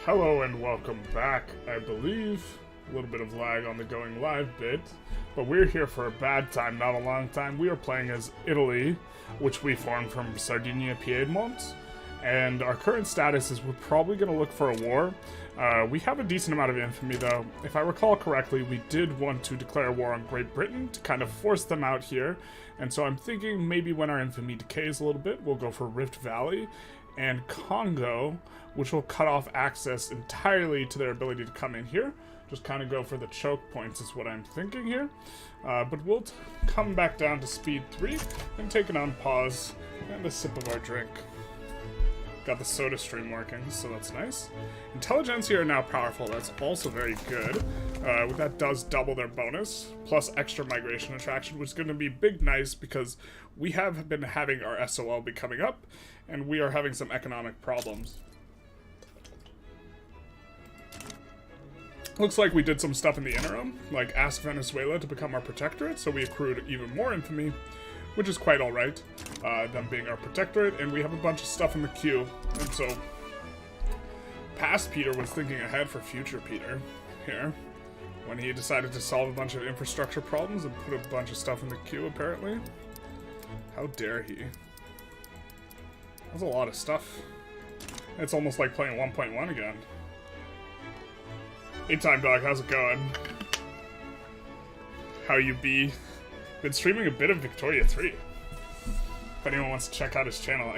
Hello and welcome back. I believe a little bit of lag on the going live bit, but we're here for a bad time, not a long time. We are playing as Italy, which we formed from Sardinia Piedmont, and our current status is we're probably going to look for a war. We have a decent amount of infamy though. If I recall correctly, we did want to declare war on Great Britain to kind of force them out here, and so I'm thinking maybe when our infamy decays a little bit, we'll go for Rift Valley and Congo, which will cut off access entirely to their ability to come in here. Just kind of go for the choke points is what I'm thinking here. But we'll come back down to speed 3 and take it on pause and a sip of our drink. Got the soda stream working, so that's nice. Intelligentsia are now powerful, that's also very good. That does double their bonus, plus extra migration attraction, which is going to be big nice because we have been having our SOL be coming up, and we are having some economic problems. Looks like we did some stuff in the interim, like asked Venezuela to become our protectorate, so we accrued even more infamy, which is quite alright, them being our protectorate, and we have a bunch of stuff in the queue, and so past Peter was thinking ahead for future Peter here, when he decided to solve a bunch of infrastructure problems and put a bunch of stuff in the queue, apparently. How dare he? That's a lot of stuff. It's almost like playing 1.1 again. Hey Time Dog, how's it going? How you be? Been streaming a bit of Victoria 3. If anyone wants to check out his channel,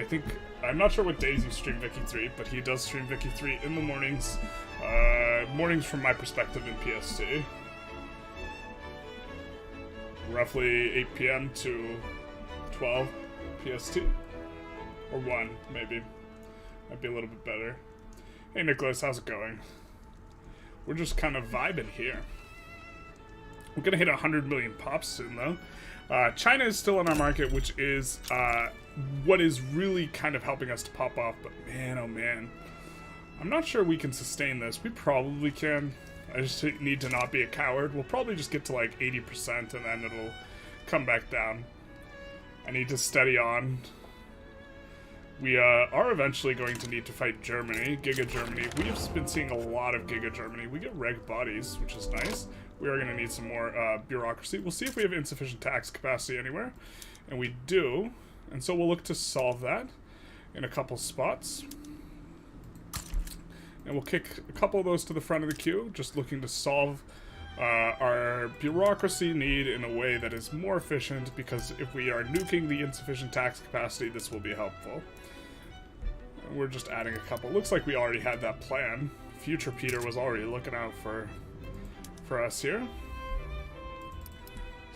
I'm not sure what days you stream Vicky 3, but he does stream Vicky 3 in the mornings. Mornings from my perspective in PST. Roughly 8 p.m. to 12 PST. Or 1, maybe. Might be a little bit better. Hey Nicholas, how's it going? We're just kind of vibing here. We're gonna hit 100 million pops soon though. China is still in our market, which is what is really kind of helping us to pop off, but man, oh man. I'm not sure we can sustain this. We probably can. I just need to not be a coward. We'll probably just get to like 80% and then it'll come back down. I need to steady on. We are eventually going to need to fight Germany, Giga Germany. We've been seeing a lot of Giga Germany. We get reg bodies, which is nice. We are going to need some more bureaucracy. We'll see if we have insufficient tax capacity anywhere. And we do. And so we'll look to solve that in a couple spots. And we'll kick a couple of those to the front of the queue, just looking to solve our bureaucracy need in a way that is more efficient, because if we are nuking the insufficient tax capacity, this will be helpful. And we're just adding a couple. Looks like we already had that plan. Future Peter was already looking out for us here.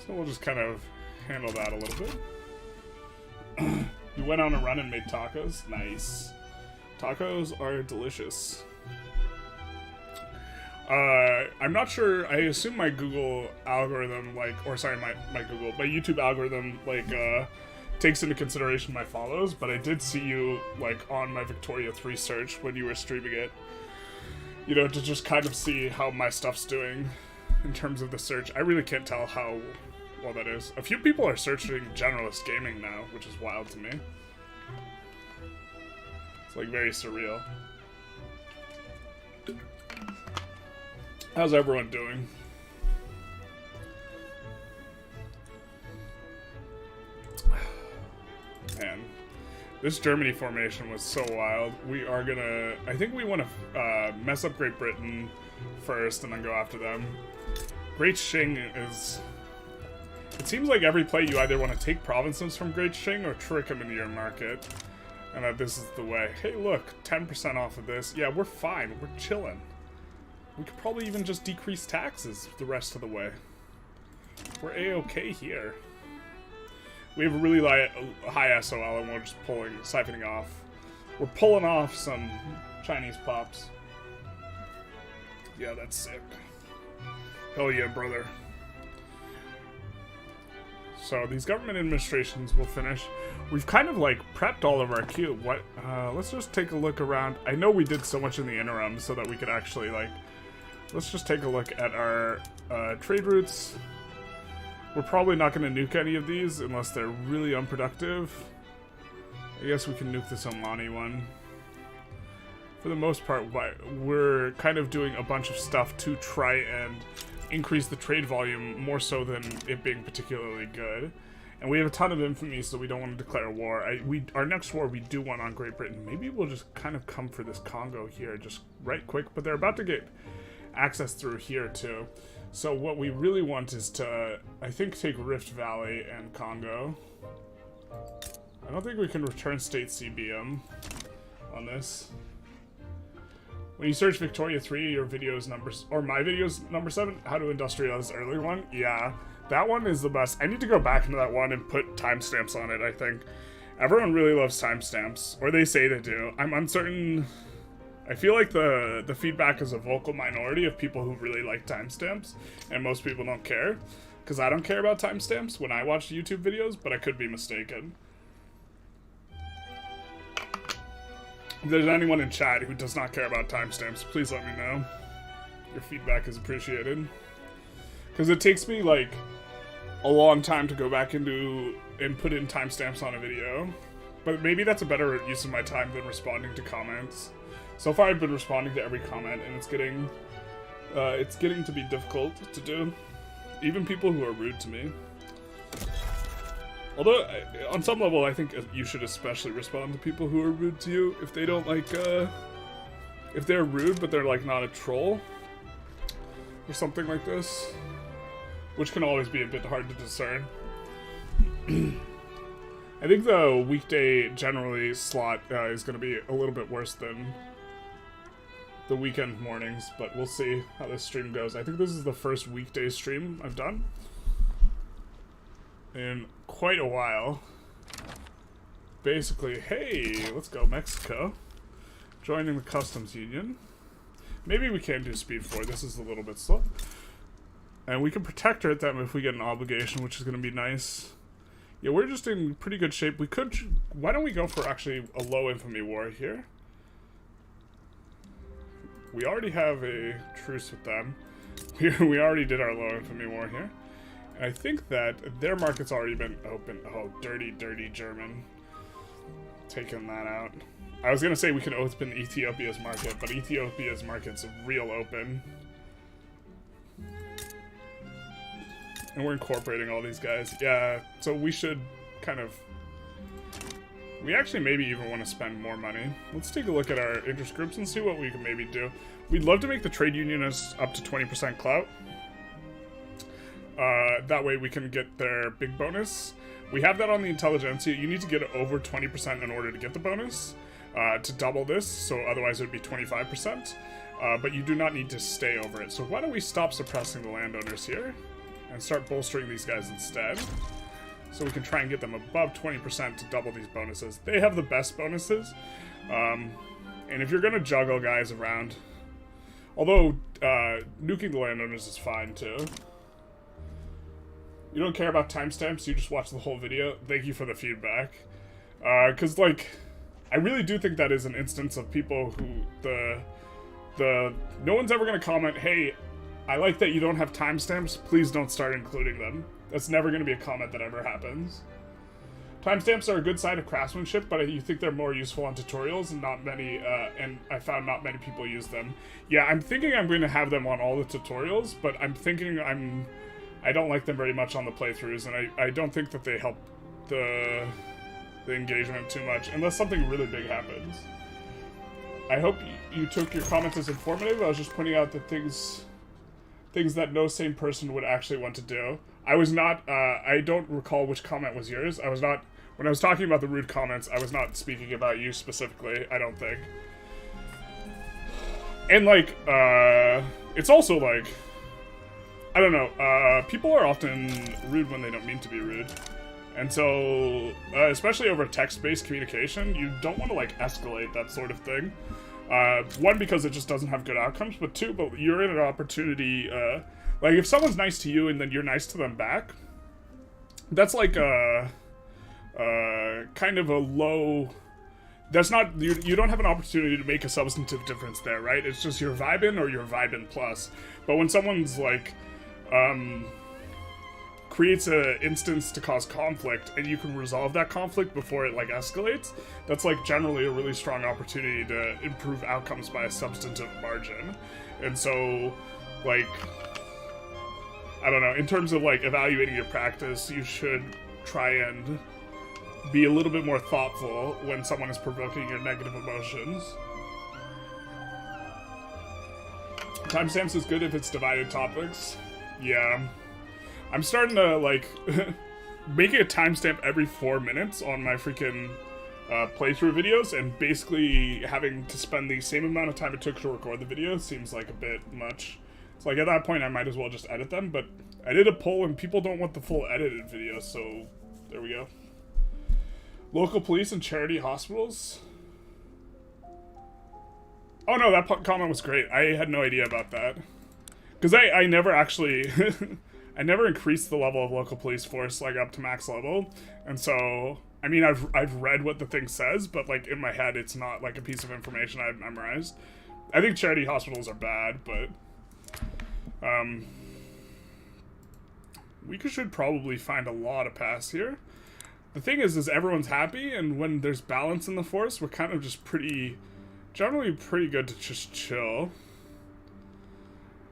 So we'll just kind of handle that a little bit. You went on a run and made tacos? Nice. Tacos are delicious. I'm not sure, I assume my Google algorithm, my YouTube algorithm, takes into consideration my follows, but I did see you, on my Victoria 3 search when you were streaming it. You know, to just kind of see how my stuff's doing in terms of the search. I really can't tell how well that is. A few people are searching Generalist Gaming now, which is wild to me. It's, very surreal. How's everyone doing? Man, this Germany formation was so wild. We are gonna... I think we want to mess up Great Britain first and then go after them. Great Qing is... It seems like every play you either want to take provinces from Great Qing or trick them into your market. And that this is the way. Hey look, 10% off of this. Yeah, we're fine. We're chilling. We could probably even just decrease taxes the rest of the way. We're A-okay here. We have a really high SOL and we're just siphoning off. We're pulling off some Chinese pops. Yeah, that's sick. Hell yeah, brother. So these government administrations will finish. We've kind of prepped all of our queue. Let's just take a look around. I know we did so much in the interim so that we could actually let's just take a look at our trade routes. We're probably not going to nuke any of these unless they're really unproductive. I guess we can nuke this Omani one. for the most part, we're kind of doing a bunch of stuff to try and increase the trade volume more so than it being particularly good. And we have a ton of infamy, so we don't want to declare war. Our next war we do want on Great Britain. Maybe we'll just kind of come for this Congo here, just right quick. But they're about to get access through here too. So what we really want is to, I think, take Rift Valley and Congo. I don't think we can return State CBM on this. When you search Victoria 3, your video's numbers, or my video's number 7, how to industrialize early one, yeah, that one is the best. I need to go back into that one and put timestamps on it, I think. Everyone really loves timestamps, or they say they do. I'm uncertain. I feel like the feedback is a vocal minority of people who really like timestamps, and most people don't care, because I don't care about timestamps when I watch YouTube videos, but I could be mistaken. If there's anyone in chat who does not care about timestamps, please let me know. Your feedback is appreciated. Because it takes me, like, a long time to go back into and put in timestamps on a video. But maybe that's a better use of my time than responding to comments. So far I've been responding to every comment, and it's getting to be difficult to do. Even people who are rude to me. Although, on some level, I think you should especially respond to people who are rude to you. If they don't like, if they're rude, but they're, like, not a troll. Or something like this. Which can always be a bit hard to discern. I think the weekday, generally, slot is going to be a little bit worse than the weekend mornings. But we'll see how this stream goes. I think this is the first weekday stream I've done in quite a while. Basically, hey, let's go Mexico. Joining the customs union. Maybe we can do speed 4. This is a little bit slow. And we can protect them if we get an obligation, which is going to be nice. Yeah, we're just in pretty good shape. We could... Why don't we go for actually a low infamy war here? We already have a truce with them. We already did our low infamy war here. I think that their market's already been open. Oh, dirty, dirty German. Taking that out. I was going to say we could open Ethiopia's market, but Ethiopia's market's real open. And we're incorporating all these guys. Yeah, so we should kind of... We actually maybe even want to spend more money. Let's take a look at our interest groups and see what we can maybe do. We'd love to make the trade unionists up to 20% clout. That way we can get their big bonus. We have that on the Intelligentsia. You need to get over 20% in order to get the bonus. To double this, so otherwise it would be 25%. But you do not need to stay over it. So why don't we stop suppressing the landowners here and start bolstering these guys instead. So we can try and get them above 20% to double these bonuses. They have the best bonuses. And if you're going to juggle guys around... Although, nuking the landowners is fine too. You don't care about timestamps, you just watch the whole video. Thank you for the feedback. Because, like, I really do think that is an instance of people who... No one's ever going to comment, hey, I like that you don't have timestamps, please don't start including them. That's never going to be a comment that ever happens. Timestamps are a good side of craftsmanship, but you think they're more useful on tutorials, and not many, and I found not many people use them. Yeah, I'm thinking I'm going to have them on all the tutorials, but I'm thinking I don't like them very much on the playthroughs, and I don't think that they help the engagement too much, unless something really big happens. I hope you took your comments as informative. I was just pointing out the things that no sane person would actually want to do. I was not, I don't recall which comment was yours. I was not, when I was talking about the rude comments, I was not speaking about you specifically, I don't think. And, like, it's also, like, I don't know, people are often rude when they don't mean to be rude. And so, especially over text-based communication, you don't want to, like, escalate that sort of thing. One, because it just doesn't have good outcomes, but two, but you're in an opportunity, like, if someone's nice to you and then you're nice to them back, that's like a kind of a low... That's not... You don't have an opportunity to make a substantive difference there, right? It's just you're vibing or you're vibing plus. But when someone's, like, creates an instance to cause conflict, and you can resolve that conflict before it, like, escalates, that's, like, generally a really strong opportunity to improve outcomes by a substantive margin. And so, like, I don't know, in terms of, like, evaluating your practice, you should try and be a little bit more thoughtful when someone is provoking your negative emotions. Timestamps is good if it's divided topics. Yeah. I'm starting to, like, making a timestamp every 4 minutes on my freaking playthrough videos, and basically having to spend the same amount of time it took to record the video seems like a bit much. It's like, at that point, I might as well just edit them, but I did a poll and people don't want the full edited video, so there we go. Local police and charity hospitals. Oh no, that comment was great. I had no idea about that. Because I never actually... I never increased the level of local police force, like, up to max level. And so, I mean, I've read what the thing says, but, like, in my head, it's not, like, a piece of information I've memorized. I think charity hospitals are bad, but... we should probably find a law to pass here. The thing is everyone's happy, and when there's balance in the force, we're kind of just generally pretty good to just chill.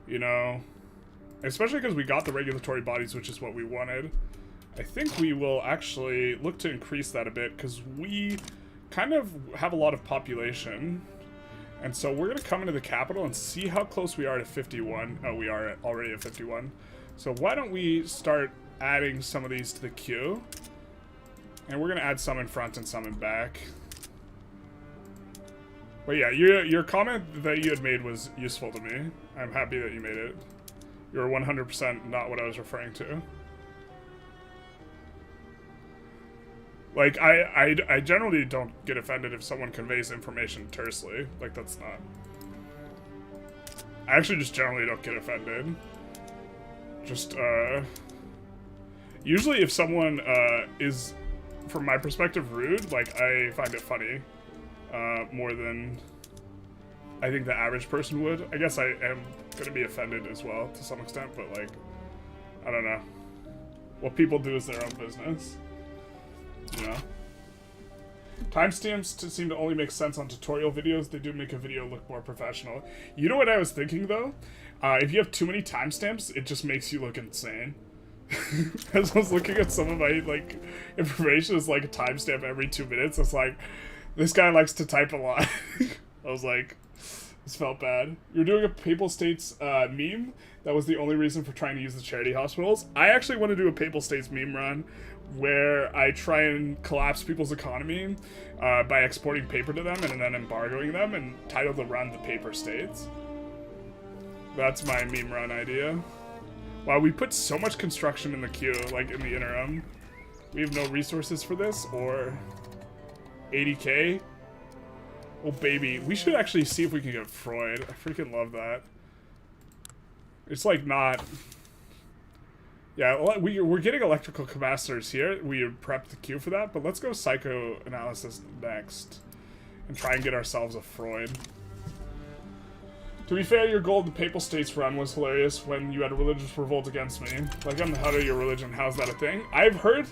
You know? Especially because we got the regulatory bodies, which is what we wanted. I think we will actually look to increase that a bit, because we kind of have a lot of population. And so we're going to come into the capital and see how close we are to 51. Oh, we are already at 51. So why don't we start adding some of these to the queue? And we're going to add some in front and some in back. But yeah, your comment that you had made was useful to me. I'm happy that you made it. You're 100% not what I was referring to. Like, I generally don't get offended if someone conveys information tersely. Like, that's not... I actually just generally don't get offended. Just, usually if someone, is, from my perspective, rude, like, I find it funny. More than I think the average person would. I guess I am gonna be offended as well, to some extent, but, like, I don't know. What people do is their own business. You know? Timestamps seem to only make sense on tutorial videos. They do make a video look more professional. You know what I was thinking, though? If you have too many timestamps, it just makes you look insane. As I was looking at some of my, like, information, it's like a timestamp every 2 minutes. It's like, this guy likes to type a lot. I was like, this felt bad. You're doing a Papal States meme. That was the only reason for trying to use the charity hospitals. I actually want to do a Papal States meme run where I try and collapse people's economy by exporting paper to them and then embargoing them, and title the run The Paper States. That's my meme run idea. Wow, we put so much construction in the queue, like, in the interim. We have no resources for this, or 80k? Oh, baby. We should actually see if we can get Freud. I freaking love that. It's, like, not... Yeah, we're getting electrical capacitors here. We prepped the queue for that, but let's go psychoanalysis next. And try and get ourselves a Freud. To be fair, your gold the Papal States run was hilarious when you had a religious revolt against me. Like, I'm the head of your religion, how's that a thing? I've heard...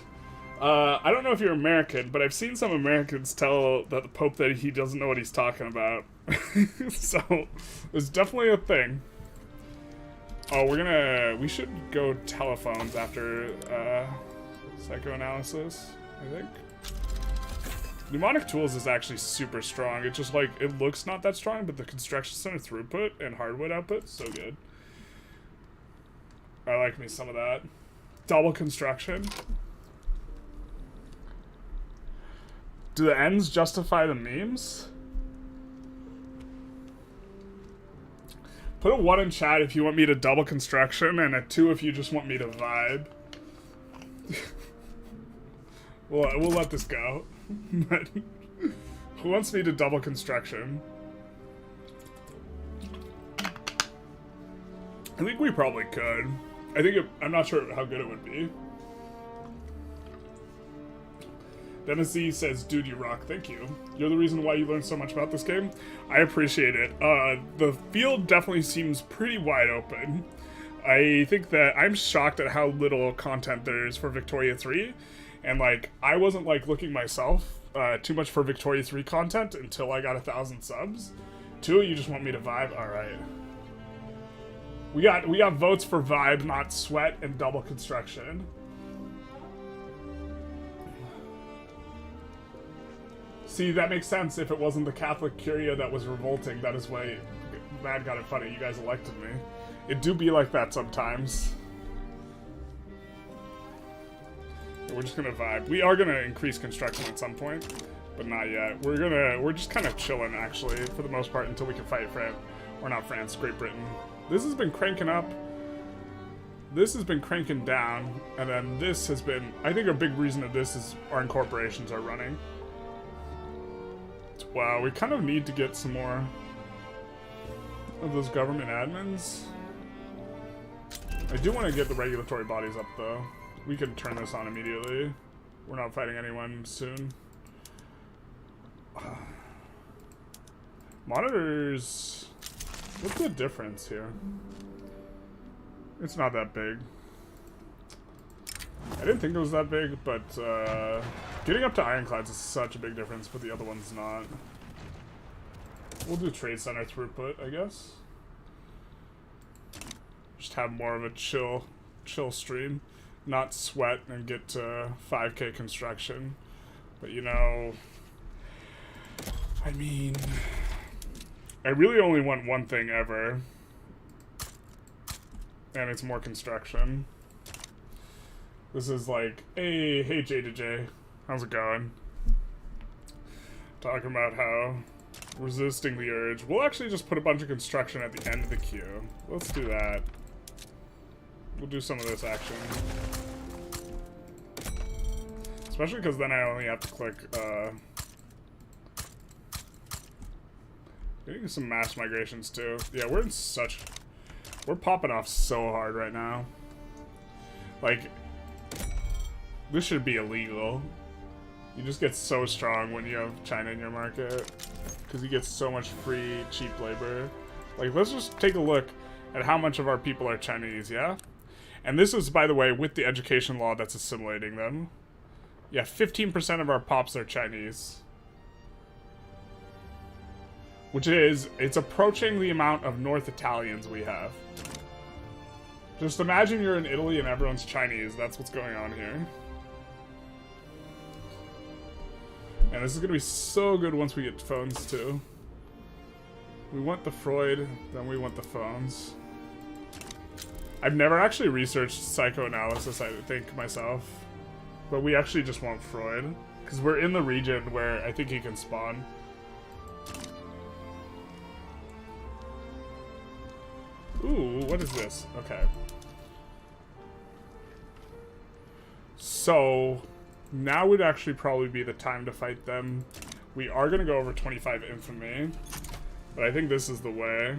I don't know if you're American, but I've seen some Americans tell that the Pope that he doesn't know what he's talking about. So, it's definitely a thing. Oh, we should go telephones after, psychoanalysis, I think. Mnemonic Tools is actually super strong. It's just, like, it looks not that strong, but the construction center throughput and hardwood output, so good. I like me some of that. Double construction. Do the ends justify the memes? Put a 1 in chat if you want me to double construction, and a 2 if you just want me to vibe. We'll let this go. But who wants me to double construction? I think we probably could. I'm not sure how good it would be. Dennis Z says, dude, you rock. Thank you. You're the reason why you learned so much about this game. I appreciate it. The field definitely seems pretty wide open. I think that I'm shocked at how little content there is for Victoria 3. And, like, I wasn't, like, looking myself too much for Victoria 3 content until I got 1,000 subs. 2, you just want me to vibe? Alright. We got votes for vibe, not sweat, and double construction. See, that makes sense if it wasn't the Catholic Curia that was revolting. That is why Mad got it funny. You guys elected me. It do be like that sometimes. We're just gonna vibe. We are gonna increase construction at some point, but not yet. We're just kind of chilling, actually, for the most part, until we can fight France. Or not France, Great Britain. This has been cranking up. This has been cranking down. And then this has been... I think a big reason of this is our incorporations are running. Wow, we kind of need to get some more of those government admins. I do want to get the regulatory bodies up, though. We can turn this on immediately. We're not fighting anyone soon. Monitors... What's the difference here? It's not that big. I didn't think it was that big, but getting up to ironclads is such a big difference, but the other one's not. We'll do trade center throughput, I guess. Just have more of a chill stream. Not sweat and get to 5K construction. But you know, I mean, I really only want one thing ever. And it's more construction. This is like, hey J to J, how's it going? Talking about how resisting the urge. We'll actually just put a bunch of construction at the end of the queue. Let's do that. We'll do some of this action. Especially because then I only have to click, getting some mass migrations too. Yeah, we're popping off so hard right now. Like, this should be illegal. You just get so strong when you have China in your market. Because you get so much free, cheap labor. Like, let's just take a look at how much of our people are Chinese, yeah? And this is, by the way, with the education law that's assimilating them. Yeah, 15% of our pops are Chinese. Which is, it's approaching the amount of North Italians we have. Just imagine you're in Italy and everyone's Chinese. That's what's going on here. And this is going to be so good once we get phones, too. We want the Freud, then we want the phones. I've never actually researched psychoanalysis, I think, myself. But we actually just want Freud. Because we're in the region where I think he can spawn. Ooh, what is this? Okay. So, now would actually probably be the time to fight them. We are going to go over 25 infamy. But I think this is the way.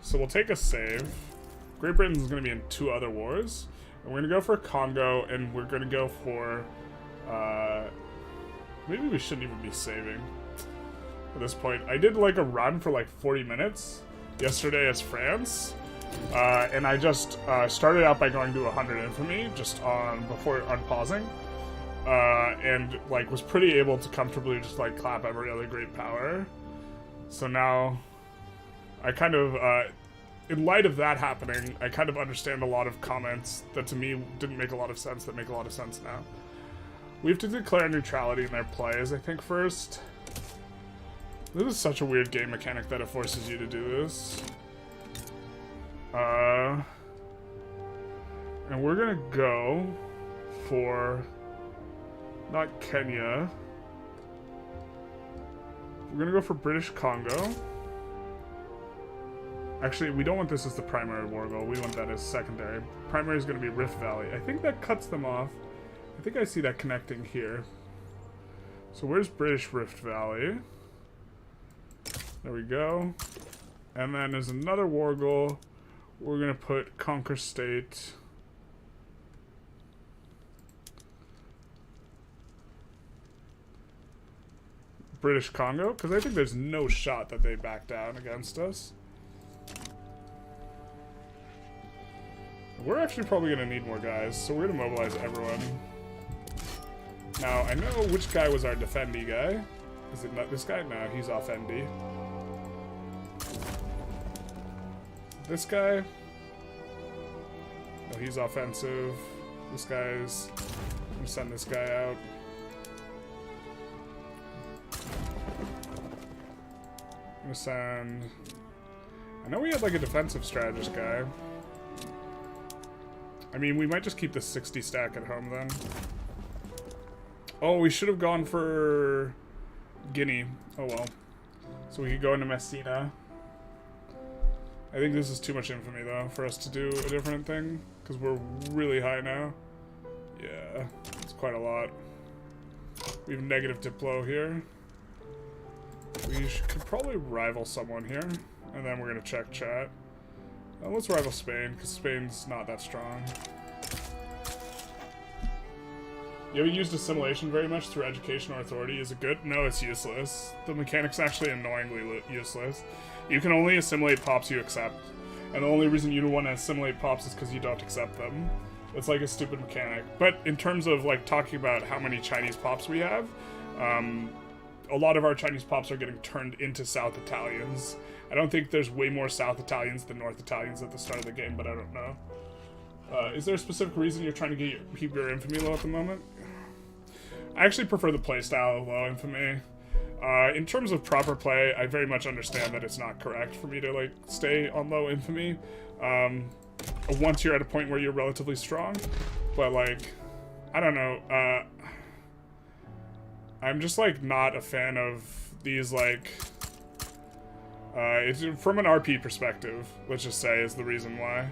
So we'll take a save. Great Britain is going to be in 2 other wars. And we're going to go for Congo, and we're going to go for... maybe we shouldn't even be saving at this point. I did like a run for like 40 minutes yesterday as France. And I just started out by going to 100 infamy, just on pausing. And like was pretty able to comfortably just like clap every other great power. So now I kind of... in light of that happening, I kind of understand a lot of comments that to me didn't make a lot of sense that make a lot of sense now. We have to declare neutrality in their plays, I think, first. This is such a weird game mechanic that it forces you to do this. And we're gonna go for... not Kenya. We're gonna go for British Congo. Actually, we don't want this as the primary war goal. We want that as secondary. Primary is going to be Rift Valley. I think that cuts them off. I think I see that connecting here. So where's British Rift Valley? There we go. And then as another war goal, we're going to put Conquer State. British Congo, because I think there's no shot that they back down against us. We're actually probably going to need more guys, so we're going to mobilize everyone. Now, I know which guy was our defendy guy. Is it not this guy? No, he's offendy. This guy? No, he's offensive. This guy's... I'm gonna send this guy out. I'm gonna send... I know we had like a defensive strategist guy. I mean, we might just keep the 60 stack at home then. Oh, we should have gone for Guinea. Oh well. So we could go into Messina. I think this is too much infamy though for us to do a different thing because we're really high now. Yeah, it's quite a lot. We have negative Diplo here. We could probably rival someone here, and then we're gonna check chat. Let's rival Spain because Spain's not that strong. You haven't used assimilation very much through education or authority. Is it good? No, it's useless. The mechanic's actually annoyingly useless. You can only assimilate pops you accept. And the only reason you don't want to assimilate pops is because you don't accept them. It's like a stupid mechanic. But in terms of like talking about how many Chinese pops we have, a lot of our Chinese pops are getting turned into South Italians. I don't think there's way more South Italians than North Italians at the start of the game, but I don't know. Is there a specific reason you're trying to keep your infamy low at the moment? I actually prefer the playstyle of low infamy. In terms of proper play, I very much understand that it's not correct for me to like stay on low infamy once you're at a point where you're relatively strong. But like, I don't know. I'm just like not a fan of these like. It's from an RP perspective. Let's just say is the reason why.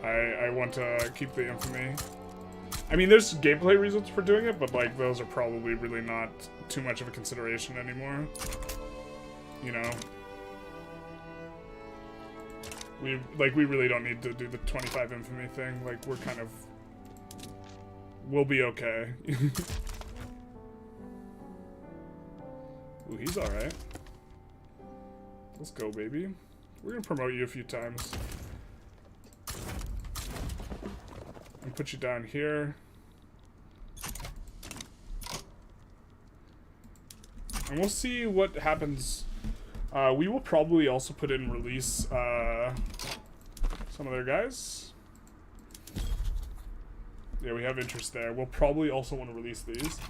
I want to keep the infamy. I mean, there's gameplay reasons for doing it, but like those are probably really not too much of a consideration anymore. You know, we really don't need to do the 25 infamy thing. Like we'll be okay. Ooh, he's all right. Let's go, baby. We're gonna promote you a few times. And put you down here. And we'll see what happens. We will probably also put in release some of their guys. Yeah, we have interest there. We'll probably also want to release these.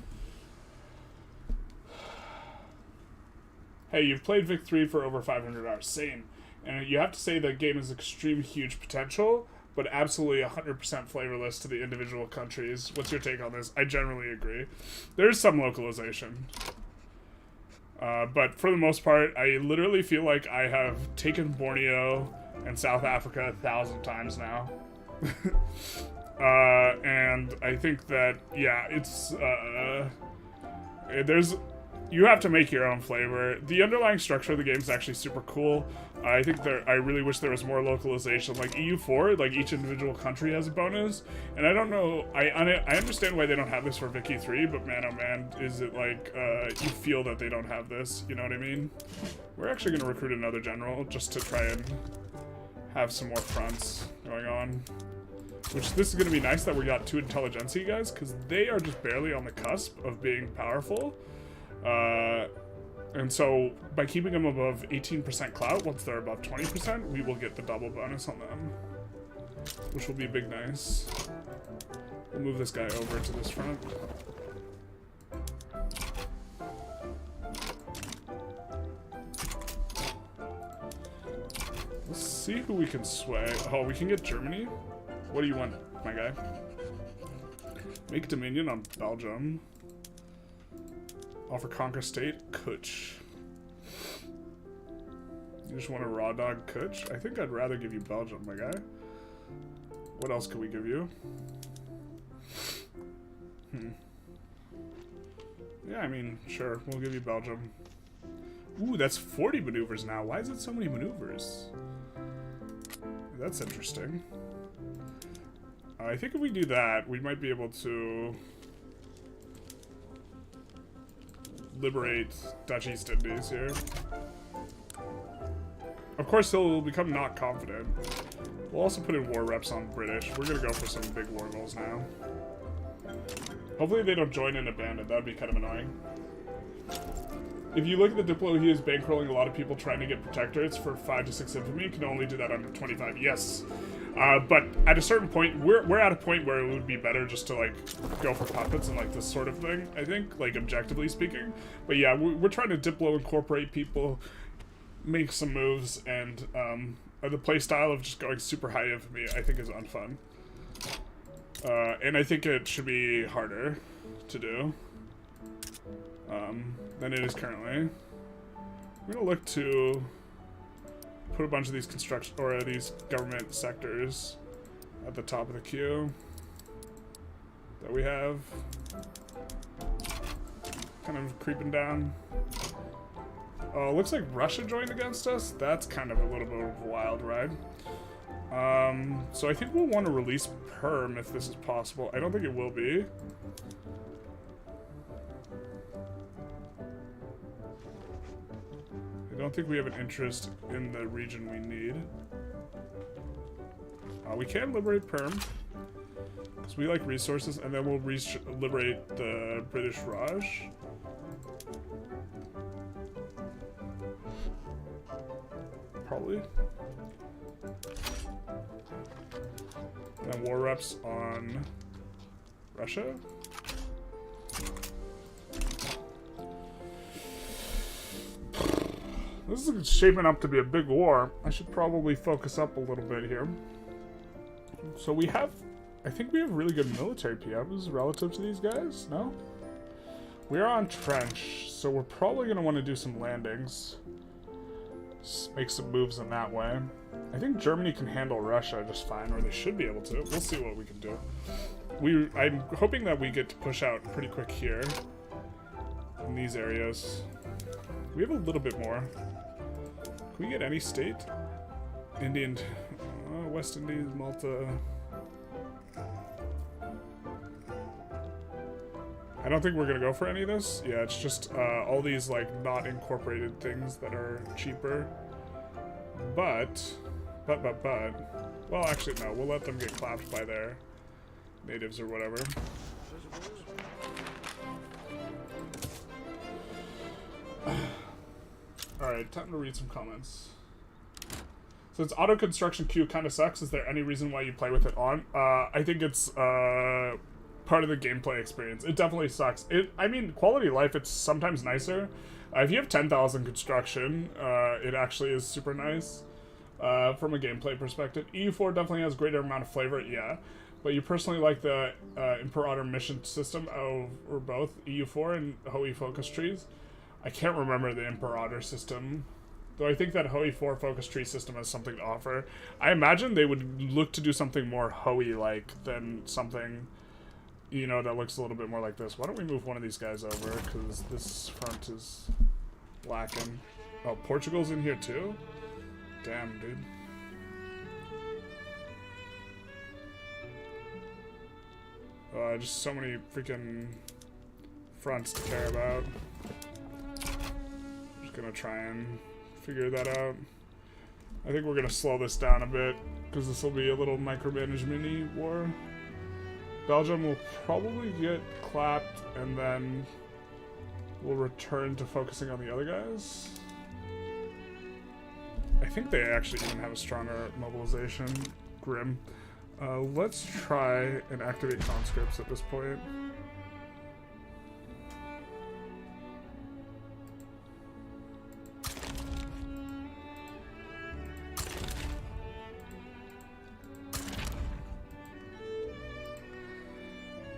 Hey, you've played Vic 3 for over 500 hours. Same. And you have to say the game has extreme huge potential, but absolutely 100% flavorless to the individual countries. What's your take on this? I generally agree. There's some localization. But for the most part, I literally feel like I have taken Borneo and South Africa 1,000 times now. And I think that, yeah, it's, you have to make your own flavor. The underlying structure of the game is actually super cool. I think I really wish there was more localization. Like EU4, like each individual country has a bonus, and I don't know. I understand why they don't have this for Vicky 3, but man, oh man, is it like you feel that they don't have this? You know what I mean? We're actually gonna recruit another general just to try and have some more fronts going on. Which this is gonna be nice that we got 2 Intelligentsia guys, because they are just barely on the cusp of being powerful. And so, by keeping them above 18% clout, once they're above 20%, we will get the double bonus on them. Which will be big nice. We'll move this guy over to this front. Let's see who we can sway. Oh, we can get Germany? What do you want, my guy? Make dominion on Belgium. Offer conquer state, Kutch. You just want a raw dog Kutch? I think I'd rather give you Belgium, my guy. What else could we give you? Yeah, I mean, sure, we'll give you Belgium. Ooh, that's 40 maneuvers now. Why is it so many maneuvers? That's interesting. I think if we do that, we might be able to liberate Dutch East Indies here. Of course, he'll become not confident. We'll also put in war reps on British. We're gonna go for some big war goals now. Hopefully they don't join and abandon. That would be kind of annoying. If you look at the Diplo, he is bankrolling a lot of people trying to get protectorates for 5 to 6 infantry. You can only do that under 25. Yes. But at a certain point, we're at a point where it would be better just to, like, go for puppets and, like, this sort of thing, I think, like, objectively speaking. But yeah, we're trying to Diplo incorporate people, make some moves, and the playstyle of just going super high infantry, I think, is unfun. And I think it should be harder to do than it is currently. I'm gonna look to put a bunch of these construction or these government sectors at the top of the queue that we have. Kind of creeping down. Oh, looks like Russia joined against us. That's kind of a little bit of a wild ride. So I think we'll want to release Perm if this is possible. I don't think it will be. I don't think we have an interest in the region we need. We can liberate Perm, because we like resources, and then we'll liberate the British Raj. Probably. And then war reps on Russia. This is shaping up to be a big war. I should probably focus up a little bit here. So we have, I think we have really good military PMs relative to these guys, no? We are on trench, so we're probably going to want to do some landings. Make some moves in that way. I think Germany can handle Russia just fine, or they should be able to. We'll see what we can do. I'm hoping that we get to push out pretty quick here in these areas. We have a little bit more. Can we get any state? Indian, West Indies, Malta. I don't think we're gonna go for any of this. Yeah, it's just all these like not incorporated things that are cheaper. But, well, actually no, we'll let them get clapped by their natives or whatever. Alright, time to read some comments. Since auto construction queue kind of sucks, is there any reason why you play with it on? I think it's part of the gameplay experience. It definitely sucks. I mean, quality of life, it's sometimes nicer. If you have 10,000 construction, it actually is super nice from a gameplay perspective. EU4 definitely has greater amount of flavor, yeah. But you personally like the Imperator mission system over both EU4 and Hoi focus trees? I can't remember the Imperator system, though I think that Hoi 4 focus tree system has something to offer. I imagine they would look to do something more Hoi-like than something, you know, that looks a little bit more like this. Why don't we move one of these guys over, because this front is lacking. Oh, Portugal's in here too? Damn, dude. Just so many freaking fronts to care about. Gonna try and figure that out. I think we're gonna slow this down a bit because this will be a little micromanagement-y war. Belgium will probably get clapped and then we'll return to focusing on the other guys. I think they actually even have a stronger mobilization. Grim. Let's try and activate conscripts at this point.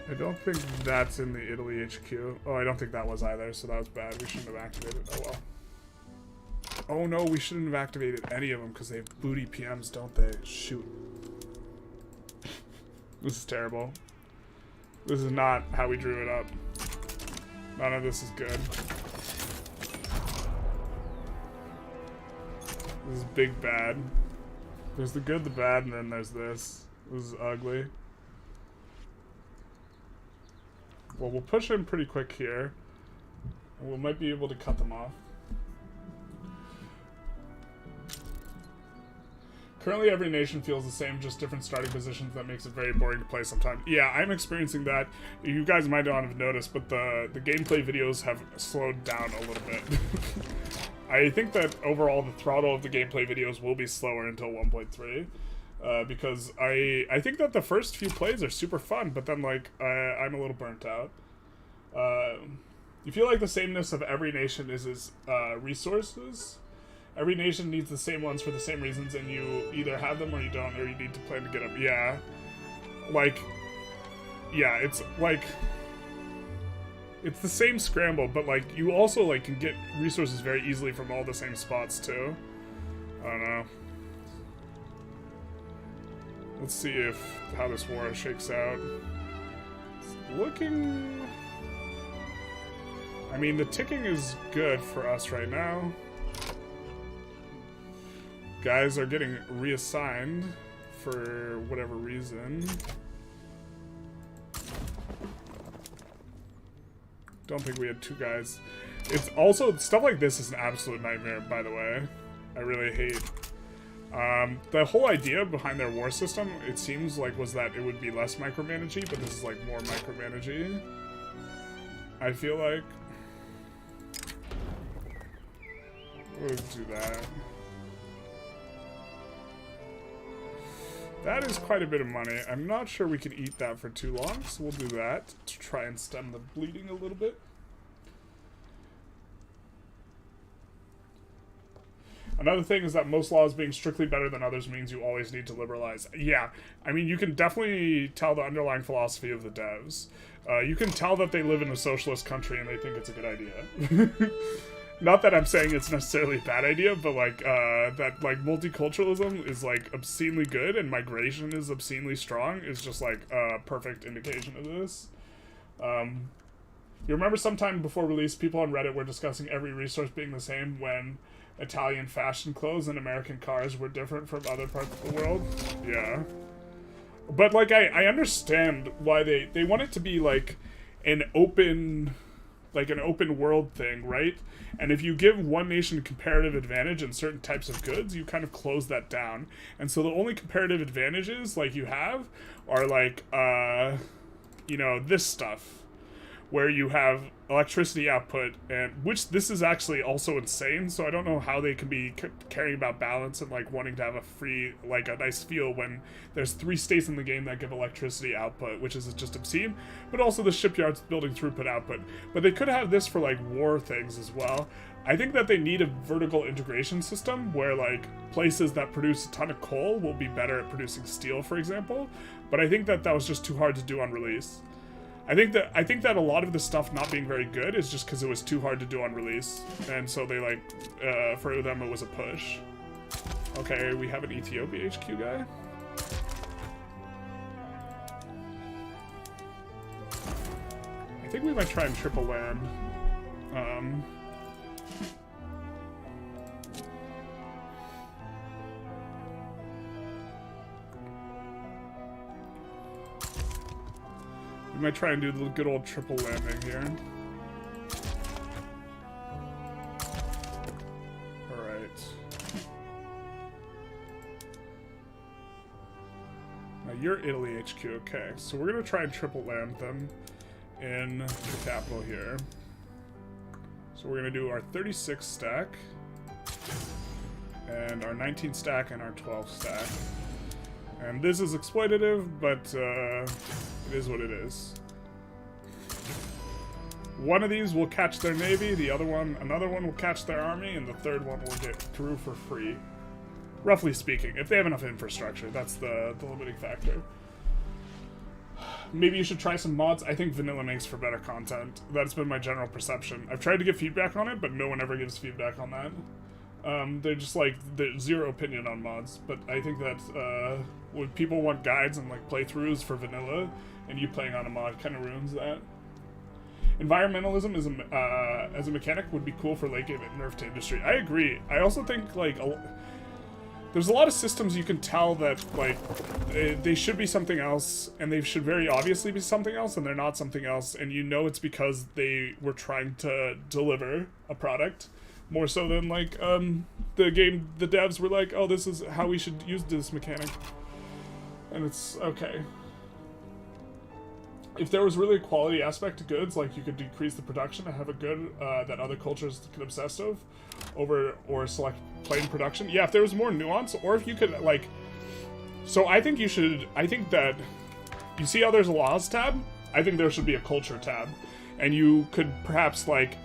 I don't think that's in the Italy HQ. Oh, I don't think that was either, so that was bad. We shouldn't have activated. Oh, well. Oh, no, we shouldn't have activated any of them because they have booty PMs, don't they? Shoot. This is terrible. This is not how we drew it up. None of this is good. This is big bad. There's the good, the bad, and then there's this. This is ugly. Well, we'll push in pretty quick here. And we might be able to cut them off. Currently, every nation feels the same, just different starting positions. That makes it very boring to play sometimes. Yeah, I'm experiencing that. You guys might not have noticed, but the gameplay videos have slowed down a little bit. I think that overall the throttle of the gameplay videos will be slower until 1.3. Because I think that the first few plays are super fun, but then, like, I'm a little burnt out. You feel like the sameness of every nation is resources. Every nation needs the same ones for the same reasons, and you either have them or you don't, or you need to plan to get them. Yeah. Like, yeah, it's like, it's the same scramble, but, like, you also, like, can get resources very easily from all the same spots, too. I don't know. Let's see how this war shakes out. It's looking... I mean, the ticking is good for us right now. Guys are getting reassigned for whatever reason. Don't think we had 2 guys. It's also, stuff like this is an absolute nightmare, by the way. I really hate. The whole idea behind their war system, it seems like, was that it would be less micromanagey, but this is like more micromanagey. I feel like. We'll do that. That is quite a bit of money. I'm not sure we can eat that for too long, so we'll do that to try and stem the bleeding a little bit. Another thing is that most laws being strictly better than others means you always need to liberalize. Yeah, I mean, you can definitely tell the underlying philosophy of the devs. You can tell that they live in a socialist country and they think it's a good idea. Not that I'm saying it's necessarily a bad idea, but, like, that, like, multiculturalism is, like, obscenely good and migration is obscenely strong is just, like, a perfect indication of this. You remember sometime before release, people on Reddit were discussing every resource being the same when Italian fashion clothes and American cars were different from other parts of the world? Yeah. But, like, I understand why they want it to be, like, an open world thing, right? And if you give one nation comparative advantage in certain types of goods, you kind of close that down. And so the only comparative advantages, like, you have are, like, you know, this stuff, where you have electricity output, and which this is actually also insane, so I don't know how they can be caring about balance and, like, wanting to have a free, like, a nice feel when there's 3 states in the game that give electricity output, which is just obscene, but also the shipyards building throughput output. But they could have this for, like, war things as well. I think that they need a vertical integration system where, like, places that produce a ton of coal will be better at producing steel, for example, but I think that that was just too hard to do on release. I think that a lot of the stuff not being very good is just because it was too hard to do on release, and so they, like, for them it was a push. Okay, we have an Ethiopia HQ guy. I think we might try and triple land. We might try and do the good old triple landing here. Alright. Now you're Italy HQ, okay. So we're gonna try and triple land them in the capital here. So we're gonna do our 36 stack, and our 19 stack, and our 12 stack. And this is exploitative, but it is what it is. One of these will catch their navy, another one will catch their army, and the third one will get through for free. Roughly speaking, if they have enough infrastructure, that's the limiting factor. Maybe you should try some mods. I think vanilla makes for better content. That's been my general perception. I've tried to get feedback on it, but no one ever gives feedback on that. They're just like, there's zero opinion on mods, but I think that when people want guides and, like, playthroughs for vanilla, and you playing on a mod kind of ruins that. Environmentalism is as a mechanic would be cool for late game nerf to industry. I agree. I also think, like, there's a lot of systems you can tell that, like, they should be something else, and they should very obviously be something else, and they're not something else, and you know it's because they were trying to deliver a product. More so than like the devs were like, oh, this is how we should use this mechanic. And it's okay. If there was really a quality aspect to goods, like you could decrease the production and have a good that other cultures could obsess over or select plain production. Yeah, if there was more nuance, or if you could like. So I think that you see how there's a laws tab. I think there should be a culture tab, and you could perhaps like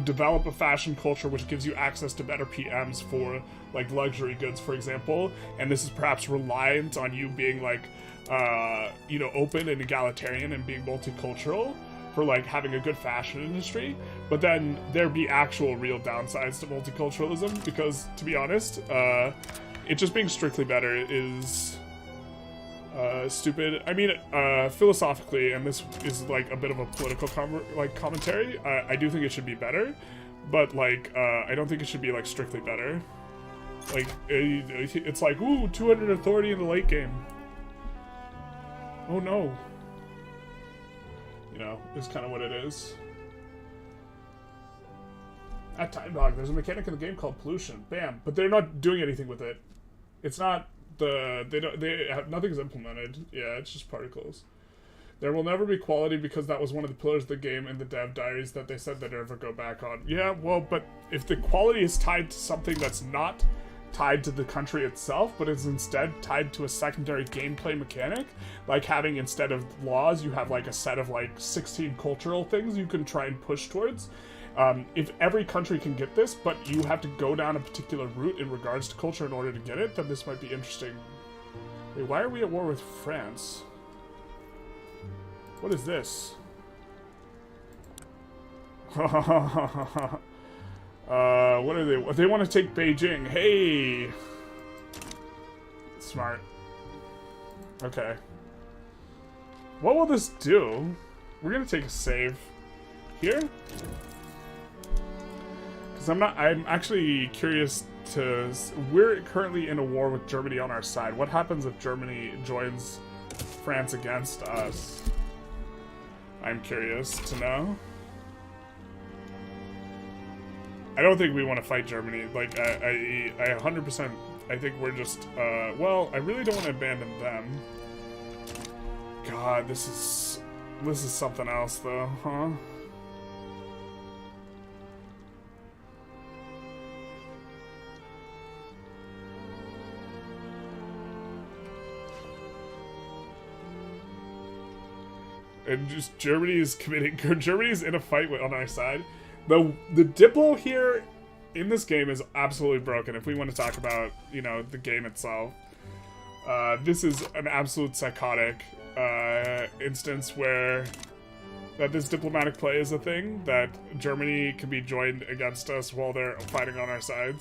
develop a fashion culture which gives you access to better PMs for like luxury goods, for example. And this is perhaps reliant on you being like. Open and egalitarian and being multicultural for like having a good fashion industry, but then there'd be actual real downsides to multiculturalism because, to be honest, it just being strictly better is stupid. I mean, philosophically, and this is like a bit of a political commentary, I do think it should be better, but like I don't think it should be like strictly better. Like it's like, ooh, 200 authority in the late game. Oh no. It's kind of what it is. At Time Dog, there's a mechanic in the game called pollution. Bam. But they're not doing anything with it. It's not nothing's implemented. Yeah, it's just particles. There will never be quality because that was one of the pillars of the game in the dev diaries that they said they'd never go back on. Yeah, well, but if the quality is tied to something that's not tied to the country itself, but is instead tied to a secondary gameplay mechanic, like having, instead of laws, you have like a set of like 16 cultural things you can try and push towards. If every country can get this, but you have to go down a particular route in regards to culture in order to get it, then this might be interesting. Wait, why are we at war with France? What is this? What are they? They want to take Beijing. Hey! Smart. Okay. What will this do? We're gonna take a save here. Because I'm actually curious to... We're currently in a war with Germany on our side. What happens if Germany joins France against us? I'm curious to know. I don't think we want to fight Germany. Like, I 100%, I think we're just, well, I really don't want to abandon them. God, this is something else, though, huh? And just Germany's in a fight on our side. The Diplo here in this game is absolutely broken if we want to talk about, the game itself. This is an absolute psychotic instance where that this diplomatic play is a thing, that Germany can be joined against us while they're fighting on our side.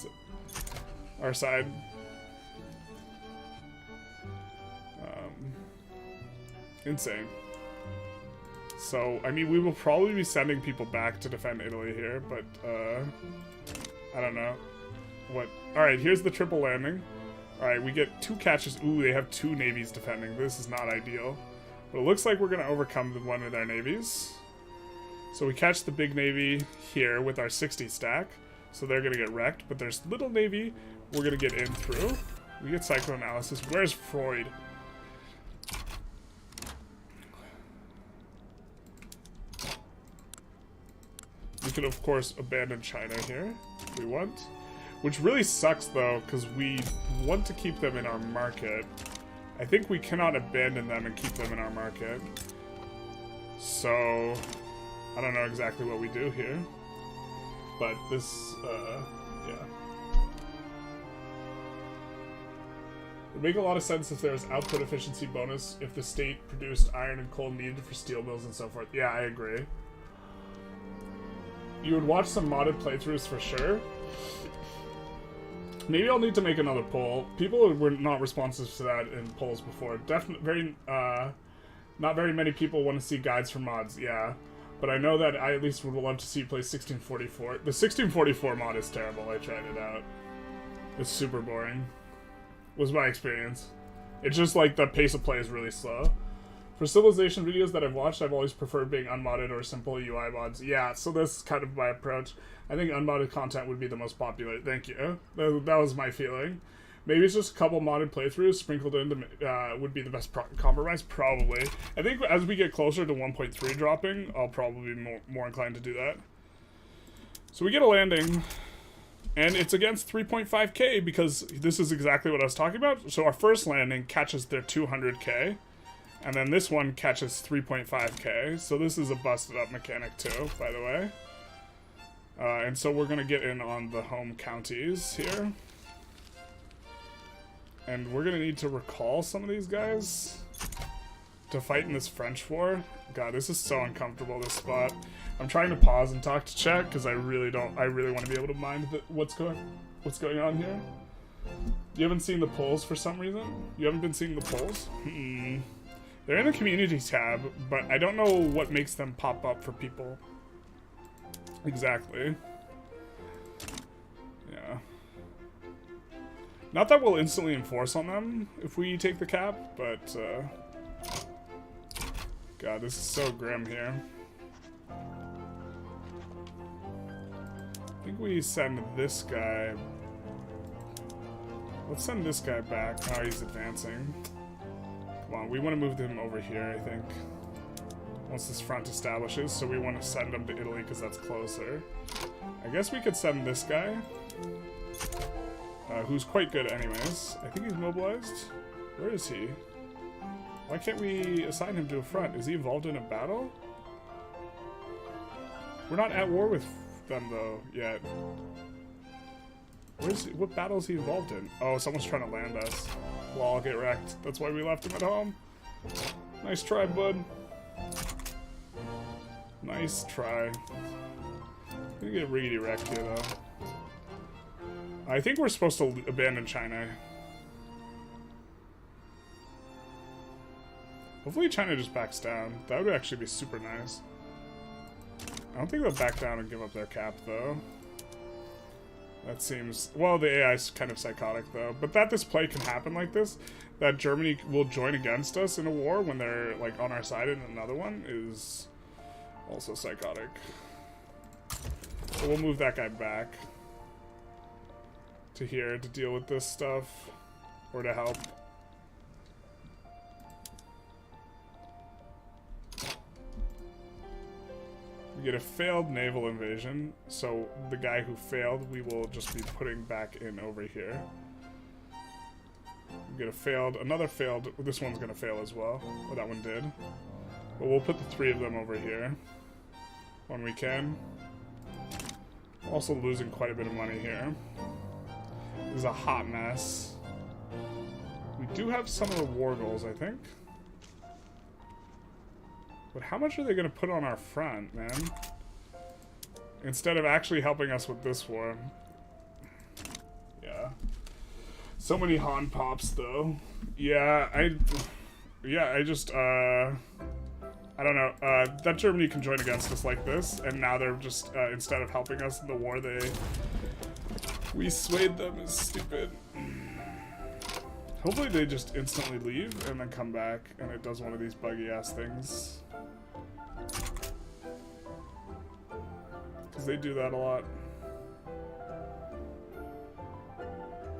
Insane. So, I mean, we will probably be sending people back to defend Italy here, but, I don't know. What? Alright, here's the triple landing. Alright, we get 2 catches. Ooh, they have 2 navies defending. This is not ideal. But it looks like we're going to overcome one of their navies. So we catch the big navy here with our 60 stack. So they're going to get wrecked. But there's little navy we're going to get in through. We get psychoanalysis. Where's Freud? We could, of course, abandon China here, if we want. Which really sucks, though, because we want to keep them in our market. I think we cannot abandon them and keep them in our market. So, I don't know exactly what we do here. But this, yeah. It would make a lot of sense if there was output efficiency bonus if the state produced iron and coal needed for steel mills and so forth. Yeah, I agree. You would watch some modded playthroughs for sure. Maybe I'll need to make another poll. People were not responsive to that in polls before. Definitely, not very many people want to see guides for mods, yeah. But I know that I at least would love to see you play 1644. The 1644 mod is terrible, I tried it out. It's super boring. Was my experience. It's just like the pace of play is really slow. For civilization videos that I've watched, I've always preferred being unmodded or simple UI mods. Yeah, so that's kind of my approach. I think unmodded content would be the most popular. Thank you. That was my feeling. Maybe it's just a couple modded playthroughs sprinkled in would be the best compromise. Probably. I think as we get closer to 1.3 dropping, I'll probably be more inclined to do that. So we get a landing, and it's against 3.5k because this is exactly what I was talking about. So our first landing catches their 200k, and then this one catches 3.5k. So this is a busted up mechanic too, by the way. And so we're gonna get in on the home counties here. And we're gonna need to recall some of these guys to fight in this French war. God, this is so uncomfortable, this spot. I'm trying to pause and talk to chat because I really want to be able to mind what's going on here. You haven't seen the polls for some reason? You haven't been seeing the polls? They're in the community tab, but I don't know what makes them pop up for people. Exactly. Yeah. Not that we'll instantly enforce on them if we take the cap, but God, this is so grim here. I think we send this guy. Let's send this guy back. Oh, he's advancing. Come on, we want to move him over here, I think. Once this front establishes, so we want to send him to Italy because that's closer. I guess we could send this guy, who's quite good anyways. I think he's mobilized. Where is he? Why can't we assign him to a front? Is he involved in a battle? We're not at war with them though yet. What battle is he involved in? Oh, someone's trying to land us. Well, I'll get wrecked. That's why we left him at home. Nice try, bud. Nice try. I'm gonna get riggedy wrecked here though. I think we're supposed to abandon China. Hopefully China just backs down. That would actually be super nice. I don't think they'll back down and give up their cap, though. That seems... Well, the AI is kind of psychotic, though. But that this play can happen like this, that Germany will join against us in a war when they're, like, on our side in another one, is also psychotic. So we'll move that guy back to here to deal with this stuff, or to help. We get a failed naval invasion, so the guy who failed, we will just be putting back in over here. We get a failed, another failed, this one's gonna fail as well. Well, that one did. But we'll put the three of them over here when we can. Also losing quite a bit of money here. This is a hot mess. We do have some of the war goals, I think. But how much are they going to put on our front, man? Instead of actually helping us with this war. Yeah. So many Han pops, though. Yeah, I just, I don't know. That Germany can join against us like this, and now they're just, instead of helping us in the war, we swayed them is stupid. Hopefully they just instantly leave and then come back, and it does one of these buggy-ass things. Because they do that a lot.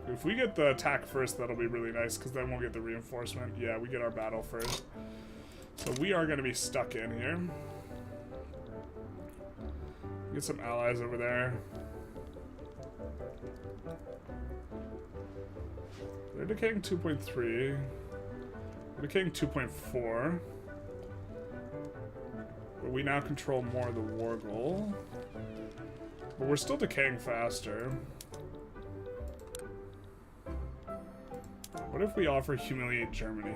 If we get the attack first, that'll be really nice, because then we'll get the reinforcement. Yeah, we get our battle first. So we are going to be stuck in here. Get some allies over there. They're decaying 2.3. We're decaying 2.4. But we now control more of the war goal. But we're still decaying faster. What if we offer humiliate Germany?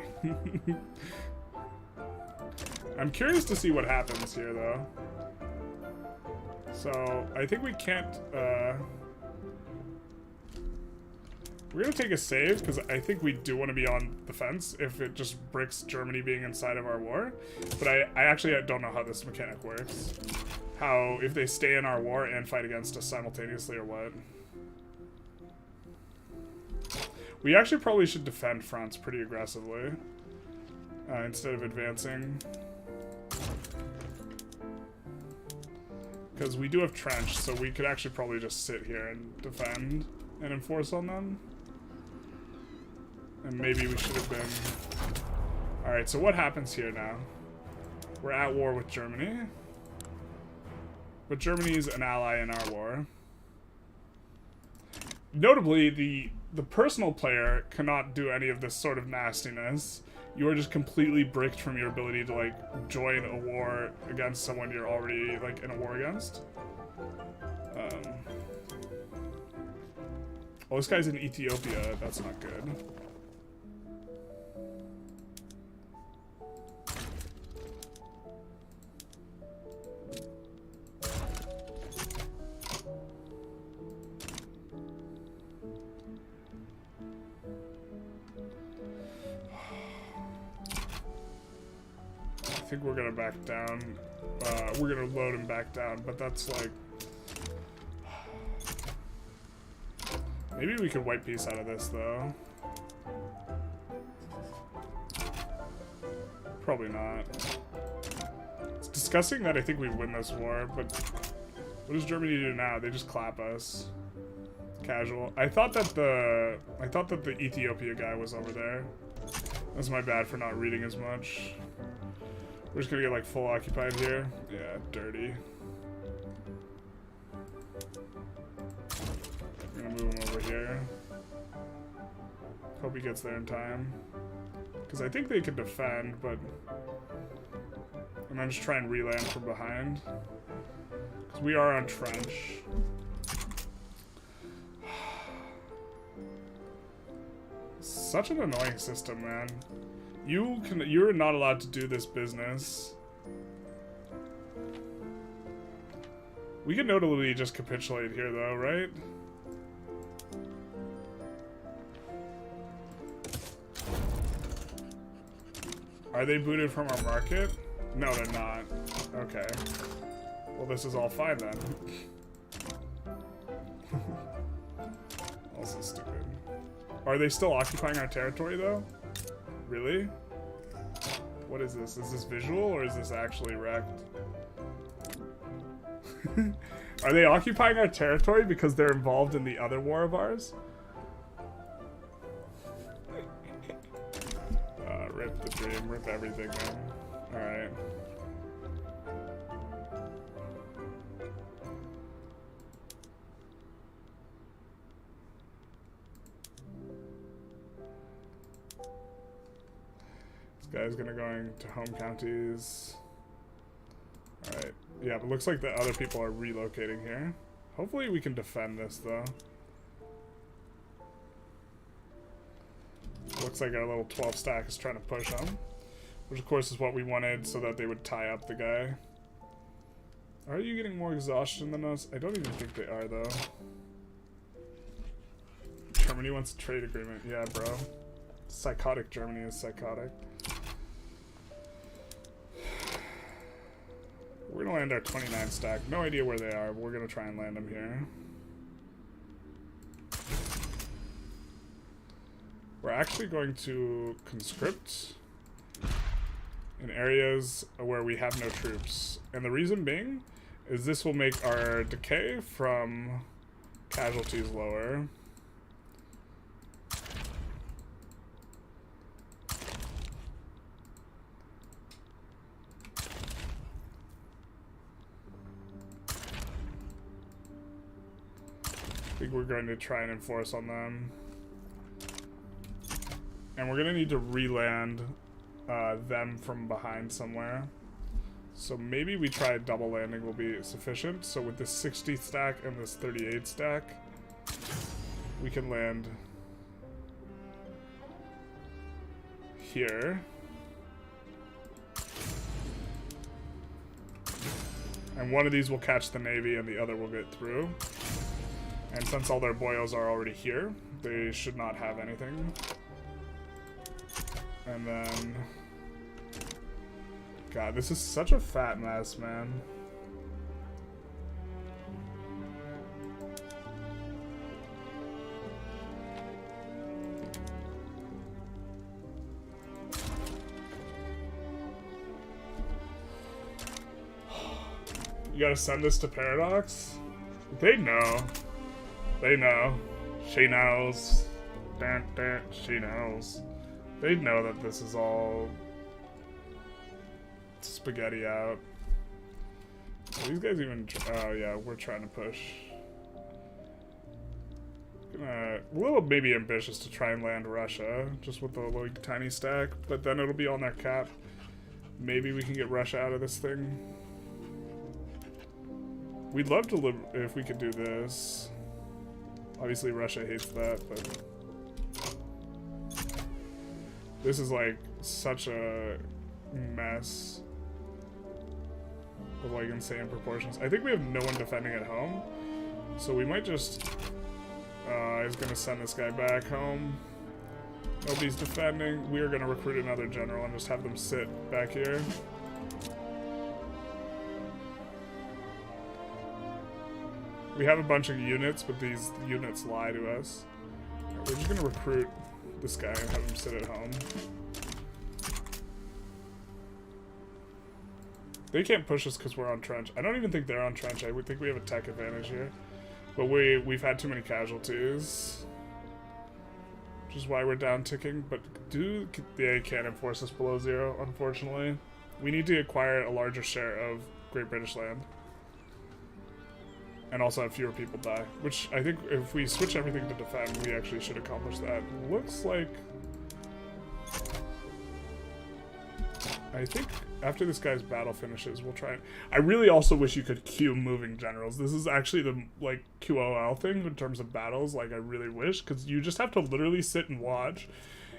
I'm curious to see what happens here, though. So, I think we can't, we're gonna take a save, because I think we do want to be on the fence if it just bricks Germany being inside of our war. But I actually don't know how this mechanic works. How, if they stay in our war and fight against us simultaneously or what. We actually probably should defend France pretty aggressively. instead of advancing. Because we do have trench, so we could actually probably just sit here and defend and enforce on them. And maybe we should have been... Alright, so what happens here now? We're at war with Germany. But Germany's an ally in our war. Notably, the personal player cannot do any of this sort of nastiness. You are just completely bricked from your ability to, like, join a war against someone you're already, like, in a war against. Oh, this guy's in Ethiopia. That's not good. I think we're gonna back down. We're gonna load him back down, but that's like... Maybe we could white peace out of this, though. Probably not. It's disgusting that I think we win this war, but what does Germany do now? They just clap us. Casual. I thought that the Ethiopia guy was over there. That's my bad for not reading as much. We're just gonna get like full occupied here. Yeah, dirty. I'm gonna move him over here. Hope he gets there in time. Because I think they can defend, but I'm gonna just try and reland from behind. Because we are on trench. Such an annoying system, man. You're not allowed to do this business. We can notably just capitulate here, though, right? Are they booted from our market? No, they're not. Okay. Well, this is all fine then. Also stupid. Are they still occupying our territory, though? Really? What is this? Is this visual or is this actually wrecked? Are they occupying our territory because they're involved in the other war of ours? Rip the dream, rip everything, man. Alright. Guy's gonna go to home counties. Alright. Yeah, but looks like the other people are relocating here. Hopefully we can defend this, though. Looks like our little 12 stack is trying to push them. Which, of course, is what we wanted so that they would tie up the guy. Are you getting more exhaustion than us? I don't even think they are, though. Germany wants a trade agreement. Yeah, bro. Psychotic Germany is psychotic. We're gonna land our 29 stack. No idea where they are, but we're gonna try and land them here. We're actually going to conscript in areas where we have no troops. And the reason being is this will make our decay from casualties lower. I think we're going to try and enforce on them. And we're going to need to re-land them from behind somewhere. So maybe we try a double landing will be sufficient. So with this 60 stack and this 38 stack, we can land here. And one of these will catch the navy and the other will get through. And since all their boils are already here, they should not have anything. And then... God, this is such a fat mess, man. You gotta send this to Paradox? They know. They know. She knows. She knows. They know that this is all spaghetti out. Are these guys even... Oh yeah, we're trying to push. A little maybe ambitious to try and land Russia, just with the little tiny stack, but then it'll be on their cap. Maybe we can get Russia out of this thing. We'd love to live if we could do this. Obviously Russia hates that, but this is like such a mess of like insane proportions. I think we have no one defending at home, so we might just he's gonna send this guy back home. Nobody's defending. We are gonna recruit another general and just have them sit back here. We have a bunch of units, but these units lie to us. We're just gonna recruit this guy and have him sit at home. They can't push us because we're on trench. I don't even think they're on trench. I would think we have a tech advantage here. But we've had too many casualties. Which is why we're down ticking. But they can't enforce us below 0, unfortunately. We need to acquire a larger share of Great British land. And also have fewer people die. Which I think if we switch everything to defend, we actually should accomplish that. Looks like... I think after this guy's battle finishes, we'll try and... I really also wish you could queue moving generals. This is actually the, like, QOL thing in terms of battles. Like, I really wish, because you just have to literally sit and watch.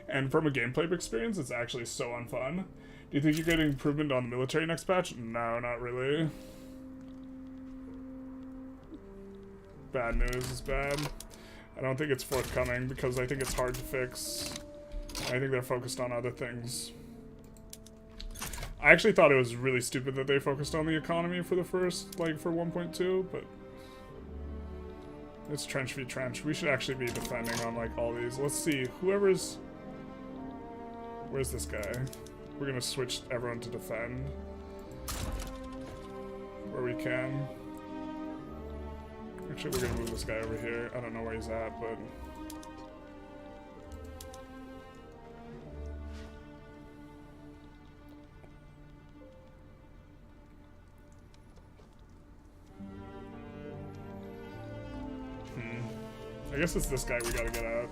And from a gameplay experience, it's actually so unfun. Do you think you're getting improvement on the military next patch? No, not really. Bad news is bad. I don't think it's forthcoming, because I think it's hard to fix. I think they're focused on other things. I actually thought it was really stupid that they focused on the economy for the first, like, for 1.2, but it's trench v trench. We should actually be defending on, like, all these. Let's see, whoever's... Where's this guy? We're gonna switch everyone to defend. Where we can. Actually, we're gonna move this guy over here. I don't know where he's at, but... I guess it's this guy we gotta get out.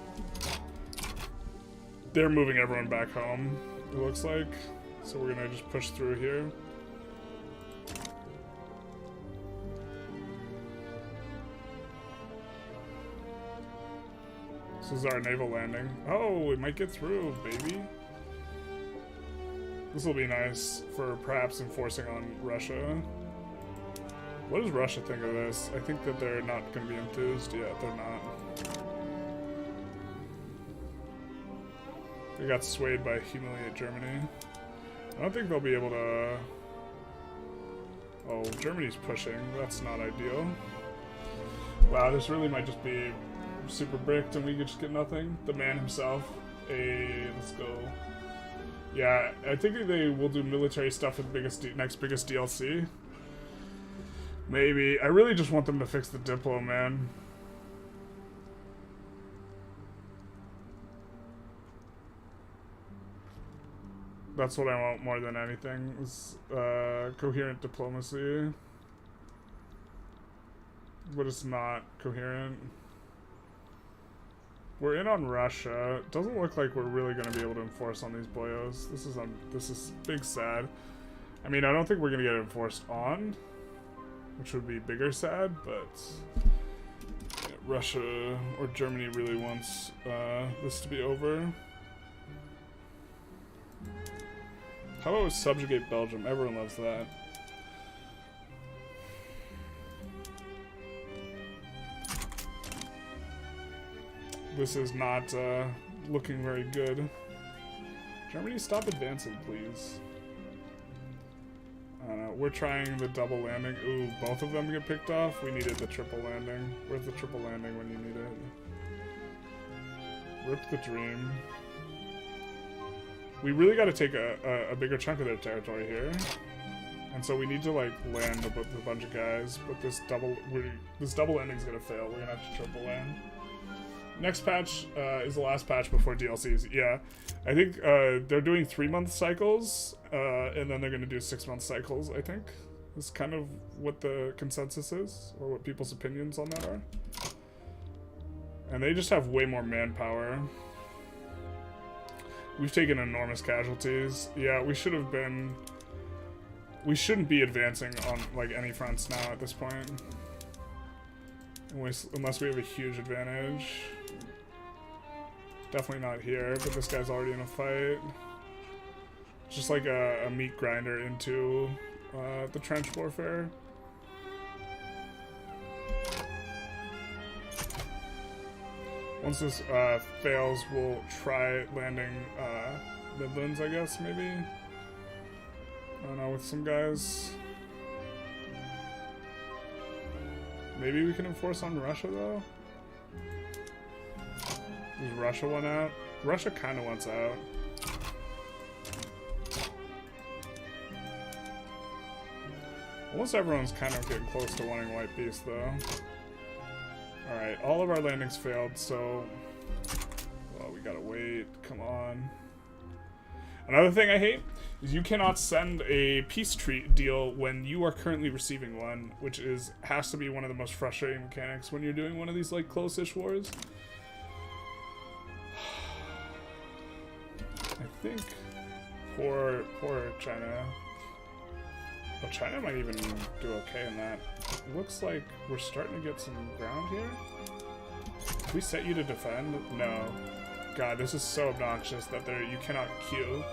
They're moving everyone back home, it looks like. So we're gonna just push through here. This is our naval landing. Oh, it might get through, baby. This will be nice for perhaps enforcing on Russia. What does Russia think of this? I think that they're not going to be enthused yet. They're not. They got swayed by humiliate Germany. I don't think they'll be able to... Oh, Germany's pushing. That's not ideal. Wow, this really might just be super bricked and we could just get nothing. The man himself. Hey, let's go. Yeah, I think they will do military stuff with the next biggest DLC. Maybe. I really just want them to fix the Diplo, man. That's what I want more than anything, is coherent diplomacy. But it's not coherent. We're in on Russia. It doesn't look like we're really going to be able to enforce on these boyos. This is big sad. I mean, I don't think we're going to get enforced on, which would be bigger sad, but yeah, Russia or Germany really wants this to be over. How about we subjugate Belgium? Everyone loves that. This is not looking very good. Germany, stop advancing, please. I don't know. We're trying the double landing. Ooh, both of them get picked off. We needed the triple landing. Where's the triple landing when you need it? Rip the dream. We really got to take a bigger chunk of their territory here. And so we need to like land with a bunch of guys, but this double landing's gonna fail. We're gonna have to triple land. Next patch is the last patch before DLCs. Yeah, I think they're doing 3-month cycles, and then they're gonna do 6-month cycles. I think is kind of what the consensus is, or what people's opinions on that are. And they just have way more manpower. We've taken enormous casualties. Yeah, we should have been. We shouldn't be advancing on like any fronts now at this point, unless we have a huge advantage. Definitely not here, but this guy's already in a fight. Just like a meat grinder into the trench warfare. Once this fails, we'll try landing Midlands, I guess, maybe. I don't know, with some guys. Maybe we can enforce on Russia, though. Does Russia want out? Russia kind of wants out. Almost everyone's kind of getting close to wanting white peace, though. Alright, all of our landings failed, so... Well, we gotta wait. Come on. Another thing I hate is you cannot send a peace treat deal when you are currently receiving one, which has to be one of the most frustrating mechanics when you're doing one of these like close-ish wars. I think poor China. Well, China might even do okay in that. It looks like we're starting to get some ground here. Can we set you to defend? No. God, this is so obnoxious that you cannot queue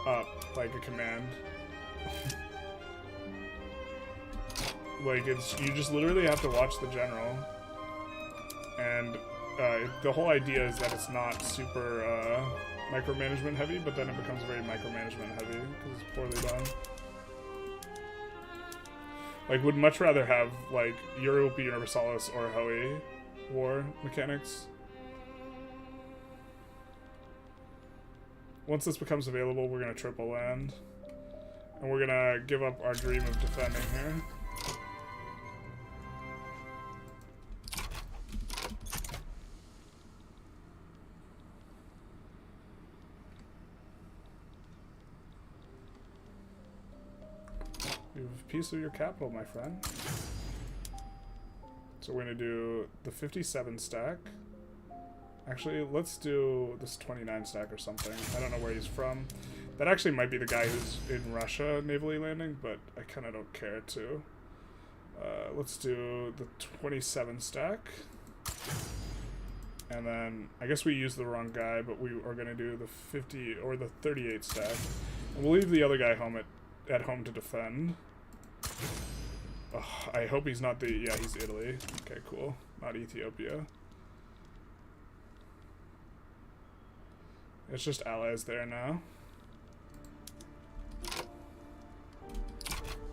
up like a command. Like you just literally have to watch the general, and the whole idea is that it's not super micromanagement heavy, but then it becomes very micromanagement heavy because it's poorly done. Like, would much rather have like Europa Universalis or Hoey war mechanics. Once this becomes available, we're gonna triple land. And we're gonna give up our dream of defending here. You have peace of your capital, my friend. So we're gonna do the 57 stack. Actually, let's do this 29 stack or something. I don't know where he's from. That actually might be the guy who's in Russia navally landing, but I kind of don't care to. Let's do the 27 stack. And then, I guess we used the wrong guy, but we are going to do the 50 or the 38 stack. And we'll leave the other guy home at home to defend. Ugh, I hope he's not yeah, he's Italy. Okay, cool. Not Ethiopia. It's just allies there now.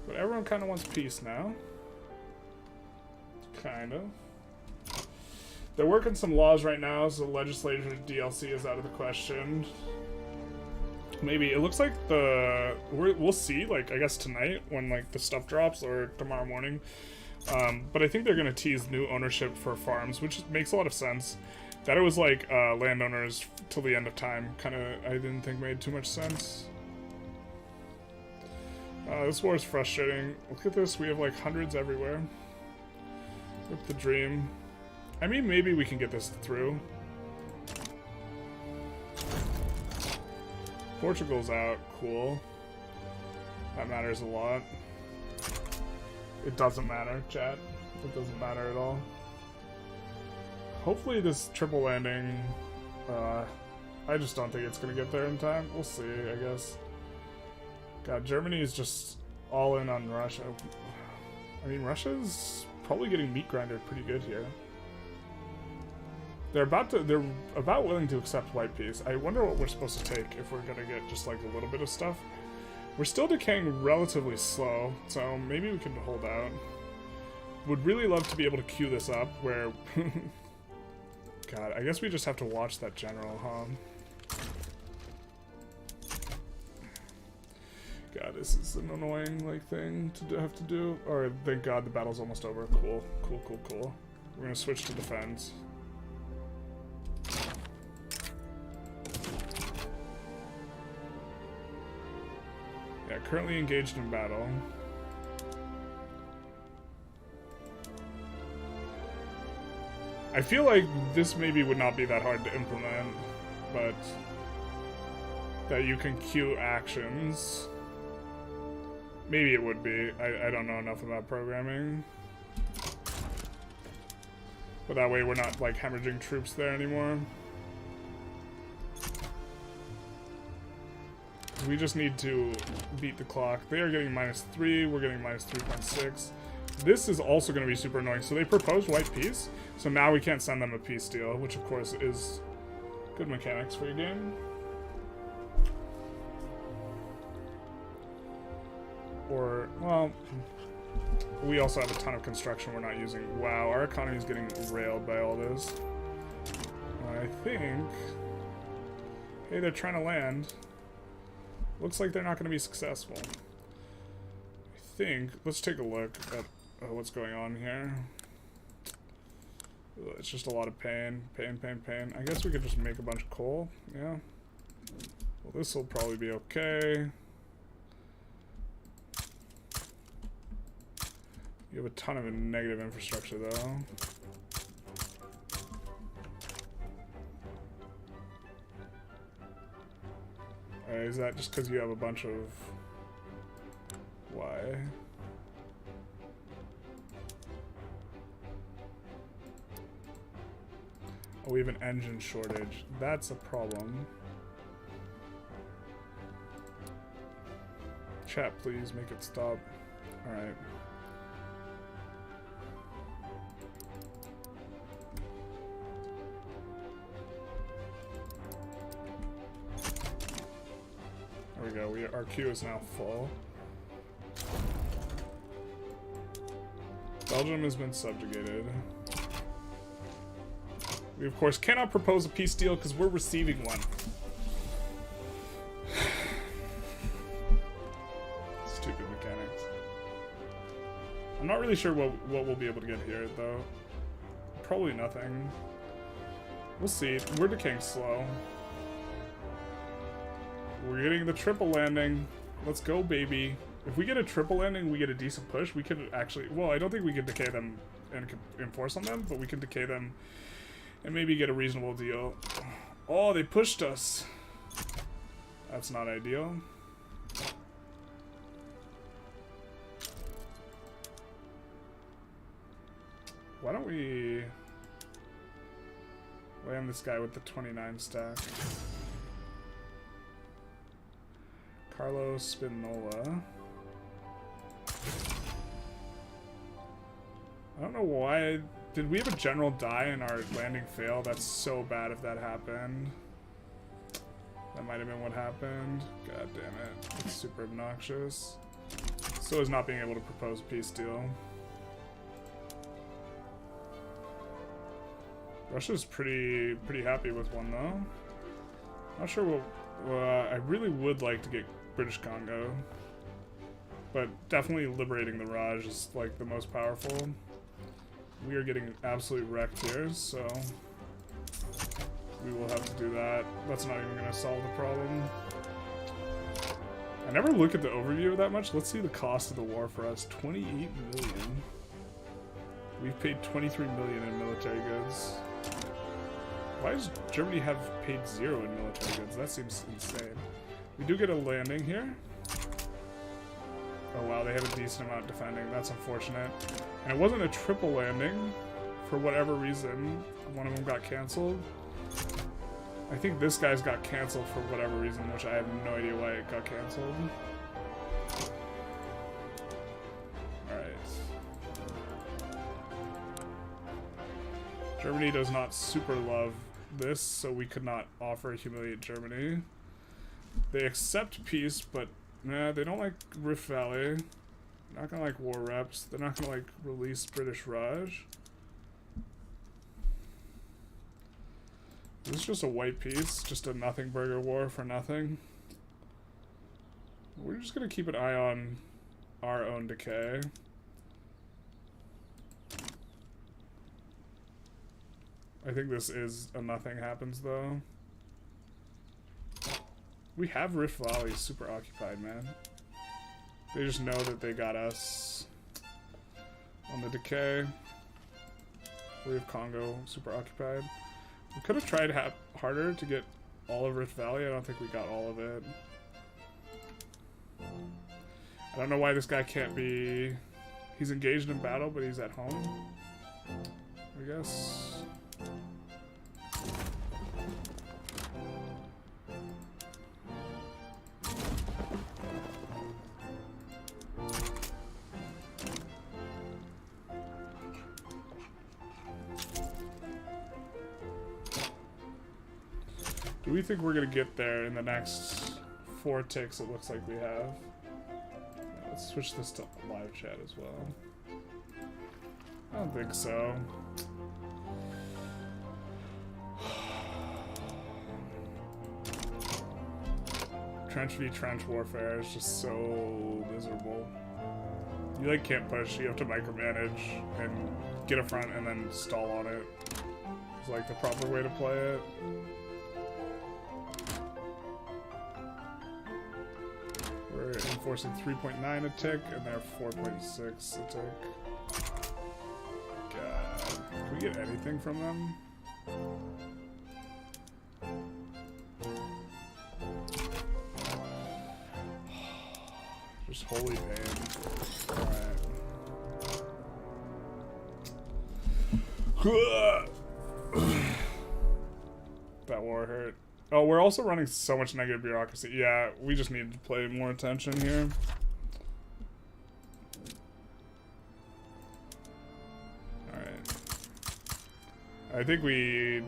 But everyone kind of wants peace now. Kind of. They're working some laws right now, so legislature DLC is out of the question. Maybe. It looks like we'll see, like, I guess tonight when, like, the stuff drops, or tomorrow morning. But I think they're going to tease new ownership for farms, which makes a lot of sense. That it was like landowners till the end of time, kind of, I didn't think made too much sense. This war is frustrating. Look at this, we have like hundreds everywhere. With the dream. I mean, maybe we can get this through. Portugal's out, cool. That matters a lot. It doesn't matter, chat. It doesn't matter at all. Hopefully this triple landing, I just don't think it's going to get there in time. We'll see, I guess. God, Germany is just all in on Russia. I mean, Russia's probably getting meat grindered pretty good here. They're about willing to accept white peace. I wonder what we're supposed to take if we're going to get just like a little bit of stuff. We're still decaying relatively slow, so maybe we can hold out. Would really love to be able to queue this up where... God, I guess we just have to watch that general, huh? God, This is an annoying, like, thing to have to do. Or, thank God the battle's almost over. Cool. Cool, cool, cool. We're gonna switch to defense. Yeah, currently engaged in battle. I feel like this maybe would not be that hard to implement, but that you can queue actions. Maybe it would be. I don't know enough about programming. But that way we're not, like, hemorrhaging troops there anymore. We just need to beat the clock. They are getting -3, we're getting -3.6. This is also going to be super annoying. So they proposed white peace, so now we can't send them a peace deal, which of course is good mechanics for your game. Or, well, we also have a ton of construction we're not using. Wow, our economy is getting railed by all this. I think... Hey, they're trying to land. Looks like they're not going to be successful. I think... Let's take a look at what's going on here. It's just a lot of pain. Pain, pain, pain. I guess we could just make a bunch of coal. Yeah. Well, this will probably be okay. You have a ton of negative infrastructure, though. Is that just because you have a bunch of... Why? Oh, we have an engine shortage. That's a problem. Chat, please, make it stop. Alright. There we go, our queue is now full. Belgium has been subjugated. We, of course, cannot propose a peace deal because we're receiving one. Stupid mechanics. I'm not really sure what we'll be able to get here, though. Probably nothing. We'll see. We're decaying slow. We're getting the triple landing. Let's go, baby. If we get a triple landing, we get a decent push. We could actually... Well, I don't think we could decay them and enforce on them, but we can decay them and maybe get a reasonable deal. Oh, they pushed us. That's not ideal. Why don't we land this guy with the 29 stack? Carlos Spinola. I don't know why. Did we have a general die and our landing fail? That's so bad if that happened. That might have been what happened. God damn it. It's super obnoxious. So is not being able to propose a peace deal. Russia's pretty happy with one though. Not sure what... I really would like to get British Congo. But definitely liberating the Raj is like the most powerful. We are getting absolutely wrecked here, so we will have to do that. That's not even going to solve the problem. I never look at the overview of that much. Let's see the cost of the war for us. 28 million. We've paid 23 million in military goods. Why does Germany have paid 0 in military goods? That seems insane. We do get a landing here. Oh wow, they have a decent amount defending. That's unfortunate. And it wasn't a triple landing. For whatever reason, one of them got cancelled. I think this guy's got cancelled for whatever reason, which I have no idea why it got cancelled. Alright. Germany does not super love this, so we could not offer humiliate Germany. They accept peace, but nah, they don't like Rift Valley. They're not gonna like war reps. They're not gonna like release British Raj. This is just a white peace, just a nothing burger war for nothing. We're just gonna keep an eye on our own decay. I think this is a nothing happens though. We have Rift Valley super occupied, man. They just know that they got us on the decay. We have Congo super occupied. We could have tried harder to get all of Rift Valley. I don't think we got all of it. I don't know why this guy can't be... He's engaged in battle, but he's at home, I guess. Do we think we're gonna get there in the next 4 ticks? It looks like we have. Let's switch this to live chat as well. I don't think so. Trench v trench warfare is just so miserable. You like can't push, you have to micromanage and get a front and then stall on it. It's like the proper way to play it. We're enforcing 3.9 a tick, and they're 4.6 a tick. God. Can we get anything from them? Just holy pain. Alright. That war hurt. Oh, we're also running so much negative bureaucracy. Yeah, we just need to pay more attention here. Alright. I think we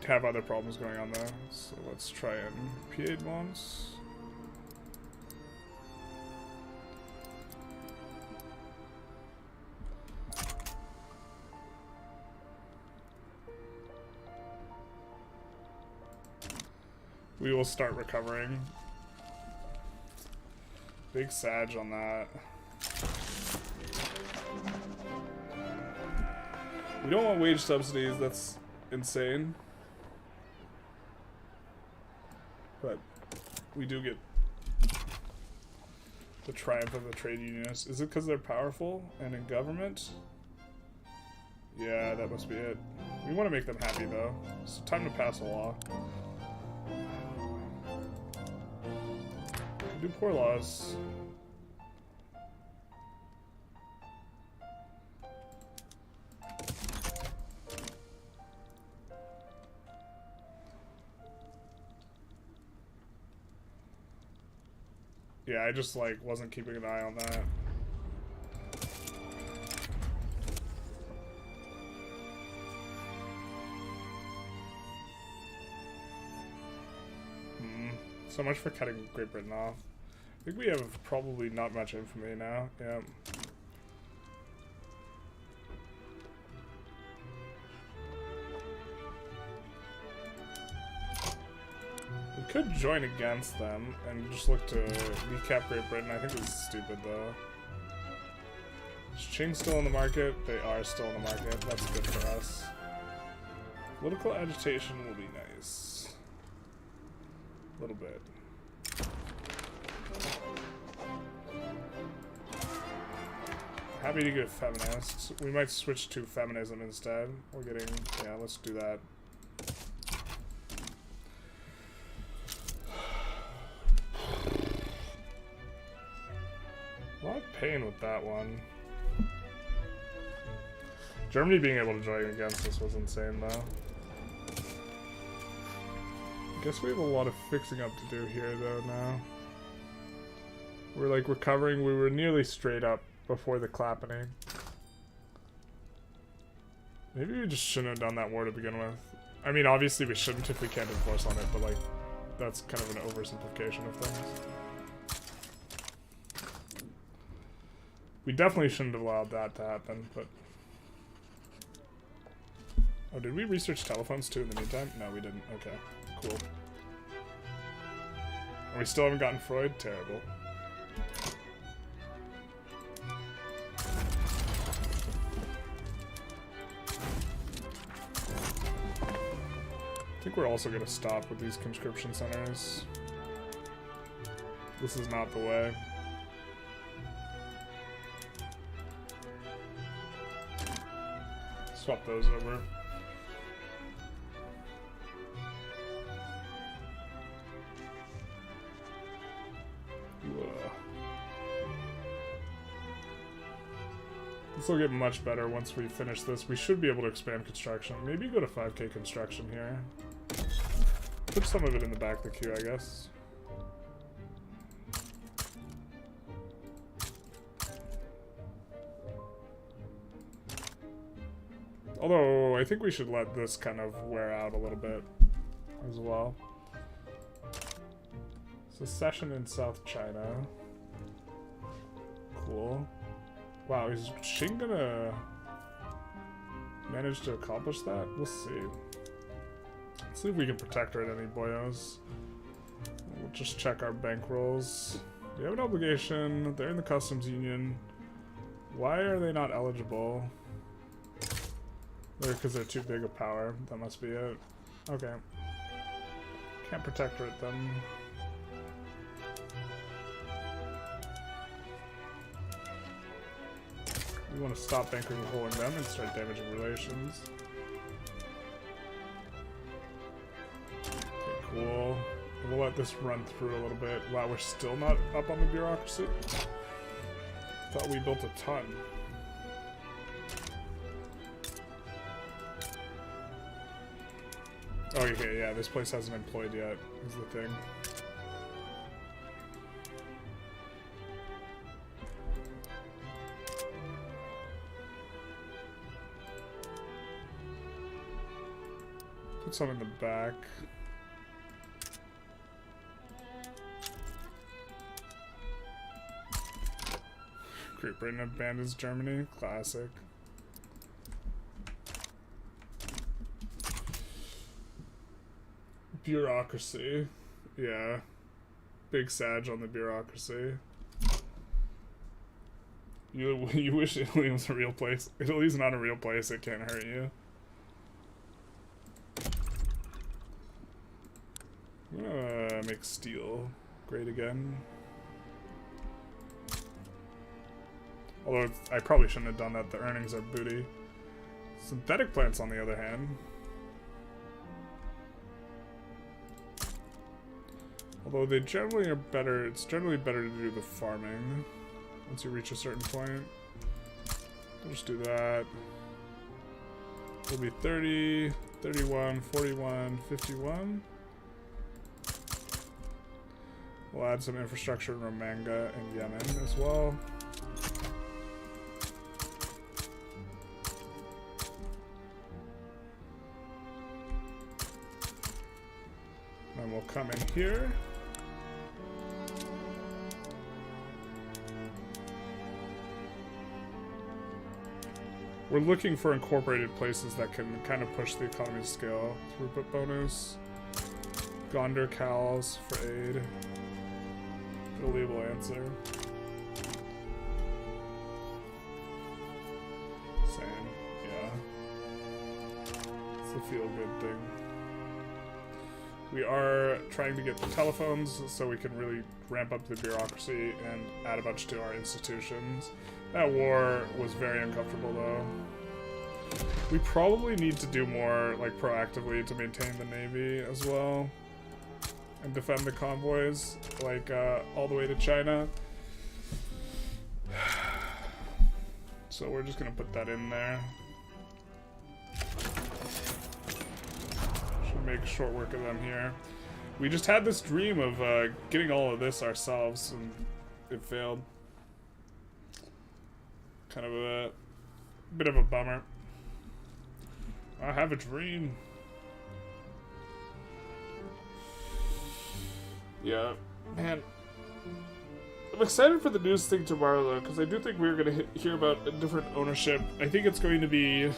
have other problems going on though, so let's try and P8 once. We will start recovering. Big Sag on that. We don't want wage subsidies, that's insane. But we do get the triumph of the trade unionists. Is it because they're powerful and in government? Yeah, that must be it. We want to make them happy though. It's time to pass a law. Do poor laws. Yeah, I just like wasn't keeping an eye on that. So much for cutting Great Britain off. I think we have probably not much infamy now. Yeah. We could join against them and just look to decap Great Britain. I think this is stupid though. Is Qing still in the market? They are still in the market. That's good for us. Political agitation will be nice. A little bit. Happy to get feminists. We might switch to feminism instead. We're getting, yeah, let's do that. A lot of pain with that one. Germany being able to join against us was insane though. Guess we have a lot of fixing up to do here though now. We're like recovering. We were nearly straight up before the clapping. Maybe we just shouldn't have done that war to begin with. I mean, obviously we shouldn't if we can't enforce on it, but like, that's kind of an oversimplification of things. We definitely shouldn't have allowed that to happen, but... Oh, did we research telephones too in the meantime? No, we didn't. Okay, cool. And we still haven't gotten Freud? Terrible. I think we're also going to stop with these conscription centers. This is not the way. Swap those over. This will get much better once we finish this. We should be able to expand construction. Maybe go to 5k construction here. Put some of it in the back of the queue, I guess. Although, I think we should let this kind of wear out a little bit as well. Secession in South China. Cool. Wow, is Qing gonna manage to accomplish that? We'll see. Let's see if we can protect her at any boyos. We'll just check our bankrolls. We have an obligation. They're in the customs union. Why are they not eligible? Because they're too big a power. That must be it. Okay. Can't protect her at them. We want to stop bankrolling them and start damaging relations. Okay, cool. We'll let this run through a little bit. Wow, we're still not up on the bureaucracy? Thought we built a ton. Oh, okay, yeah, this place hasn't employed yet, is the thing. Put some in the back. Great Britain abandons Germany. Classic. Bureaucracy. Yeah. Big Sag on the bureaucracy. You wish Italy was a real place. Italy's not a real place. It can't hurt you. I'm gonna make steel great again. Although I probably shouldn't have done that. The earnings are booty. Synthetic plants, on the other hand. Although they generally are better, it's generally better to do the farming once you reach a certain point. We'll just do that. It'll be 30, 31, 41, 51. We'll add some infrastructure in Romanga and Yemen as well. And we'll come in here. We're looking for incorporated places that can kind of push the economy scale. Throughput bonus. Gondar Cals for aid. Illegal answer. Same, yeah. It's the feel-good thing. We are trying to get the telephones so we can really ramp up the bureaucracy and add a bunch to our institutions. That war was very uncomfortable, though. We probably need to do more, like, proactively to maintain the Navy as well. And defend the convoys, like, all the way to China. So we're just gonna put that in there. Should make short work of them here. We just had this dream of getting all of this ourselves, and it failed. Kind of a bit of a bummer. I have a dream. Yeah, man. I'm excited for the news thing tomorrow, though, because I do think we're going to hear about a different ownership. I think it's going to be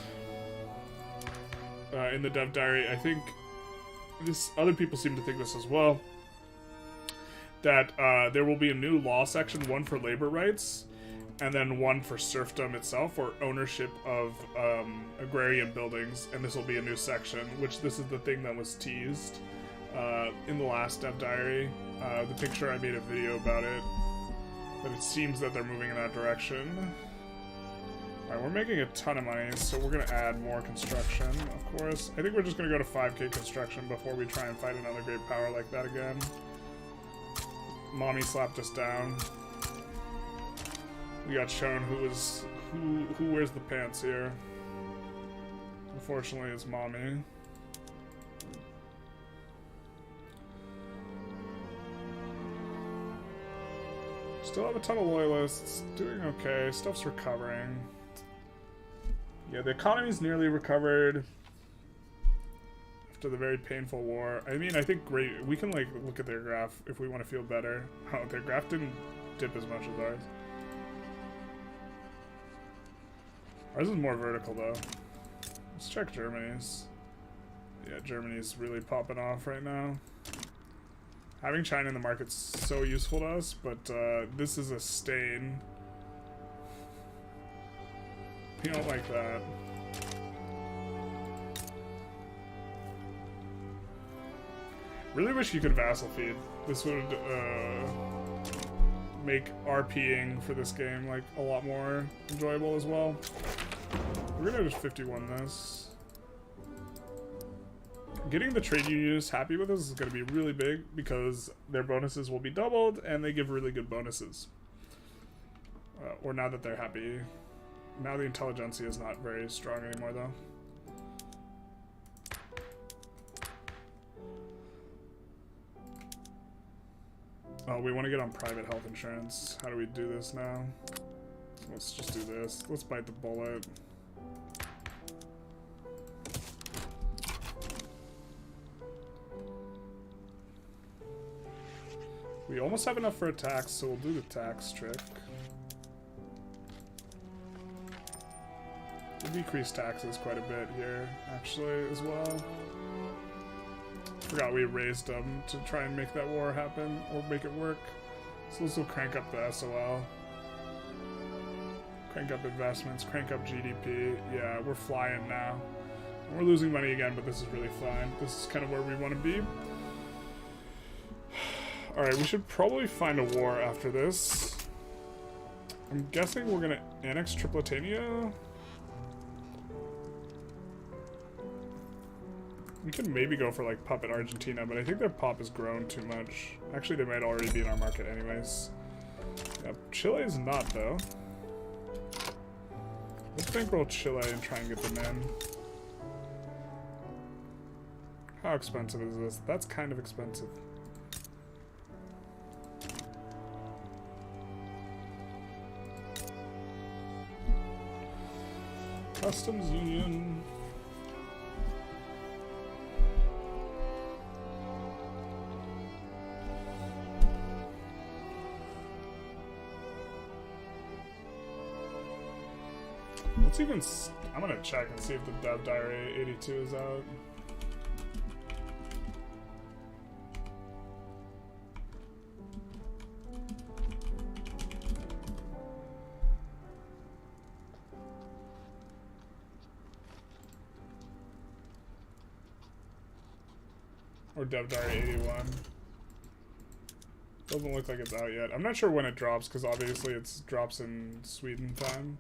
in the dev diary. I think other people seem to think this as well. that there will be a new law section, one for labor rights, and then one for serfdom itself, or ownership of agrarian buildings, and this will be a new section, which this is the thing that was teased in the last dev diary. The picture, I made a video about it, but it seems that they're moving in that direction. Alright, we're making a ton of money, so we're going to add more construction, of course. I think we're just going to go to 5k construction before we try and fight another great power like that again. Mommy slapped us down. We got shown who wears the pants here. Unfortunately, it's Mommy. Still have a ton of loyalists. Doing okay. Stuff's recovering. Yeah, the economy's nearly recovered after the very painful war. I mean, I think great. We can like look at their graph if we want to feel better. Oh, their graph didn't dip as much as ours. Ours is more vertical though. Let's check Germany's. Yeah, Germany's really popping off right now. Having China in the market's so useful to us, but this is a stain. We don't like that. Really wish you could vassal feed. This would make RPing for this game like a lot more enjoyable as well. We're gonna just 51 this. Getting the trade unionists happy with us is gonna be really big because their bonuses will be doubled and they give really good bonuses. Or now that they're happy. Now the Intelligentsia is not very strong anymore though. Oh, we want to get on private health insurance. How do we do this now? Let's just do this. Let's bite the bullet. We almost have enough for a tax, so we'll do the tax trick. We'll decrease taxes quite a bit here, actually, as well. Forgot we raised them to try and make that war happen, or make it work. So this will crank up the SOL. Crank up investments, crank up GDP. Yeah, we're flying now. And we're losing money again, but this is really fine. This is kind of where we want to be. Alright, we should probably find a war after this. I'm guessing we're gonna annex Tripolitania. We can maybe go for like puppet Argentina, but I think their pop has grown too much. Actually, they might already be in our market anyways. Yeah, Chile is not though. Let's bankroll Chile and try and get them in. How expensive is this? That's kind of expensive. Customs Union. Let's even. I'm gonna check and see if the dev diary 82 is out. Or dev diary 81. Doesn't look like it's out yet. I'm not sure when it drops because obviously it drops in Sweden time.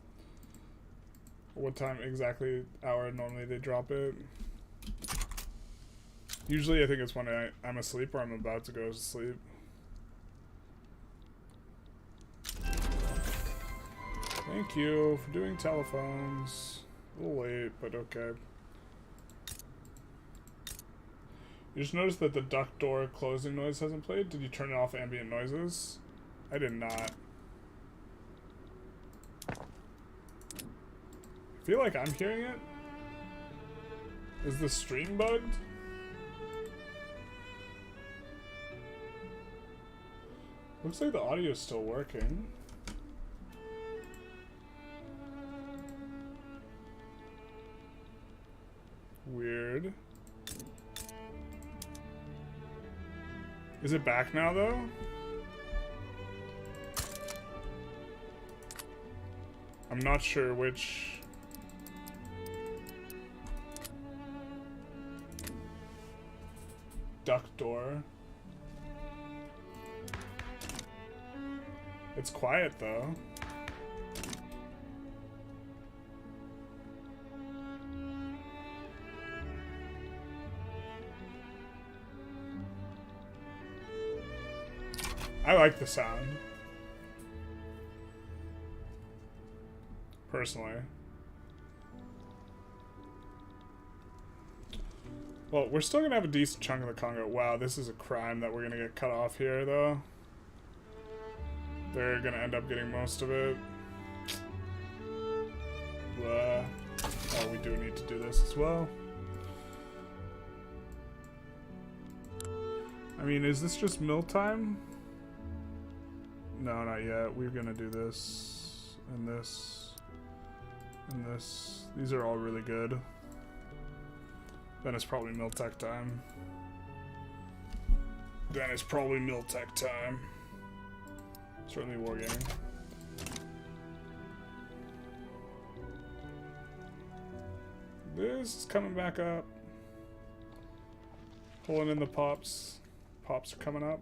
What time exactly hour normally they drop it. Usually I think it's when I'm asleep or I'm about to go to sleep. Thank you for doing telephones. A little late, but okay. You just noticed that the duct door closing noise hasn't played? Did you turn it off ambient noises? I did not. I feel like I'm hearing it. Is the stream bugged? Looks like the audio is still working. Weird. Is it back now though? I'm not sure which. Duck door. It's quiet though. I like the sound. Personally. Well, we're still gonna have a decent chunk of the Congo. Wow, this is a crime that we're gonna get cut off here, though. They're gonna end up getting most of it. Oh, we do need to do this as well. I mean, is this just mill time? No, not yet. We're gonna do this, and this, and this. These are all really good. Then it's probably mill tech time. Then it's probably mill tech time. Certainly wargaming. This is coming back up. Pulling in the pops. Pops are coming up.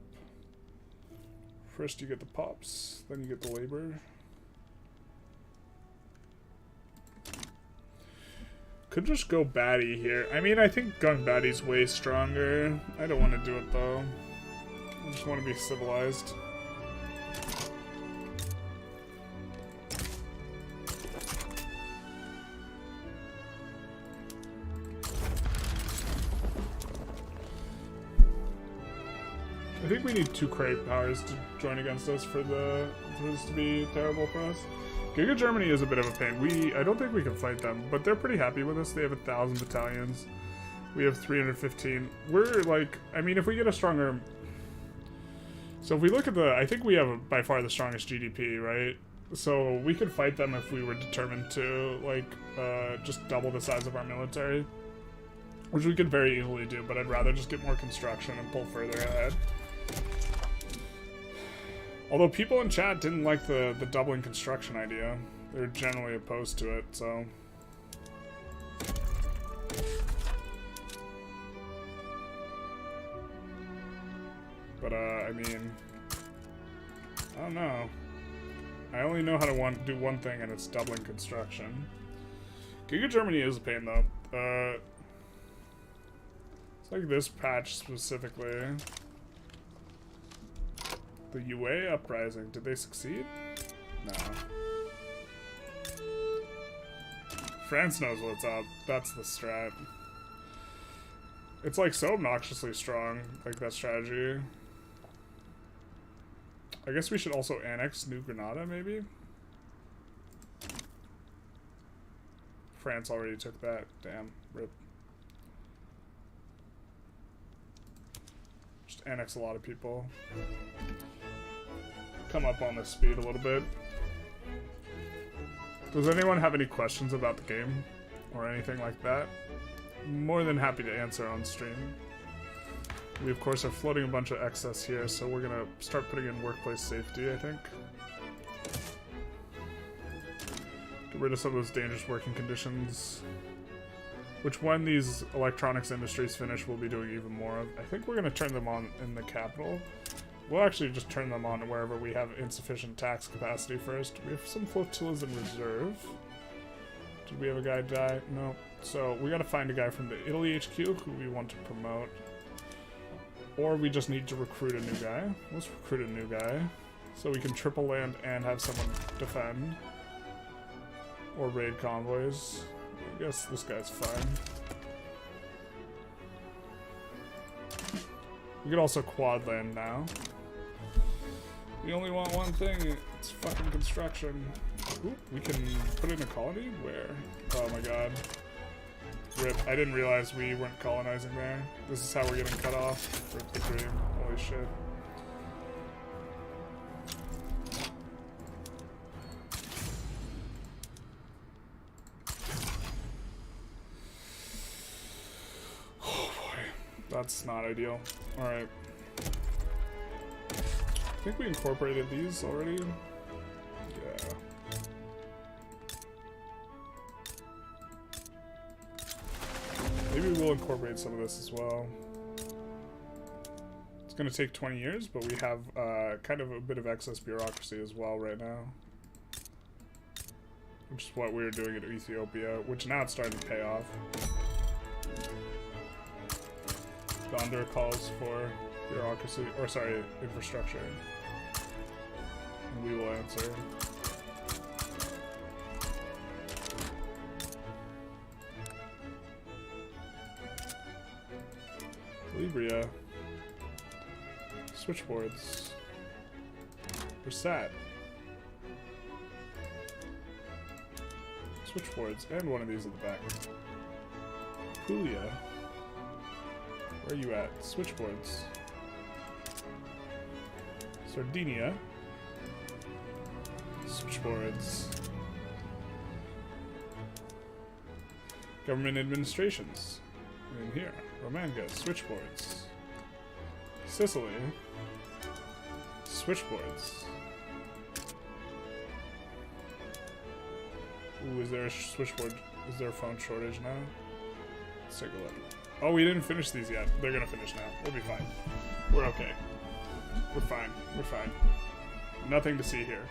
First you get the pops, then you get the labor. Could just go baddie here. I mean, I think going baddie's way stronger. I don't want to do it though. I just want to be civilized. I think we need 2 crate powers to join against us for this to be terrible for us. Giga Germany is a bit of a pain. I don't think we can fight them, but they're pretty happy with us. They have 1,000 battalions. We have 315. We're like, I mean, if we get a stronger... So if we look at I think we have by far the strongest GDP, right? So we could fight them if we were determined to, like, just double the size of our military. Which we could very easily do, but I'd rather just get more construction and pull further ahead. Although people in chat didn't like the doubling construction idea. They're generally opposed to it, so... But, I mean... I don't know. I only know how to do one thing, and it's doubling construction. Giga Germany is a pain, though. It's like this patch specifically. The UA uprising, did they succeed? No. France knows what's up. That's the strat. It's like so obnoxiously strong, like that strategy. I guess we should also annex New Granada, maybe? France already took that. Damn. Rip. Just annex a lot of people. Come up on the speed a little bit. Does anyone have any questions about the game or anything like that? More than happy to answer on stream. We of course are floating a bunch of excess here, so we're gonna start putting in workplace safety, I think. Get rid of some of those dangerous working conditions, which when these electronics industries finish we'll be doing even more of. I think we're gonna turn them on in the capital. We'll actually just turn them on wherever we have insufficient tax capacity first. We have some flotillas in reserve. Did we have a guy die? No. So we gotta find a guy from the Italy HQ who we want to promote. Or we just need to recruit a new guy. Let's recruit a new guy. So we can triple land and have someone defend. Or raid convoys. I guess this guy's fine. We could also quad land now. We only want one thing, it's fucking construction. Ooh, we can put in a colony? Where? Oh my god. Rip, I didn't realize we weren't colonizing there. This is how we're getting cut off. Rip the dream. Holy shit. Oh boy. That's not ideal. Alright. I think we incorporated these already. Yeah. we'll incorporate some of this as well. It's going to take 20 years, but we have kind of a bit of excess bureaucracy as well right now. Which is what we were doing in Ethiopia, which now it's starting to pay off. Gondar calls for bureaucracy, or sorry, infrastructure. And we will answer. Libria. Switchboards. We're sad. Switchboards, and one of these at the back. Puglia. Where are you at? Switchboards. Sardinia. Switchboards. Government administrations. In here. Romanga. Switchboards. Sicily. Switchboards. Ooh, is there a switchboard? Is there a phone shortage now? Let's take a look. Oh, we didn't finish these yet. They're gonna finish now. We'll be fine. We're okay. We're fine. We're fine. Nothing to see here.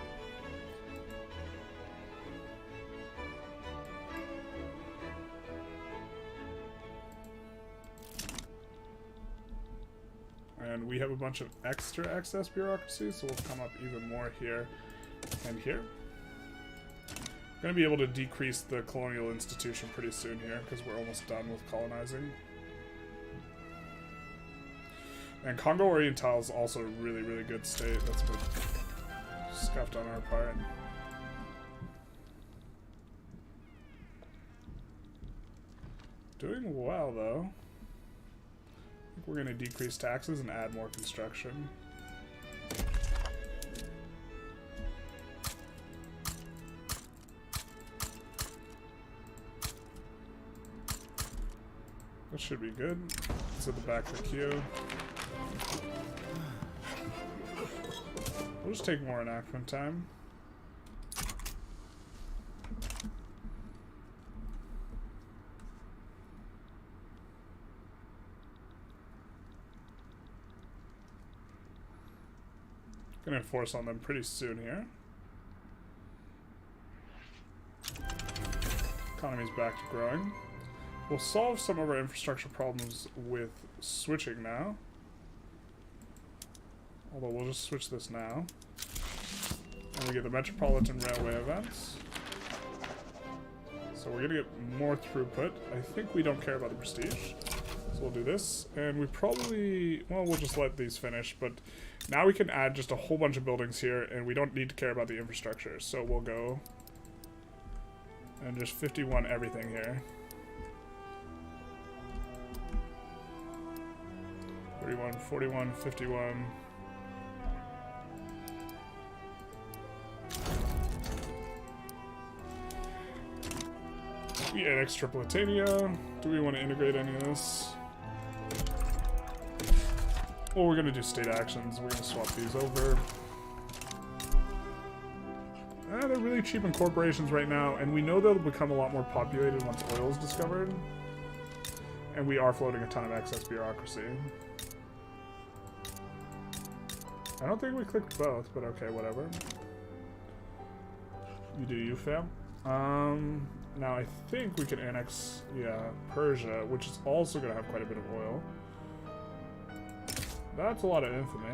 And we have a bunch of extra excess bureaucracy, so we'll come up even more here and here. Going to be able to decrease the colonial institution pretty soon here, because we're almost done with colonizing. And Congo Oriental is also a really, really good state. That's been scuffed on our part. Doing well, though. I think we're going to decrease taxes and add more construction. That should be good. It's at the back of the queue. We'll just take more enactment time. Gonna enforce on them pretty soon here. Economy's back to growing. We'll solve some of our infrastructure problems with switching now. Although we'll just switch this now. And we get the Metropolitan Railway events. So we're gonna get more throughput. I think we don't care about the prestige. So we'll do this. And we probably, well, we'll just let these finish. But now we can add just a whole bunch of buildings here, and we don't need to care about the infrastructure. So we'll go and just 51 everything here. 31, 41, 51. We annex Tripolitania. Do we want to integrate any of this? Well, we're going to do state actions. We're going to swap these over. They're really cheap in corporations right now, and we know they'll become a lot more populated once oil is discovered. And we are floating a ton of excess bureaucracy. I don't think we clicked both, but okay, whatever. You do you, fam. Now I think we can annex, yeah, Persia, which is also going to have quite a bit of oil. That's a lot of infamy.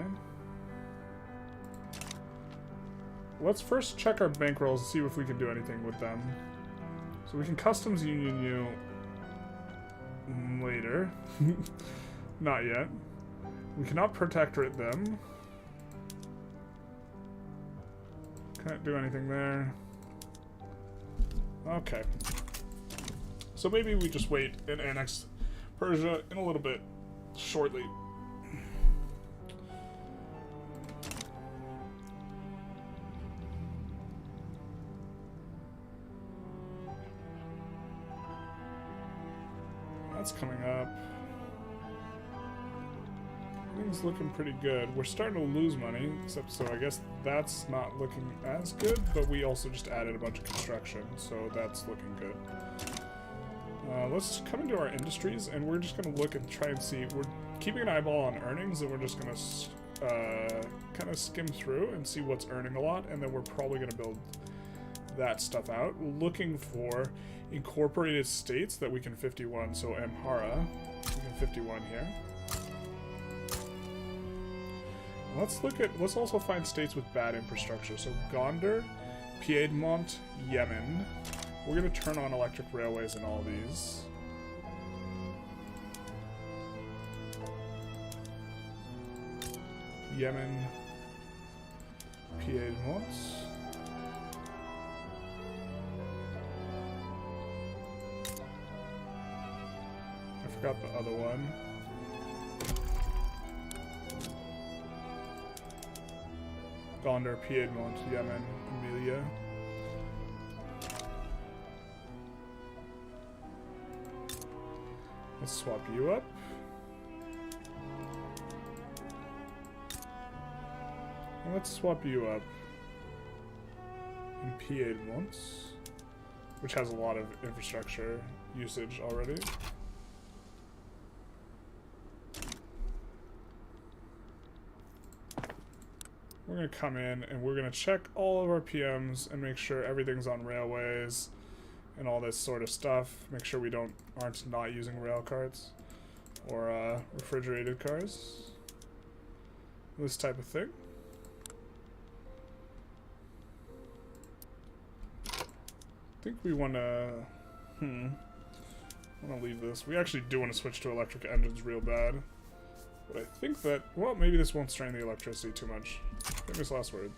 Let's first check our bankrolls and see if we can do anything with them. So we can customs union you later. Not yet. We cannot protectorate them. Can't do anything there. Okay. So maybe we just wait and annex Persia in a little bit shortly. That's coming up. Everything's looking pretty good. We're starting to lose money, except so I guess that's not looking as good, but we also just added a bunch of construction, so that's looking good. Let's come into our industries, and we're just going to look and try and see. We're keeping an eyeball on earnings, and we're just going to kind of skim through and see what's earning a lot, and then we're probably going to build that stuff out. Looking for incorporated states that we can 51. So Amhara, we can 51 here. Let's also find states with bad infrastructure. So Gondar, Piedmont, Yemen. We're going to turn on electric railways in all these. Yemen, Piedmont. I forgot the other one. Gondar, Piedmont, Yemen, Emilia. Let's swap you up. And let's swap you up in Piedmont, which has a lot of infrastructure usage already. We're going to come in and we're going to check all of our PMs and make sure everything's on railways and all this sort of stuff. Make sure we aren't not using rail carts or refrigerated cars. This type of thing. I think we want to leave this. We actually do want to switch to electric engines real bad. But I think that, well, maybe this won't strain the electricity too much. Famous last word.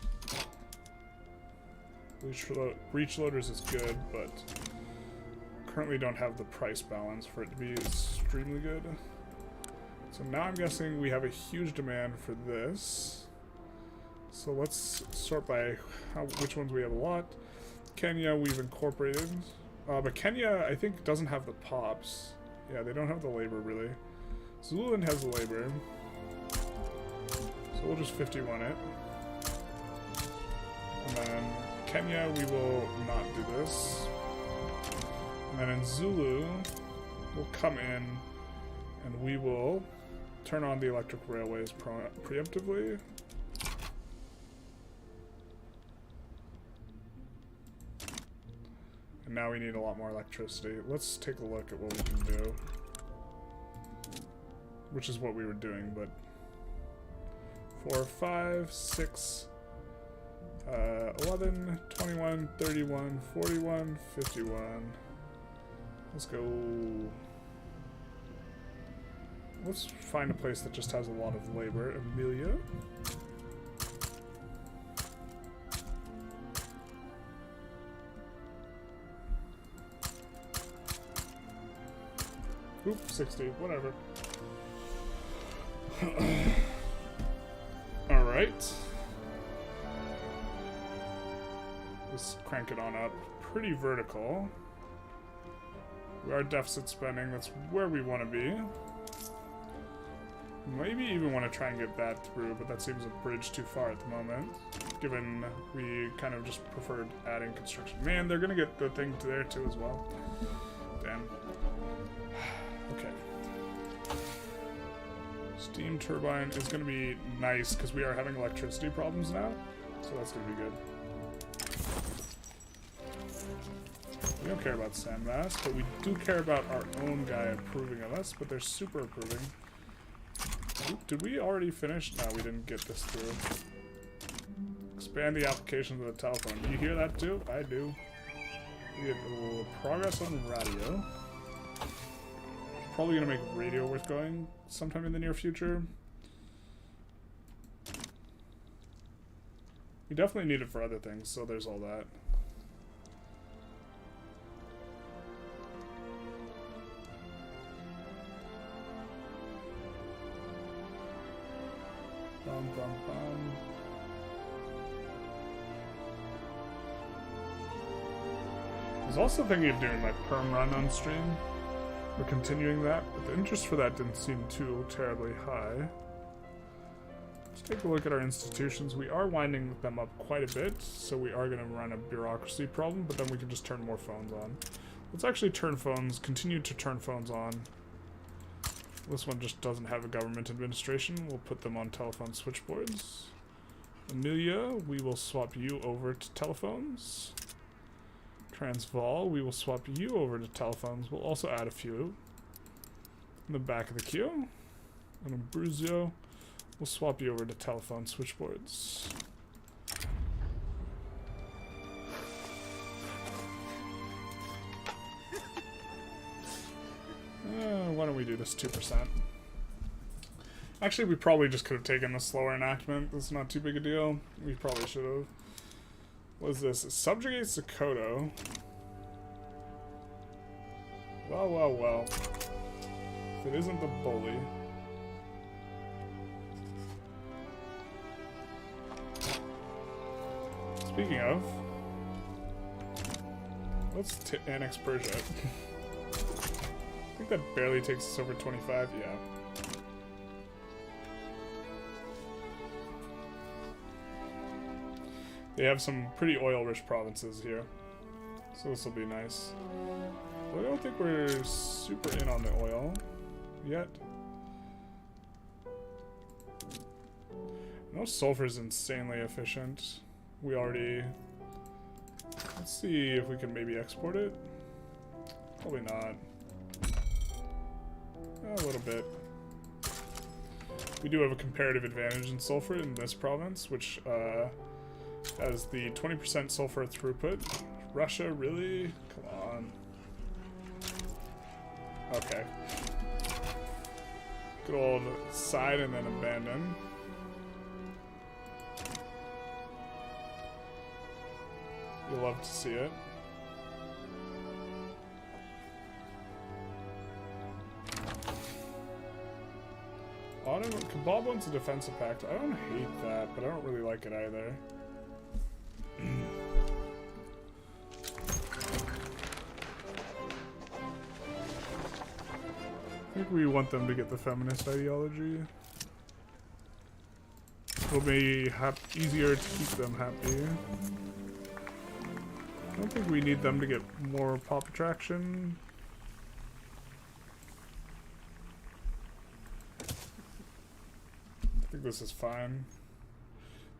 Breech loaders is good, but currently don't have the price balance for it to be extremely good. So now I'm guessing we have a huge demand for this. So let's sort by which ones we have a lot. Kenya we've incorporated. But Kenya, I think, doesn't have the pops. Yeah, they don't have the labor, really. Zululand has the labor. So we'll just 51 it. And then Kenya, we will not do this. And then in Zulu, we'll come in and we will turn on the electric railways preemptively. And now we need a lot more electricity. Let's take a look at what we can do. Which is what we were doing, but 4, 5, 6, 11, 21, 31, 41, 51. Let's go. Let's find a place that just has a lot of labor. Emilia. Oop, 60, whatever. Alright. Let's crank it on up. Pretty vertical. We are deficit spending. That's where we want to be. Maybe even want to try and get that through, but that seems a bridge too far at the moment, given we kind of just preferred adding construction. Man, they're going to get the thing there too as well. Damn. Okay. Steam turbine is going to be nice because we are having electricity problems now, so that's going to be good. We don't care about Sandmass, but we do care about our own guy approving of us, but they're super approving. Oop, did we already finish? No, we didn't get this through. Expand the applications of the telephone. Do you hear that too? I do. We get a little progress on radio. Probably going to make radio worth going sometime in the near future. We definitely need it for other things, so there's all that. Bum, bum, bum. I was also thinking of doing my perm run on stream. We're continuing that, but the interest for that didn't seem too terribly high. Let's take a look at our institutions. We are winding them up quite a bit, so we are going to run a bureaucracy problem, but then we can just turn more phones on. Let's actually continue to turn phones on. This one just doesn't have a government administration. We'll put them on telephone switchboards. Amelia, we will swap you over to telephones. Transvaal, we will swap you over to telephones. We'll also add a few in the back of the queue. And Abruzio, we'll swap you over to telephone switchboards. Why don't we do this 2%? Actually, we probably just could have taken the slower enactment. It's not too big a deal. We probably should have. What is this? It subjugates Sokoto. Well, well, well. If it isn't the bully. Speaking of, let's annex Persia. I think that barely takes us over 25, yeah. They have some pretty oil-rich provinces here, so this will be nice. But I don't think we're super in on the oil yet. No, sulfur is insanely efficient. We already... Let's see if we can maybe export it. Probably not. A little bit. We do have a comparative advantage in sulfur in this province, which has the 20% sulfur throughput. Russia, really? Come on. Okay. Good old side and then abandon. You'll love to see it. Kebab wants a defensive pact. I don't hate that, but I don't really like it either. I think we want them to get the feminist ideology. It'll be easier to keep them happy. I don't think we need them to get more pop attraction. I think this is fine.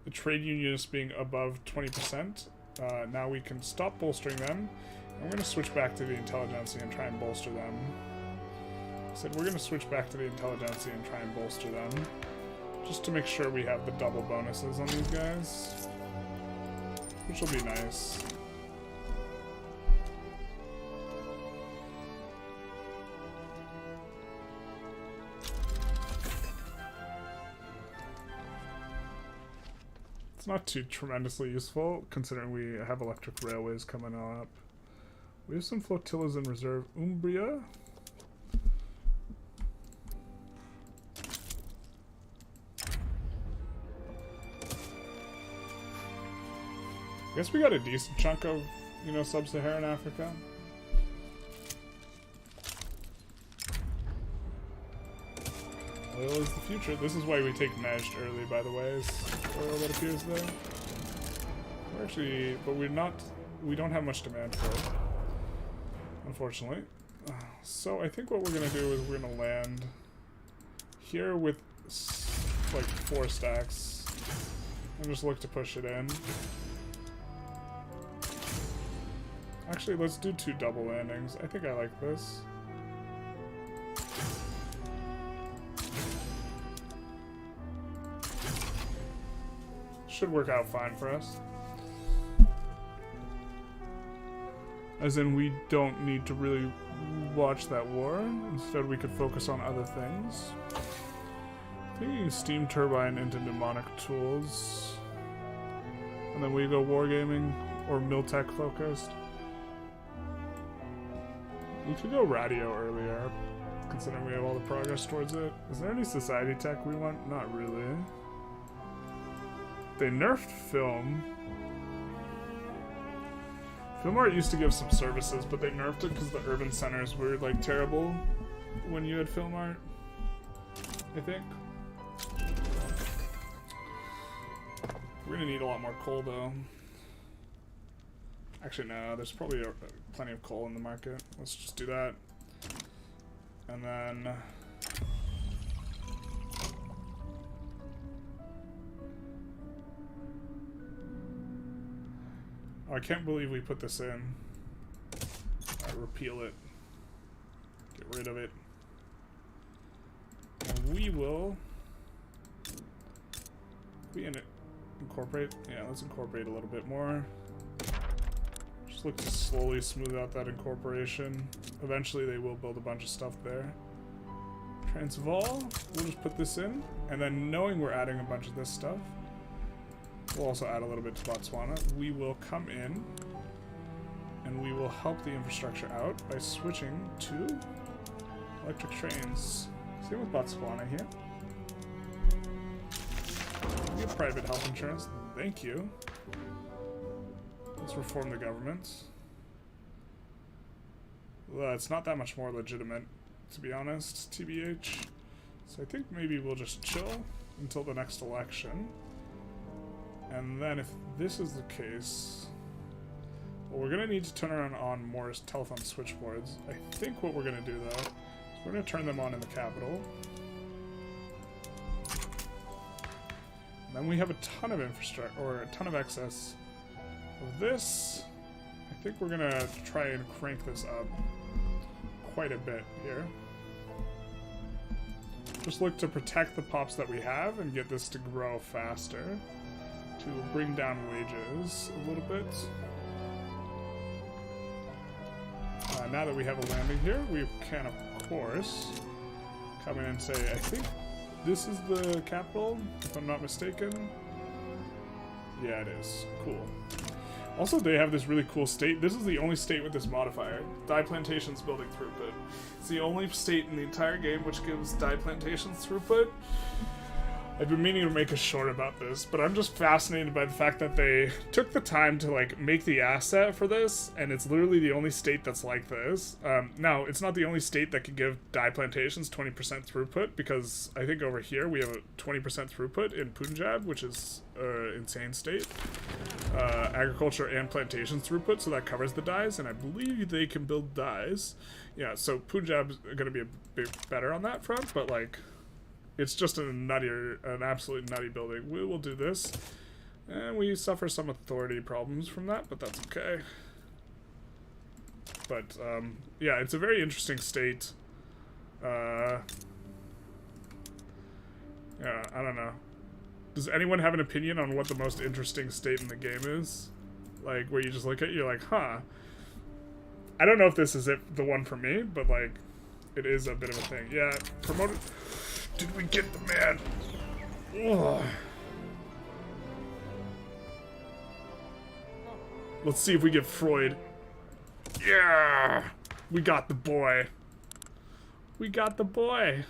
The trade unionists being above 20%. Now we can stop bolstering them. And we're going to switch back to the Intelligentsia and try and bolster them. I said we're going to switch back to the Intelligentsia and try and bolster them. Just to make sure we have the double bonuses on these guys. Which will be nice. Not too tremendously useful, considering we have electric railways coming up. We have some flotillas in reserve. Umbria. I guess we got a decent chunk of, you know, sub-Saharan Africa. Oil is the future. This is why we take Majd early, by the way, is oil that appears there. We're actually, but we don't have much demand for it, unfortunately. So I think what we're gonna do is we're gonna land here with like 4 stacks and just look to push it in. Actually, let's do 2 double landings. I think I like this. Should work out fine for us. As in, we don't need to really watch that war. Instead, we could focus on other things. Thinking steam turbine into mnemonic tools. And then we go wargaming or Miltech focused. We could go radio earlier, considering we have all the progress towards it. Is there any society tech we want? Not really. They nerfed film. Film art used to give some services, but they nerfed it because the urban centers were like terrible when you had film art, I think. We're gonna need a lot more coal though. Actually, no, there's probably plenty of coal in the market. Let's just do that. And then... Oh, I can't believe we put this in. Repeal it. Get rid of it. And we will... incorporate? Yeah, let's incorporate a little bit more. Just look to slowly smooth out that incorporation. Eventually they will build a bunch of stuff there. Transvaal, we'll just put this in. And then knowing we're adding a bunch of this stuff, we'll also add a little bit to Botswana. We will come in and we will help the infrastructure out by switching to electric trains. Same with Botswana here. We have private health insurance. Thank you. Let's reform the government. Well, it's not that much more legitimate, to be honest, TBH. So I think maybe we'll just chill until the next election. And then if this is the case, well, we're going to need to turn on more telephone switchboards. I think what we're going to do, though, is we're going to turn them on in the capital. And then we have a ton of infrastructure, or a ton of excess of this. I think we're going to try and crank this up quite a bit here. Just look to protect the pops that we have and get this to grow faster, to bring down wages a little bit. Now that we have a landing here, we can, of course, come in and say, I think this is the capital, if I'm not mistaken. Yeah, it is. Cool. Also, they have this really cool state. This is the only state with this modifier. Dye plantations building throughput. It's the only state in the entire game which gives dye plantations throughput. I've been meaning to make a short about this, but I'm just fascinated by the fact that they took the time to like make the asset for this, and it's literally the only state that's like this. Now, it's not the only state that can give dye plantations 20% throughput, because I think over here we have a 20% throughput in Punjab, which is an insane state. Agriculture and plantations throughput, so that covers the dyes, and I believe they can build dyes. Yeah, so Punjab's going to be a bit better on that front, but like... It's just an absolute nutty building. We will do this. And we suffer some authority problems from that, but that's okay. But, yeah, it's a very interesting state. Yeah, I don't know. Does anyone have an opinion on what the most interesting state in the game is? Like, where you just look at it, you're like, huh. I don't know if this is the one for me, but, like, it is a bit of a thing. Yeah, promoted... Did we get the man? Ugh. Let's see if we get Freud. Yeah! We got the boy. We got the boy.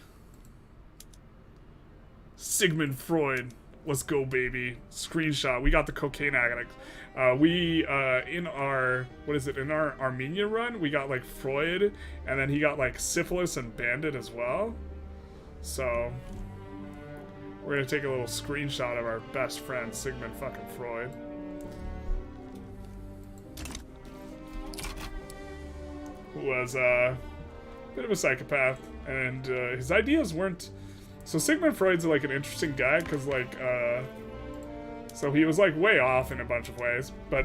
Sigmund Freud. Let's go, baby. Screenshot. We got the cocaine addict. In our, in our Armenia run, we got, like, Freud, and then he got, like, syphilis and bandit as well. So, we're gonna take a little screenshot of our best friend, Sigmund fucking Freud. Who was a bit of a psychopath, and his ideas weren't... So Sigmund Freud's like an interesting guy, because like, so he was like way off in a bunch of ways, but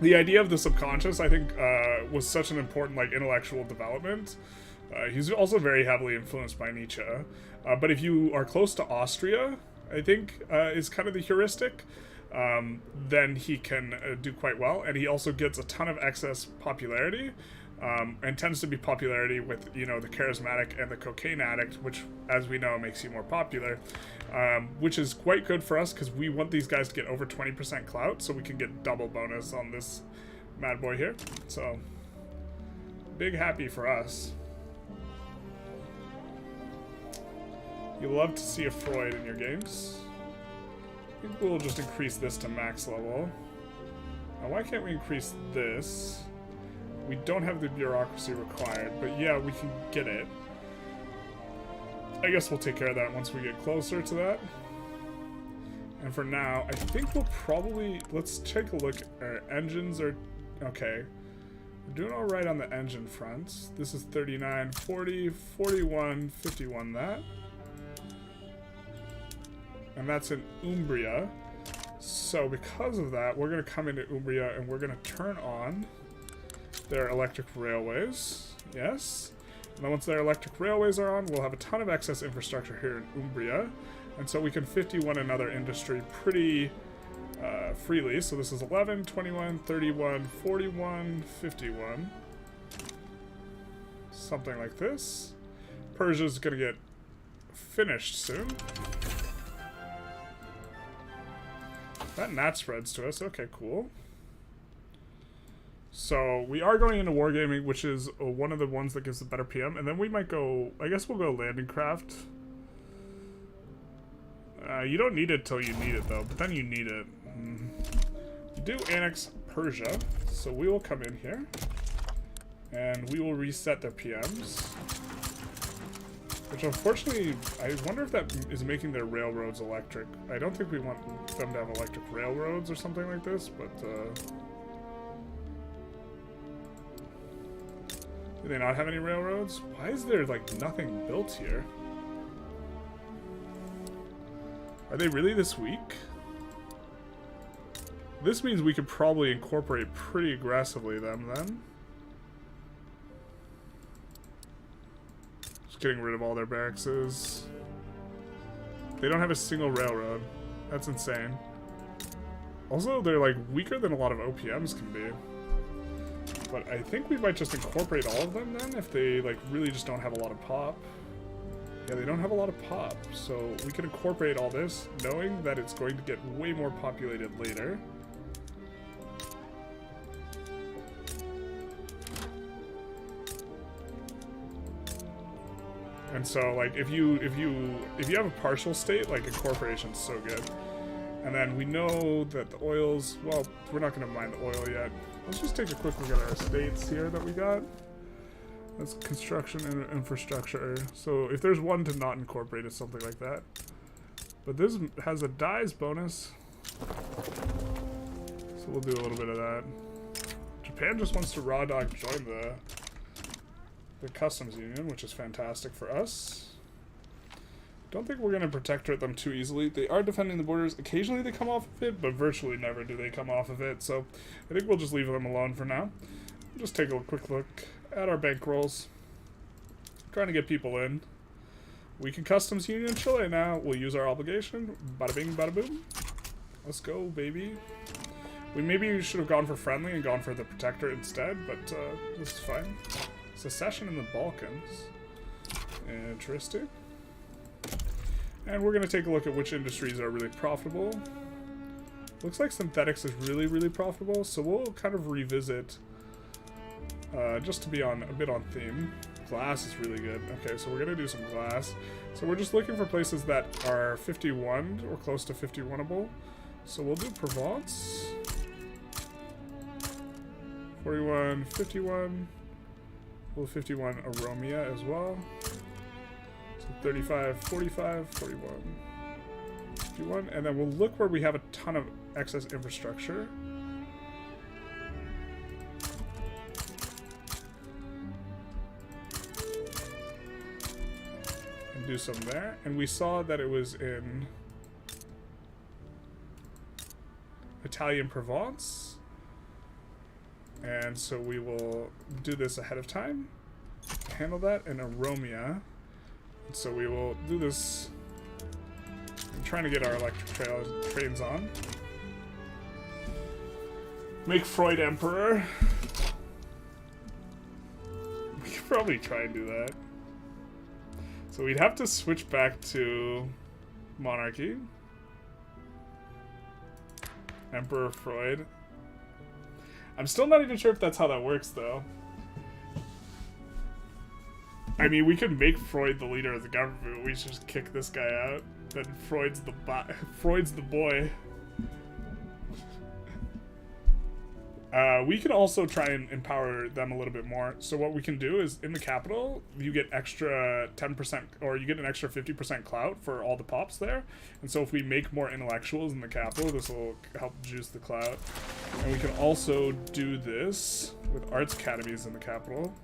the idea of the subconscious, I think, was such an important like intellectual development. He's also very heavily influenced by Nietzsche. But if you are close to Austria, I think, is kind of the heuristic, then he can do quite well. And he also gets a ton of excess popularity, and tends to be popularity with, you know, the charismatic and the cocaine addict, which, as we know, makes you more popular, which is quite good for us because we want these guys to get over 20% clout so we can get double bonus on this mad boy here. So, big happy for us. You love to see a Freud in your games. I think we'll just increase this to max level. Now, why can't we increase this? We don't have the bureaucracy required, but yeah, we can get it. I guess we'll take care of that once we get closer to that. And for now, I think we'll probably... Let's take a look. Our engines are... Okay. We're doing alright on the engine front. This is 39, 40, 41, 51 that. And that's in Umbria. So because of that, we're going to come into Umbria and we're going to turn on their electric railways. Yes. And then once their electric railways are on, we'll have a ton of excess infrastructure here in Umbria. And so we can 51 another industry pretty freely. So this is 11, 21, 31, 41, 51. Something like this. Persia's going to get finished soon. That nat spreads to us. Okay, cool. So we are going into wargaming, which is one of the ones that gives the better PM. And then we might go... I guess we'll go landing craft. You don't need it till you need it, though. But then you need it. You do annex Persia. So we will come in here. And we will reset their PMs. Which, unfortunately, I wonder if that is making their railroads electric. I don't think we want them to have electric railroads or something like this, but... Do they not have any railroads? Why is there, like, nothing built here? Are they really this weak? This means we could probably incorporate pretty aggressively them, then. Just getting rid of all their barracks. They don't have a single railroad. That's insane. Also, they're, like, weaker than a lot of OPMs can be. But I think we might just incorporate all of them then, if they, like, really just don't have a lot of pop. Yeah, they don't have a lot of pop, so we can incorporate all this, knowing that it's going to get way more populated later. And so, like, if you have a partial state, like, incorporation's so good. And then we know that the oils, well, we're not going to mine the oil yet. Let's just take a quick look at our estates here that we got. That's construction and infrastructure. So if there's one to not incorporate, it's something like that. But this has a dies bonus. So we'll do a little bit of that. Japan just wants to raw dog join the customs union, which is fantastic for us. Don't think we're going to protectorate them too easily. They are defending the borders. Occasionally they come off of it, but virtually never do they come off of it. So I think we'll just leave them alone for now. We'll just take a quick look at our bankrolls. Trying to get people in. We can customs union Chile now. We'll use our obligation. Bada bing, bada boom. Let's go, baby. We maybe should have gone for friendly and gone for the protector instead, but this is fine. Secession in the Balkans. Interesting. And we're going to take a look at which industries are really profitable. Looks like synthetics is really, really profitable, so we'll kind of revisit just to be a bit on theme. Glass is really good. Okay, so we're going to do some glass. So we're just looking for places that are 51 or close to 51able. So we'll do Provence. 41, 51. We'll 51 Aromia as well. 35, 45, 41, 51, and then we'll look where we have a ton of excess infrastructure. And do some there. And we saw that it was in Italian Provence. And so we will do this ahead of time. Handle that in Aromia. So we will do this. I'm trying to get our electric trains on. Make Freud Emperor. We could probably try and do that. So we'd have to switch back to monarchy. Emperor Freud. I'm still not even sure if that's how that works, though. I mean, we could make Freud the leader of the government. We should just kick this guy out. Then Freud's the boy. We can also try and empower them a little bit more. So what we can do is, in the capital, you get extra 10%, or you get an extra 50% clout for all the pops there. And so if we make more intellectuals in the capital, this will help juice the clout. And we can also do this with arts academies in the capital.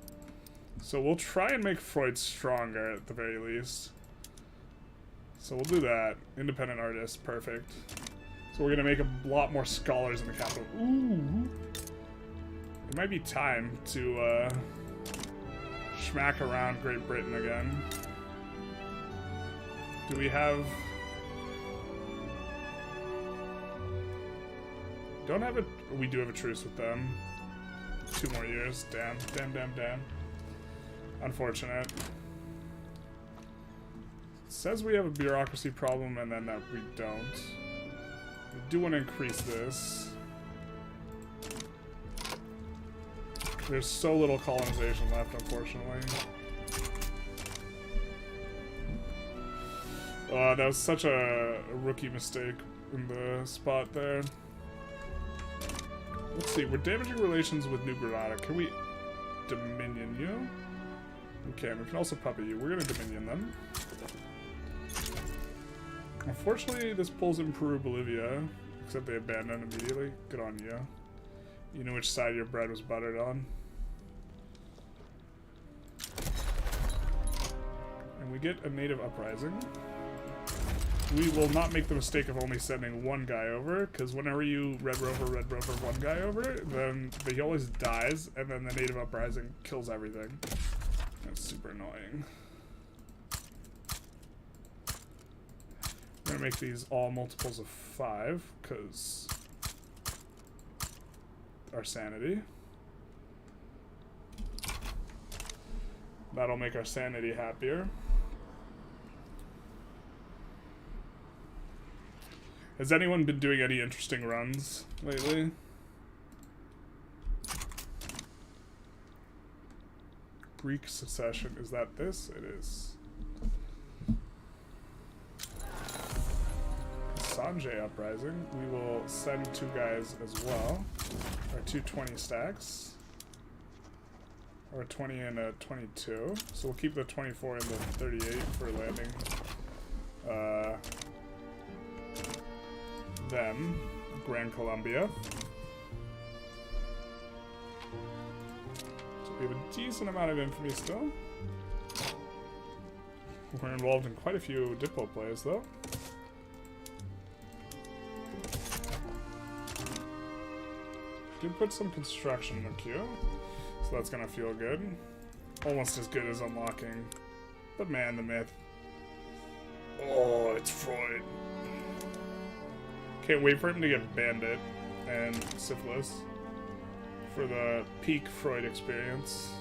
So we'll try and make Freud stronger at the very least. So we'll do that. Independent artists, perfect. So we're gonna make a lot more scholars in the capital. Ooh. It might be time to schmack around Great Britain again. Do we have... Don't have a... We do have a truce with them. 2 more years. Damn, damn, damn, damn. Unfortunate. It says we have a bureaucracy problem and then that we don't. We do want to increase this. There's so little colonization left, unfortunately. That was such a rookie mistake in the spot there. Let's see, we're damaging relations with New Granada. Can we dominion you? We can. We can also puppet you. We're going to dominion them. Unfortunately, this pulls in Peru, Bolivia, except they abandon immediately. Good on you. You know which side your bread was buttered on. And we get a native uprising. We will not make the mistake of only sending one guy over, because whenever you Red Rover one guy over, then he always dies, and then the native uprising kills everything. That's super annoying. I'm gonna make these all multiples of 5, because our sanity. That'll make our sanity happier. Has anyone been doing any interesting runs lately? Greek secession, is that this? It is. Sanjay uprising. We will send 2 guys as well. Our 220 stacks. Or a 20 and a 22. So we'll keep the 24 and the 38 for landing them. Gran Colombia. So we have a decent amount of infamy still. We're involved in quite a few Diplo plays though. Did put some construction in the queue, so that's gonna feel good. Almost as good as unlocking the man, the myth. Oh, it's Freud. Can't wait for him to get Bandit and Syphilis for the peak Freud experience.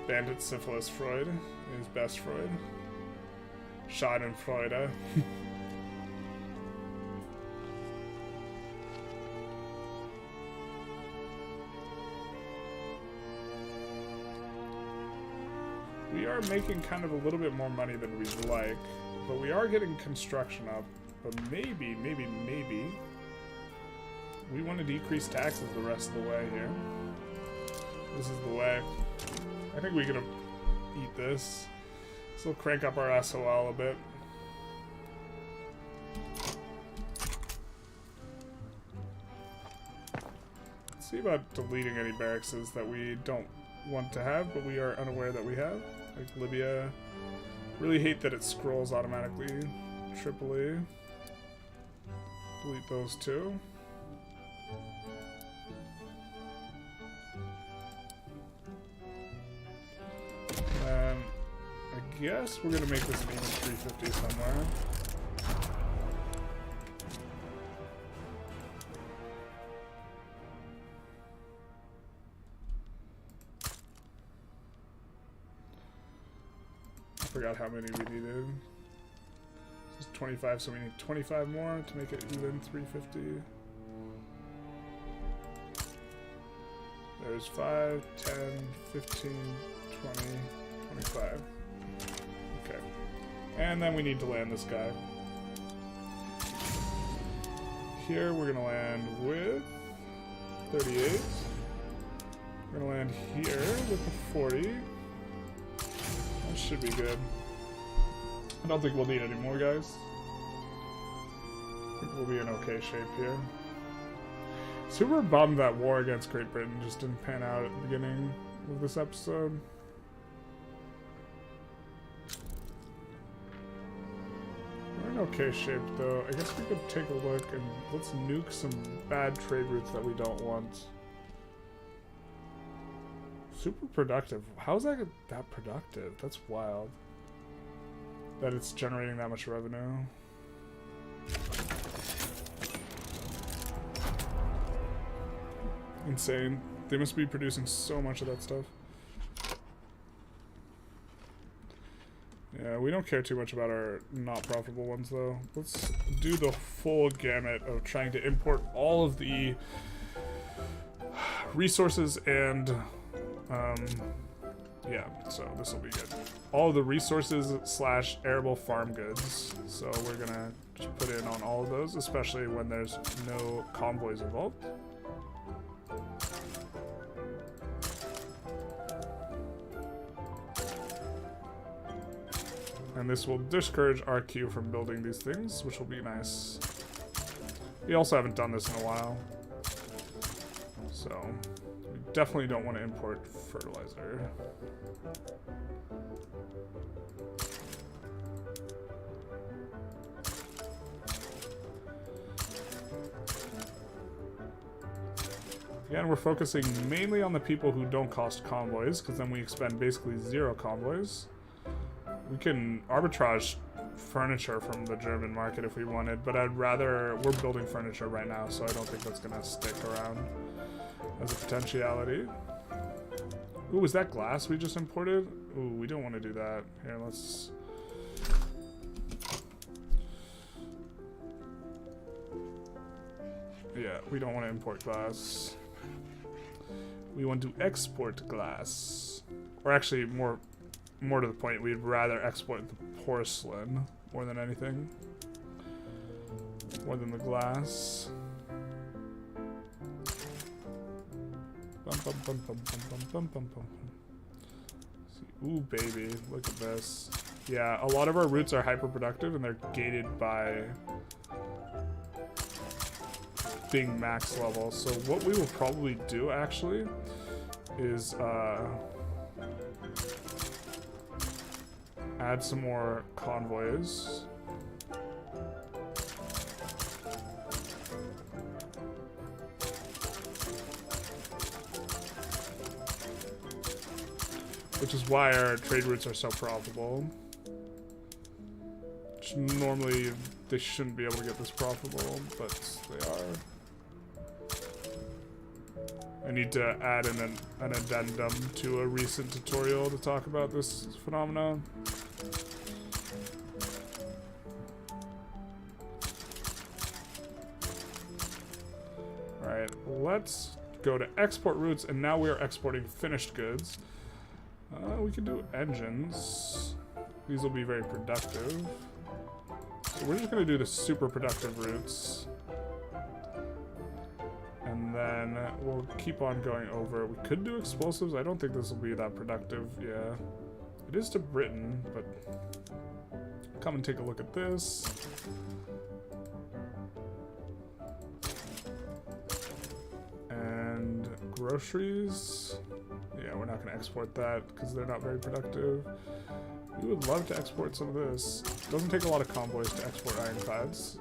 Bandit, Syphilis, Freud is best Freud. Schadenfreude. We are making kind of a little bit more money than we'd like, but we are getting construction up. But maybe we want to decrease taxes the rest of the way here. This is the way. I think we're gonna eat this. So we'll crank up our SOL a bit. Let's see about deleting any barracks that we don't want to have, but we are unaware that we have. Like Libya. Really hate that it scrolls automatically. Tripoli. Delete those 2. And I guess we're gonna make this an even 350 somewhere. I forgot how many we needed. This is 25, so we need 25 more to make it even 350. There's 5, 10, 15, 20, 25. Okay. And then we need to land this guy. Here we're gonna land with 38. We're gonna land here with the 40. That should be good. I don't think we'll need any more, guys. I think we'll be in okay shape here. Super bummed that war against Great Britain just didn't pan out at the beginning of this episode. We're in okay shape, though. I guess we could take a look and let's nuke some bad trade routes that we don't want. Super productive. How is that productive? That's wild. That it's generating that much revenue. Insane. They must be producing so much of that stuff. Yeah, we don't care too much about our not profitable ones, though. Let's do the full gamut of trying to import all of the resources and yeah, so this will be good. All of the resources slash arable farm goods. So we're gonna just put in on all of those, especially when there's no convoys involved. And this will discourage our queue from building these things, which will be nice. We also haven't done this in a while. So we definitely don't want to import fertilizer. Again, we're focusing mainly on the people who don't cost convoys, because then we expend basically 0 convoys. We can arbitrage furniture from the German market if we wanted, but I'd rather... We're building furniture right now, so I don't think that's going to stick around as a potentiality. Ooh, was that glass we just imported? Ooh, we don't want to do that. Here, let's... Yeah, we don't want to import glass. We want to export glass. Or actually, more to the point, we'd rather export the porcelain more than anything. More than the glass. Bum, bum, bum, bum, bum, bum, bum, bum. Ooh, baby, look at this. Yeah, a lot of our routes are hyper productive and they're gated by being max level. So what we will probably do actually is add some more convoys. Which is why our trade routes are so profitable. Which normally they shouldn't be able to get this profitable, but they are. I need to add an addendum to a recent tutorial to talk about this phenomenon. Alright, let's go to export routes, and now we are exporting finished goods. We can do engines. These will be very productive. So we're just going to do the super productive routes. And then we'll keep on going over. We could do explosives. I don't think this will be that productive. Yeah. It is to Britain, but come and take a look at this. And groceries. Yeah, we're not going to export that because they're not very productive. We would love to export some of this. It doesn't take a lot of convoys to export ironclads.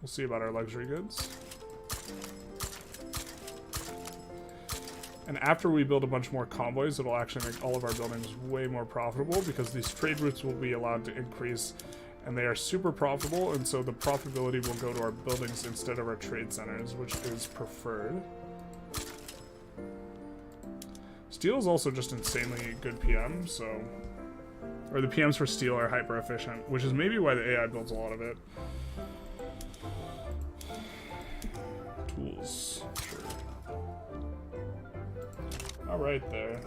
We'll see about our luxury goods. And after we build a bunch more convoys, it'll actually make all of our buildings way more profitable because these trade routes will be allowed to increase. And they are super profitable, and so the profitability will go to our buildings instead of our trade centers, which is preferred. Steel is also just insanely good PM, so... Or the PMs for steel are hyper efficient, which is maybe why the AI builds a lot of it. Tools, sure. Alright there.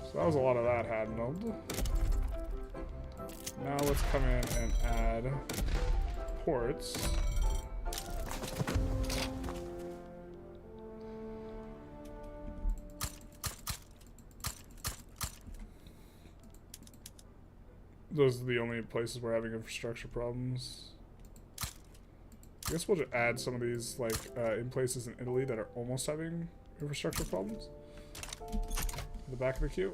So that was a lot of that handled. Now let's come in and add ports. Those are the only places we're having infrastructure problems. I guess we'll just add some of these, like, in places in Italy that are almost having infrastructure problems. In the back of the queue.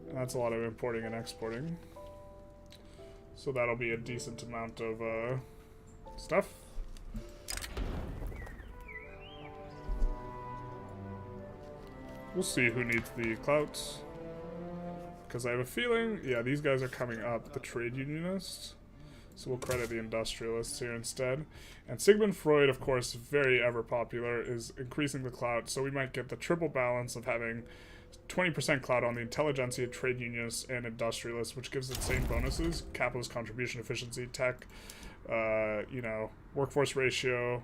And that's a lot of importing and exporting. So that'll be a decent amount of stuff. We'll see who needs the clout. Because I have a feeling, yeah, these guys are coming up, the trade unionists. So we'll credit the industrialists here instead. And Sigmund Freud, of course, very ever popular, is increasing the clout. So we might get the triple balance of having 20% clout on the Intelligentsia, trade unionists, and industrialists, which gives insane bonuses. Capitalist contribution efficiency, tech, you know, workforce ratio,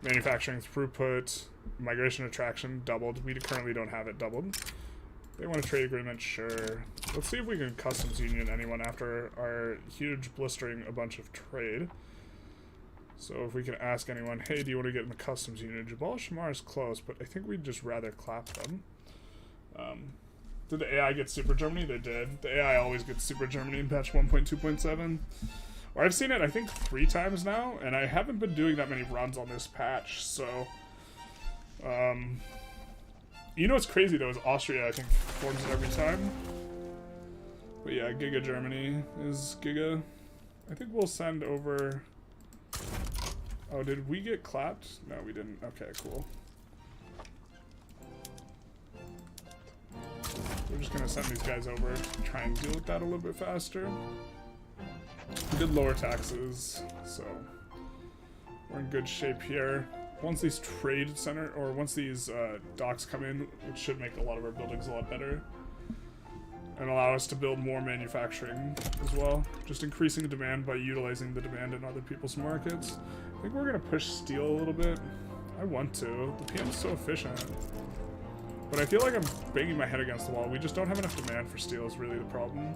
manufacturing throughput, migration attraction doubled. We currently don't have it doubled. They want a trade agreement, sure. Let's see if we can customs union anyone after our huge blistering a bunch of trade. So if we can ask anyone, hey, do you want to get in the customs union? Jabal Shamar is close, but I think we'd just rather clap them. Did the AI get Super Germany? They did. The AI always gets Super Germany in patch 1.2.7. Or I've seen it, I think, 3 times now, and I haven't been doing that many runs on this patch, so... you know what's crazy though is Austria, I think, forms it every time. But yeah, Giga Germany is Giga. I think we'll send over... Oh, did we get clapped? No, we didn't. Okay, cool. We're just gonna send these guys over to try and deal with that a little bit faster. We did lower taxes, so we're in good shape here. Once these trade center, or once these docks come in, it should make a lot of our buildings a lot better. And allow us to build more manufacturing as well. Just increasing the demand by utilizing the demand in other people's markets. I think we're gonna push steel a little bit. I want to. The PM's so efficient. But I feel like I'm banging my head against the wall. We just don't have enough demand for steel is really the problem.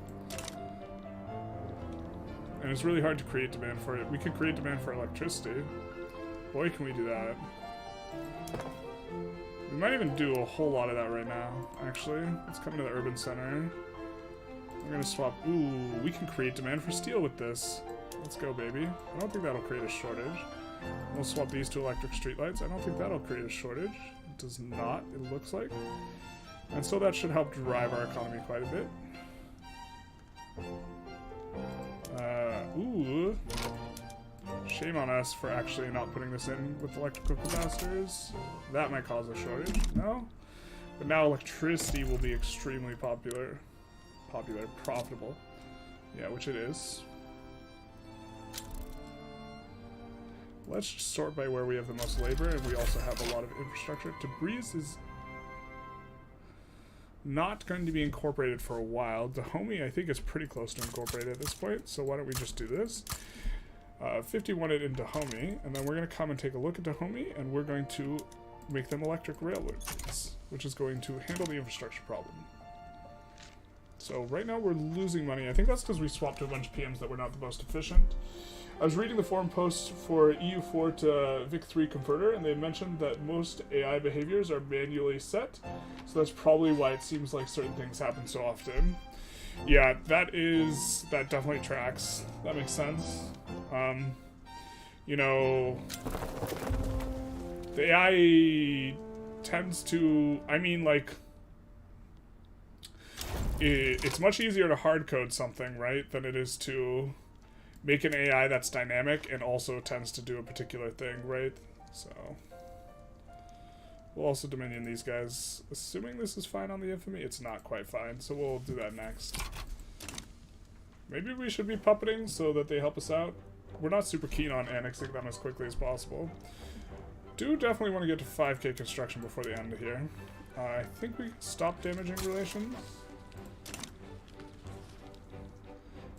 And it's really hard to create demand for it. We could create demand for electricity. Boy, can we do that. We might even do a whole lot of that right now, actually. Let's come to the urban center. We're gonna swap... Ooh, we can create demand for steel with this. Let's go, baby. I don't think that'll create a shortage. We'll swap these to electric streetlights. I don't think that'll create a shortage. It does not, it looks like. And so that should help drive our economy quite a bit. Ooh. Shame on us for actually not putting this in with electrical capacitors. That might cause a shortage. No? But now electricity will be extremely popular. Profitable. Yeah, which it is. Let's just sort by where we have the most labor, and we also have a lot of infrastructure. Tabriz is not going to be incorporated for a while. Dahomey, I think, is pretty close to incorporated at this point, so why don't we just do this? 51 it in Dahomey, and then we're going to come and take a look at Dahomey, and we're going to make them electric railroads, which is going to handle the infrastructure problem. So right now we're losing money. I think that's because we swapped to a bunch of PMs that were not the most efficient. I was reading the forum post for EU4 to VIC3 converter, and they mentioned that most AI behaviors are manually set, so that's probably why it seems like certain things happen so often. Yeah, that definitely tracks. That makes sense. You know, the AI tends to, I mean, like, it's much easier to hard code something, right, than it is to make an AI that's dynamic and also tends to do a particular thing, right? So we'll also dominion these guys, assuming this is fine on the infamy. It's not quite fine, so we'll do that next. Maybe we should be puppeting so that they help us out. We're not super keen on annexing them as quickly as possible. Do definitely want to get to 5k construction before the end of here. I think we stop damaging relations.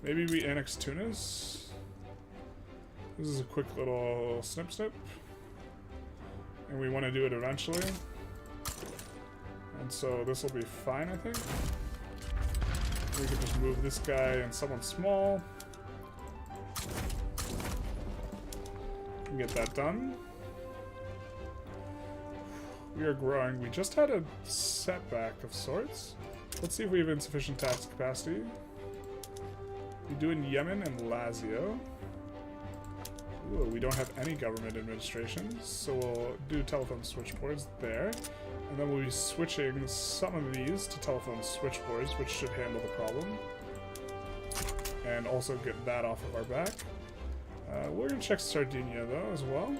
Maybe we annex Tunis. This is a quick little snip. And we want to do it eventually. And so this will be fine, I think. We can just move this guy and someone small. Get that done. We are growing. We just had a setback of sorts. Let's see if we have insufficient tax capacity. We do in Yemen and Lazio. Ooh, we don't have any government administration, so we'll do telephone switchboards there. And then we'll be switching some of these to telephone switchboards, which should handle the problem. And also get that off of our back. We're gonna check Sardinia though as well.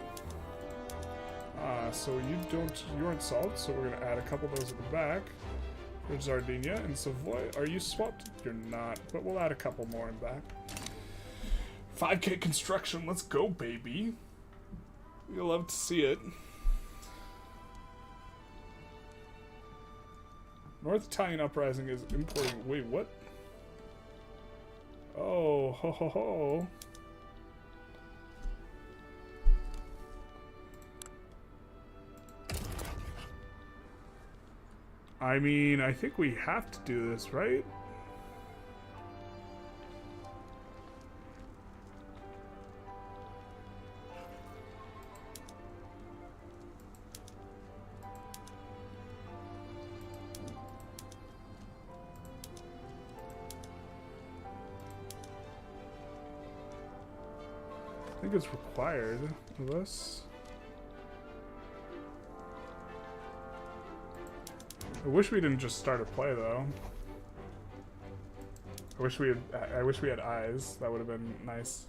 So you aren't solved, so we're gonna add a couple of those at the back. There's Sardinia and Savoy. Are you swapped? You're not, but we'll add a couple more in back. 5K construction, let's go, baby. You'll love to see it. North Italian uprising is importing. Wait, what? Oh, ho ho ho. I mean, I think we have to do this, right? I think it's required of us. I wish we didn't just start a play though. I wish we had eyes. That would have been nice.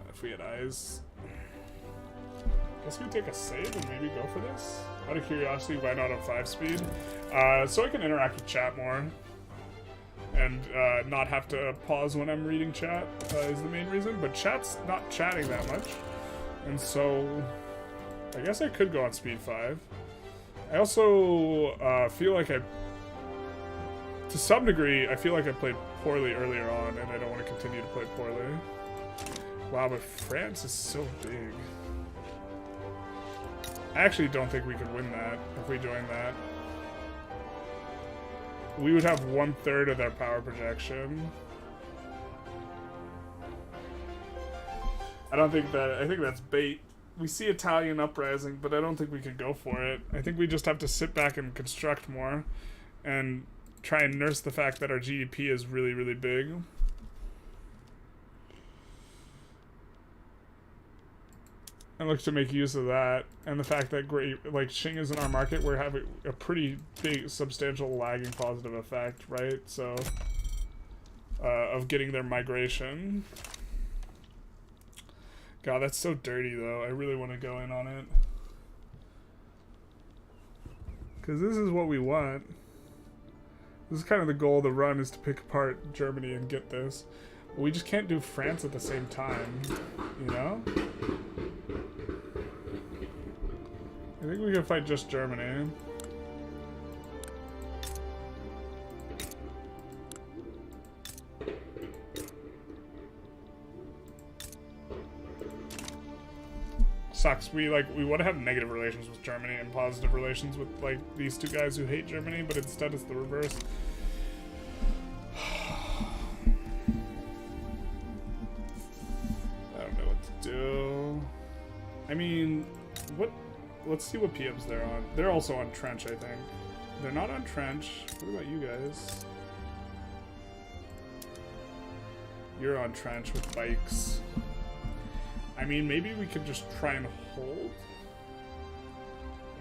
If we had eyes. Guess we take a save and maybe go for this. Out of curiosity, why not on 5 speed? So I can interact with chat more. And not have to pause when I'm reading chat is the main reason. But chat's not chatting that much. And so I guess I could go on speed 5. I also feel like to some degree, I feel like I played poorly earlier on, and I don't want to continue to play poorly. Wow, but France is so big. I actually don't think we could win that if we join that. We would have 1/3 of their power projection. I think that's bait. We see Italian uprising, but I don't think we could go for it. I think we just have to sit back and construct more and try and nurse the fact that our GDP is really, really big. And look to make use of that. And the fact that Xing is in our market, we're having a pretty big, substantial lagging positive effect, right? So, of getting their migration. God, that's so dirty, though. I really want to go in on it. Because this is what we want. This is kind of the goal of the run, is to pick apart Germany and get this. But we just can't do France at the same time, you know? I think we can fight just Germany. Sucks. We want to have negative relations with Germany and positive relations with these two guys who hate Germany, but instead it's the reverse. I don't know what to do. I mean, let's see what PMs they're on. They're also on trench, I think. They're not on trench. What about you guys? You're on trench with bikes. I mean, maybe we could just try and hold.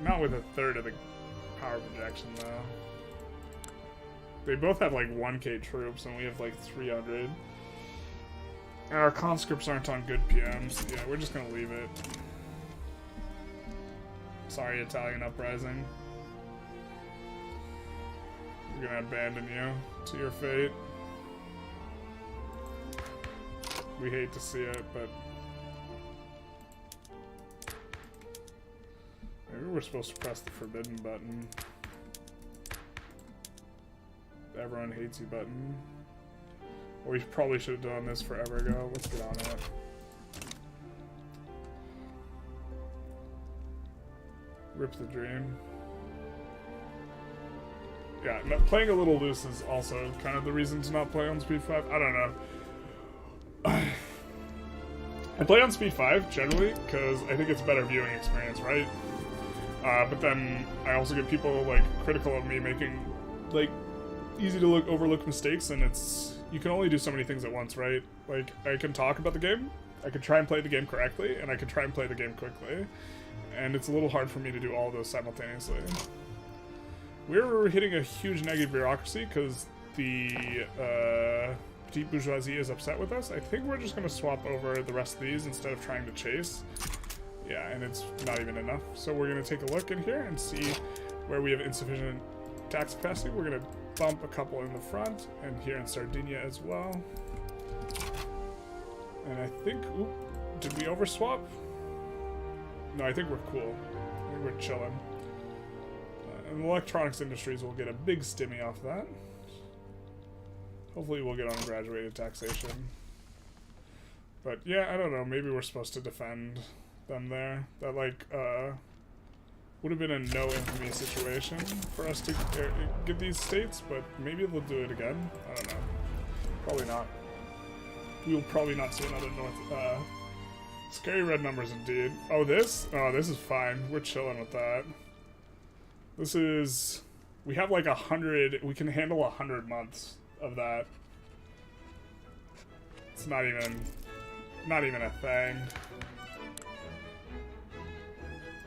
Not with 1/3 of the power projection, though. They both have 1K troops, and we have 300. And our conscripts aren't on good PMs. Yeah, we're just gonna leave it. Sorry, Italian uprising. We're gonna abandon you to your fate. We hate to see it, but maybe we're supposed to press the forbidden button. The everyone hates you button. Or we probably should have done this forever ago. Let's get on it. Rip the dream. Yeah, playing a little loose is also kind of the reason to not play on speed 5. I don't know. I play on speed 5 generally because I think it's a better viewing experience, right? But then I also get people like critical of me making like easy to overlook mistakes, and you can only do so many things at once, right? Like I can talk about the game, I can try and play the game correctly, and I can try and play the game quickly, and it's a little hard for me to do all of those simultaneously. We're hitting a huge negative bureaucracy because the deep bourgeoisie is upset with us. I think we're just going to swap over the rest of these instead of trying to chase. Yeah, and it's not even enough. So we're going to take a look in here and see where we have insufficient tax capacity. We're going to bump a couple in the front and here in Sardinia as well. And I think, oop, did we overswap? No, I think we're cool. I think we're chilling. And the electronics industries will get a big stimmy off that. Hopefully we'll get on graduated taxation. But yeah, I don't know, maybe we're supposed to defend them there. That like, would have been a no infamy situation for us to get these states, but maybe they'll do it again. I don't know. Probably not. We'll probably not see another North, scary red numbers indeed. Oh, this? Oh, this is fine. We're chilling with that. This is, we have like 100, we can handle 100 months of that. It's not even a thing.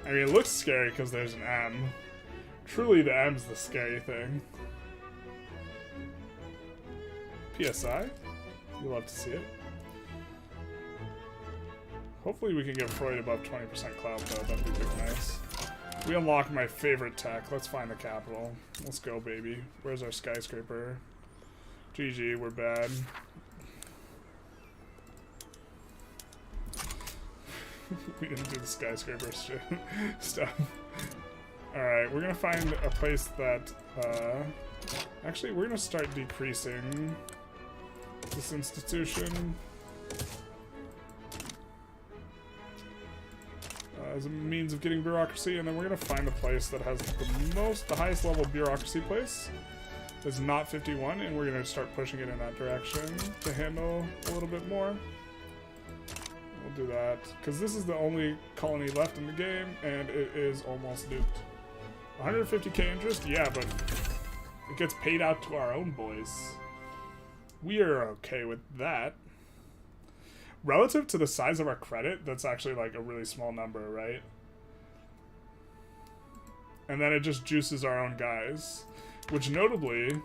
I mean, it looks scary because there's an M. Truly, the M's the scary thing. PSI? You love to see it. Hopefully we can get Freud above 20% clout though, that'd be big nice. We unlock my favorite tech. Let's find the capital. Let's go, baby. Where's our skyscraper? GG, we're bad. We didn't do the skyscraper stuff. Alright, we're gonna find a place that, actually, we're gonna start decreasing this institution. As a means of getting bureaucracy, and then we're gonna find a place that has the highest level bureaucracy place. That's not 51, and we're gonna start pushing it in that direction to handle a little bit more. We'll do that because this is the only colony left in the game, and it is almost duped. 150k interest, yeah, but it gets paid out to our own boys. We are okay with that. Relative to the size of our credit, that's actually like a really small number, right? And then it just juices our own guys. Which notably,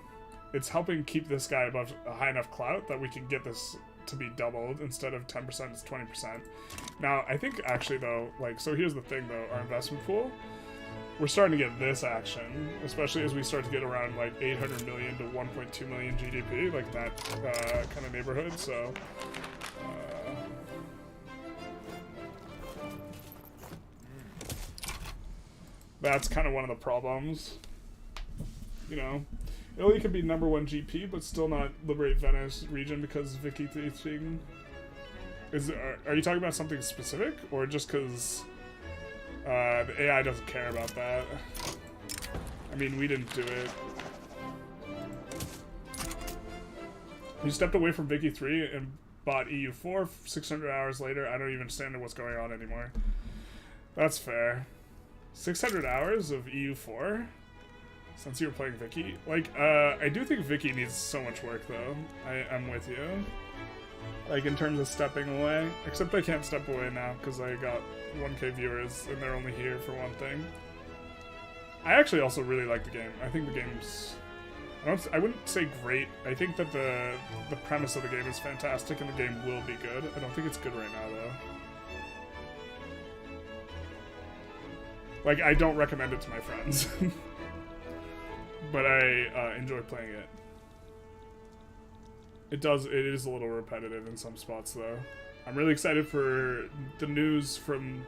it's helping keep this guy above a high enough clout that we can get this to be doubled. Instead of 10%, it's 20%. Now, I think actually though, like, so here's the thing though, our investment pool, we're starting to get this action, especially as we start to get around like 800 million to 1.2 million GDP, like that kind of neighborhood, so... that's kind of one of the problems. You know, Italy could be #1 GP, but still not liberate Venice region because Vicky thing. Are you talking about something specific, or just because the AI doesn't care about that? I mean, we didn't do it. You stepped away from Vicky 3 and bought EU4 600 hours later. I don't even understand what's going on anymore. That's fair. 600 hours of EU4 since you were playing Vicky. Like, I do think Vicky needs so much work though. I'm with you. Like in terms of stepping away, except I can't step away now because I got 1k viewers and they're only here for one thing. I actually also really like the game. I think the game's, I wouldn't say great. I think that the premise of the game is fantastic and the game will be good. I don't think it's good right now though. Like, I don't recommend it to my friends. But I enjoy playing it. It is a little repetitive in some spots, though. I'm really excited for the news from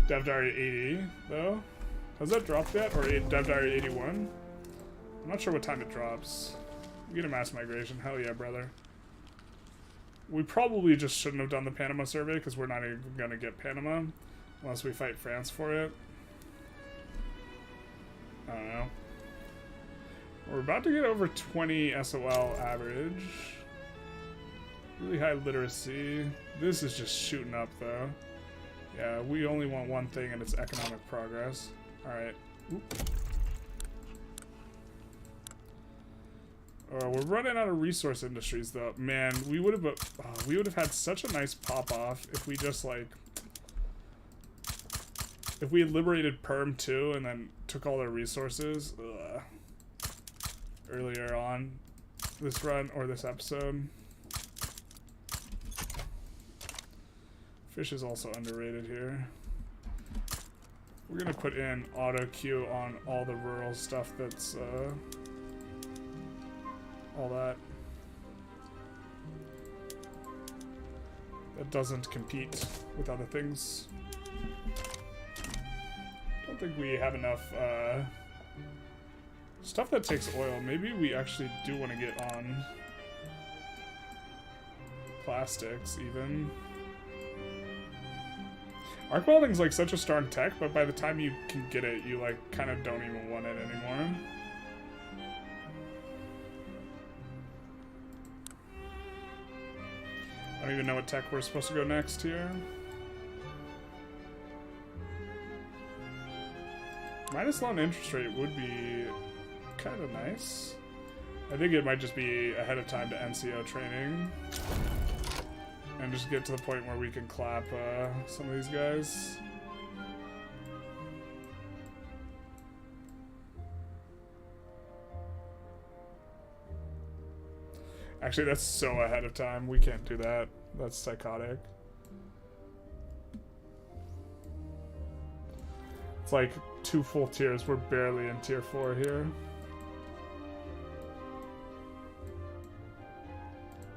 Dev Diary 80, though. Has that dropped yet? Or Dev Diary 81? I'm not sure what time it drops. We get a mass migration. Hell yeah, brother. We probably just shouldn't have done the Panama survey, because we're not even going to get Panama. Unless we fight France for it. I don't know. We're about to get over 20 SOL average. Really high literacy. This is just shooting up though. Yeah, we only want one thing and it's economic progress. Alright. We're running out of resource industries though. Man, we would have had such a nice pop off if we just like if we had liberated Perm too and then took all their resources earlier on this run or this episode. Fish is also underrated here. We're gonna put in auto queue on all the rural stuff that's all that doesn't compete with other things. Don't think we have enough stuff that takes oil. Maybe we actually do want to get on plastics even. Arc welding's like such a strong tech, but by the time you can get it, you like kind of don't even want it anymore. I don't even know what tech we're supposed to go next here. Minus loan interest rate would be kind of nice. I think it might just be ahead of time to NCO training. And just get to the point where we can clap some of these guys. Actually, that's so ahead of time. We can't do that. That's psychotic. It's like 2 full tiers. We're barely in tier 4 here.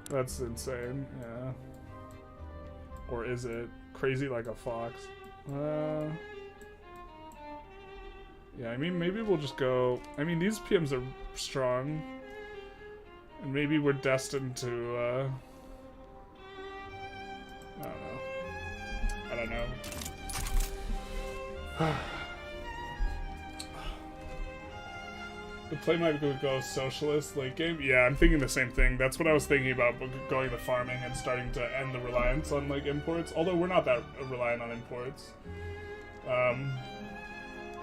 That's insane, yeah. Or is it? Crazy like a fox. Yeah, I mean, maybe we'll just go... I mean, these PMs are strong. And maybe we're destined to, I don't know. The play might go socialist late game. Yeah, I'm thinking the same thing. That's what I was thinking about, going to farming and starting to end the reliance on like imports. Although we're not that reliant on imports.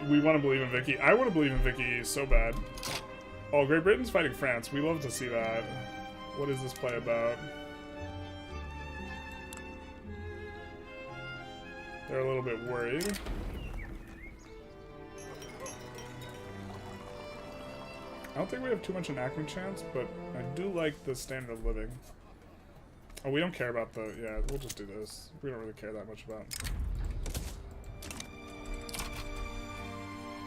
We want to believe in Vicky. I want to believe in Vicky so bad. Oh, Great Britain's fighting France. We love to see that. What is this play about? They're a little bit worried. I don't think we have too much enactment chance, but I do like the standard of living. Oh, we don't care about the... Yeah, we'll just do this. We don't really care that much about...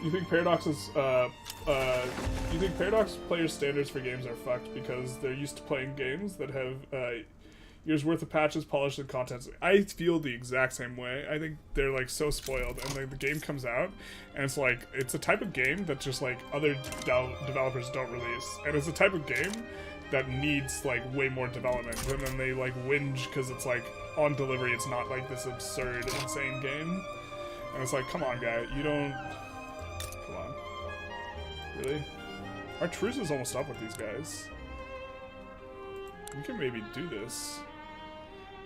You think Paradox's, you think Paradox players' standards for games are fucked because they're used to playing games that have, years worth of patches, polished, and contents? I feel the exact same way. I think they're, like, so spoiled, and, like, the game comes out, and it's, like, it's a type of game that just, like, other developers don't release. And it's a type of game that needs, like, way more development, and then they, like, whinge because it's, like, on delivery, it's not, like, this absurd, insane game. And it's like, come on, guy, you don't... Come on. Really? Our truce is almost up with these guys. We can maybe do this.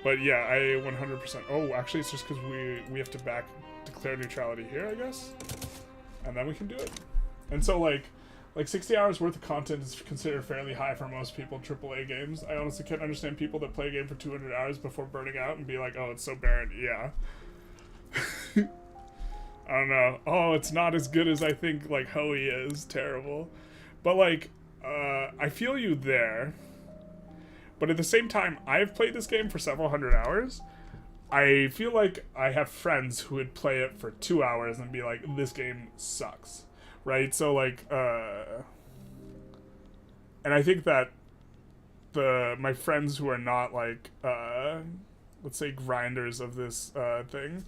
But yeah, I 100%... Oh, actually, it's just because we have to declare neutrality here, I guess? And then we can do it. And so, like 60 hours worth of content is considered fairly high for most people in AAA games. I honestly can't understand people that play a game for 200 hours before burning out and be like, oh, it's so barren. Yeah. I don't know. Oh, it's not as good as I think, like, Hoey is. Terrible. But, like, I feel you there. But at the same time, I've played this game for several hundred hours. I feel like I have friends who would play it for 2 hours and be like, this game sucks. Right? So, like, and I think that my friends who are not, like, let's say grinders of this, thing,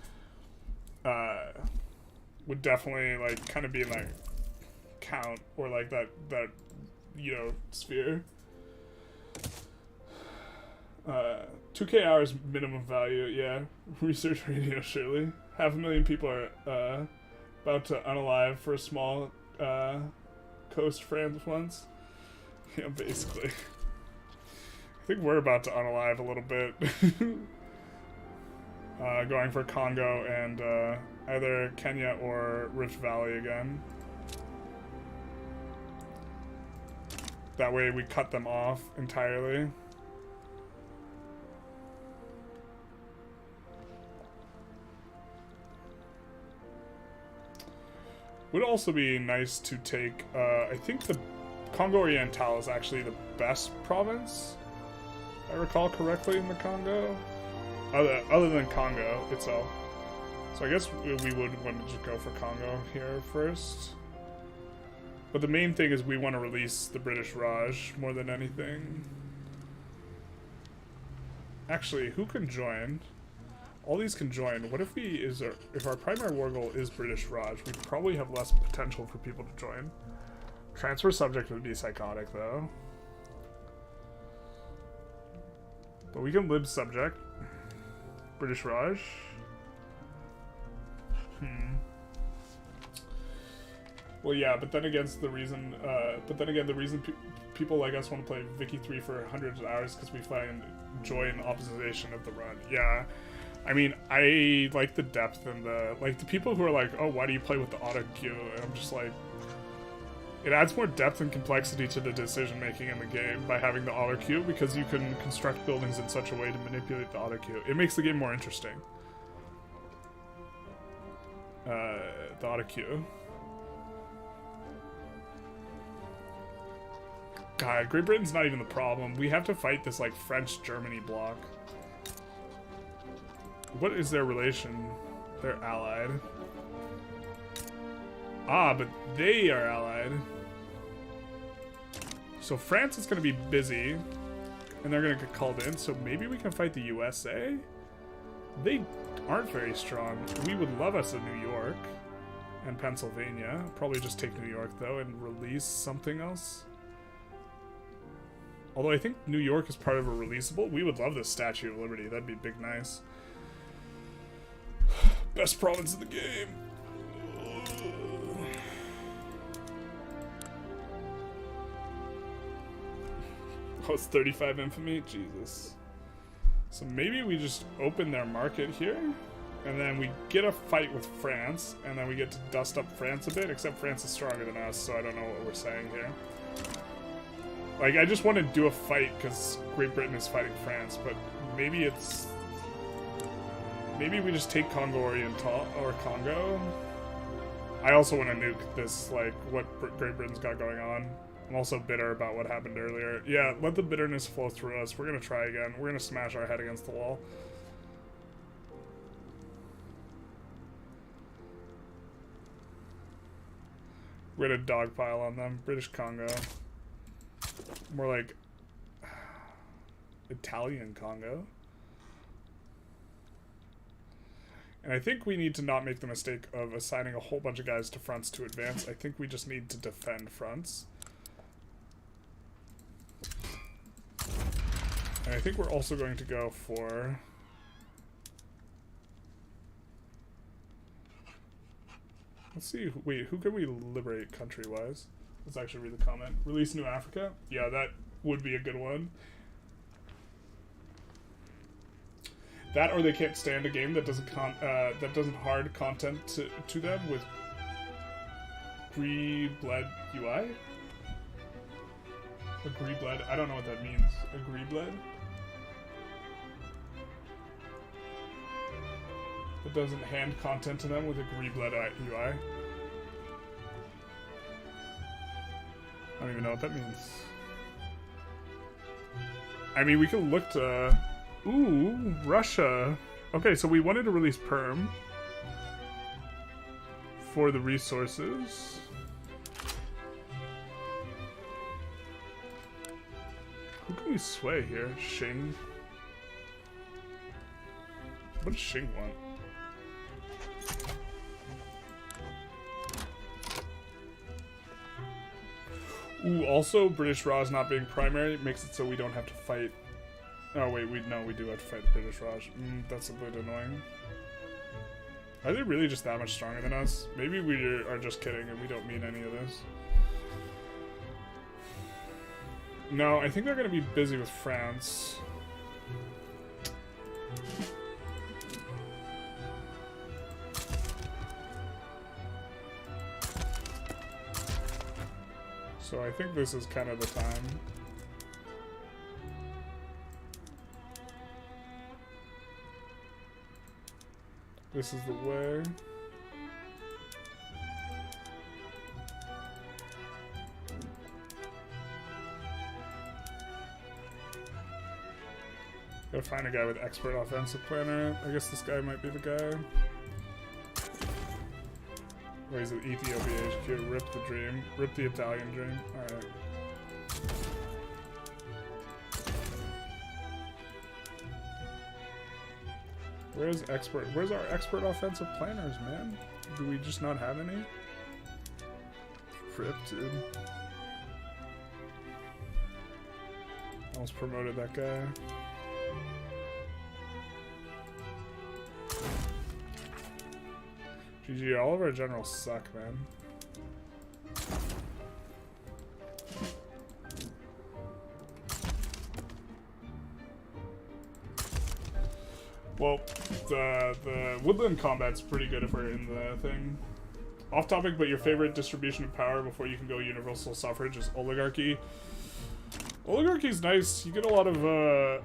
would definitely, like, kind of be in, like, count, or, like, that, you know, sphere. 2K hours minimum value, yeah. Research radio, surely. 500,000 people are, about to unalive for a small, coast France once. Yeah, basically. I think we're about to unalive a little bit. Going for Congo and either Kenya or Rift Valley again. That way we cut them off entirely. Would also be nice to take, I think the Congo Oriental is actually the best province, if I recall correctly, in the Congo. Other than Congo itself. So I guess we would want to just go for Congo here first. But the main thing is we want to release the British Raj more than anything. Actually, who can join? All these can join. What if if our primary war goal is British Raj, we probably have less potential for people to join. Transfer subject would be psychotic though. But we can lib subject. British Raj. Well, yeah, but then again, the reason people like us want to play Vicky 3 for hundreds of hours because we find joy in opposition of the run. Yeah, I mean, I like the depth and the people who are like, oh, why do you play with the auto queue? And I'm just like, it adds more depth and complexity to the decision making in the game by having the auto queue because you can construct buildings in such a way to manipulate the auto queue. It makes the game more interesting. The auto queue. God, Great Britain's not even the problem. We have to fight this, like, French-Germany bloc. What is their relation? They're allied. Ah, but they are allied. So France is going to be busy, and they're going to get called in, so maybe we can fight the USA? They aren't very strong. We would love us in New York and Pennsylvania. Probably just take New York, though, and release something else. Although I think New York is part of a releasable. We would love this Statue of Liberty. That'd be big nice. Best province in the game. Oh, it's 35 infamy? Jesus. So maybe we just open their market here, and then we get a fight with France, and then we get to dust up France a bit, except France is stronger than us, so I don't know what we're saying here. Like, I just want to do a fight because Great Britain is fighting France, but maybe it's... Maybe we just take Congo Oriental, or Congo. I also want to nuke this, like, what Great Britain's got going on. I'm also bitter about what happened earlier. Yeah, let the bitterness flow through us. We're going to try again. We're going to smash our head against the wall. We're going to dogpile on them. British Congo. More like Italian Congo. And I think we need to not make the mistake of assigning a whole bunch of guys to fronts to advance. I think we just need to defend fronts. And I think we're also going to go for... Let's see, wait, who can we liberate country-wise? Let's actually read the comment. Release New Africa? Yeah, that would be a good one. That, or they can't stand a game that doesn't hard content to them with Agree-bled UI? Agree-bled? I don't know what that means. Agree-bled? That doesn't hand content to them with Agree-bled UI? I don't even know what that means. I mean, we can look to... Ooh, Russia. Okay, so we wanted to release Perm for the resources. Who can we sway here? Xing. What does Xing want? Ooh, also, British Raj not being primary makes it so we don't have to fight. Oh, wait, we do have to fight the British Raj. That's a bit annoying. Are they really just that much stronger than us? Maybe we are just kidding and we don't mean any of this. No, I think they're gonna be busy with France. So I think this is kind of the time. This is the way. Gotta find a guy with expert offensive planner. I guess this guy might be the guy. Oh, he's at Ethiopia HQ. Rip the dream. Rip the Italian dream. Alright. Where's our expert offensive planners, man? Do we just not have any? Rip, dude. Almost promoted that guy. GG, all of our generals suck, man. Well, the woodland combat's pretty good if we're in the thing. Off topic, but your favorite distribution of power before you can go universal suffrage is oligarchy. Oligarchy's nice. You get a lot of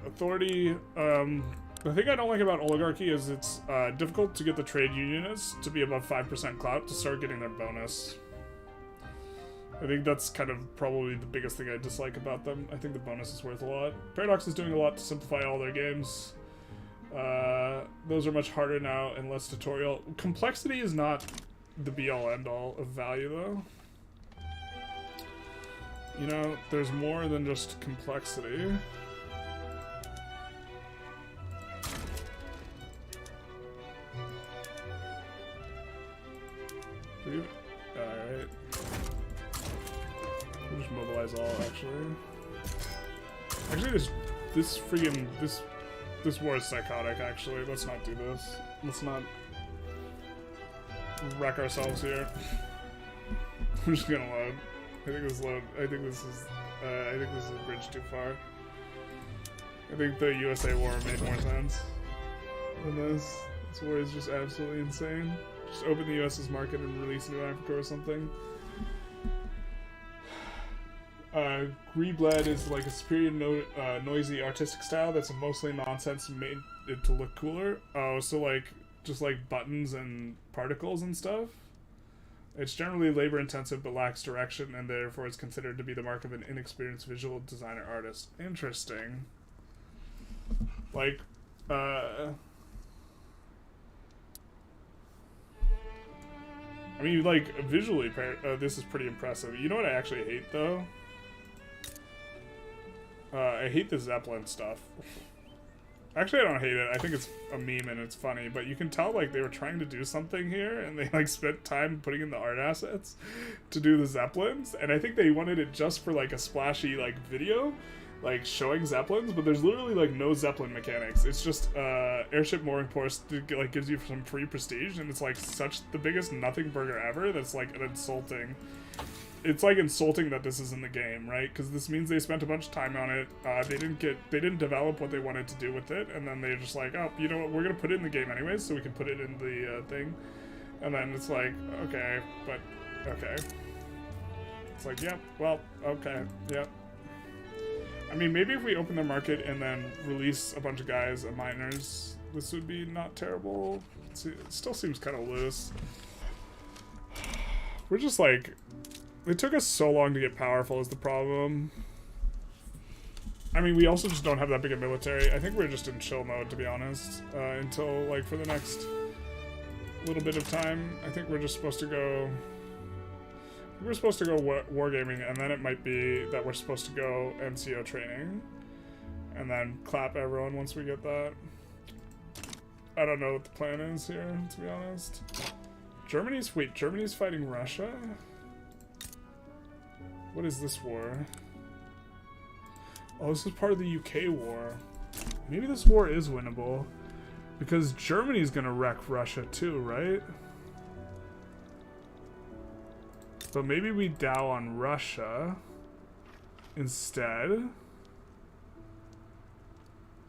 authority. The thing I don't like about oligarchy is it's difficult to get the trade unionists to be above 5% clout to start getting their bonus. I think that's kind of probably the biggest thing I dislike about them. I think the bonus is worth a lot. Paradox is doing a lot to simplify all their games. Those are much harder now and less tutorial. Complexity is not the be-all end-all of value, though. You know, there's more than just complexity. Alright. We'll just mobilize all, actually. Actually, this war is psychotic, actually. Let's not do this. Let's not wreck ourselves here. I'm just gonna load. I think this is a bridge too far. I think the USA war made more sense than this. This war is just absolutely insane. Just open the US's market and release New Africa or something. Greebled is like a superior noisy artistic style that's mostly nonsense and made it to look cooler. Oh, so like just like buttons and particles and stuff. It's generally labor intensive but lacks direction, and therefore is considered to be the mark of an inexperienced visual designer artist. Interesting. Like, I mean, like, visually, this is pretty impressive. You know what I actually hate, though? I hate the Zeppelin stuff. Actually, I don't hate it. I think it's a meme and it's funny, but you can tell, like, they were trying to do something here, and they, like, spent time putting in the art assets to do the Zeppelins, and I think they wanted it just for, like, a splashy, like, video, like, showing Zeppelins, but there's literally, like, no Zeppelin mechanics. It's just, airship mooring ports, like, gives you some free prestige, and it's, like, such the biggest nothing burger ever that's, like, an insulting... It's like insulting that this is in the game, right? Because this means they spent a bunch of time on it. They didn't develop what they wanted to do with it, and then they're just like, oh, you know what? We're gonna put it in the game anyways, so we can put it in the thing. And then it's like, okay, but okay. It's like, yep, well, okay, yep. I mean, maybe if we open the market and then release a bunch of guys at miners, this would be not terrible. It still seems kind of loose. We're just like. It took us so long to get powerful is the problem. I mean, we also just don't have that big a military. I think we're just in chill mode, to be honest, until, like, for the next little bit of time. I think we're just supposed to go... We're supposed to go wargaming, and then it might be that we're supposed to go NCO training. And then clap everyone once we get that. I don't know what the plan is here, to be honest. Germany's fighting Russia? What is this war? Oh, this is part of the UK war. Maybe this war is winnable. Because Germany's gonna wreck Russia too, right? But maybe we dow on Russia. instead.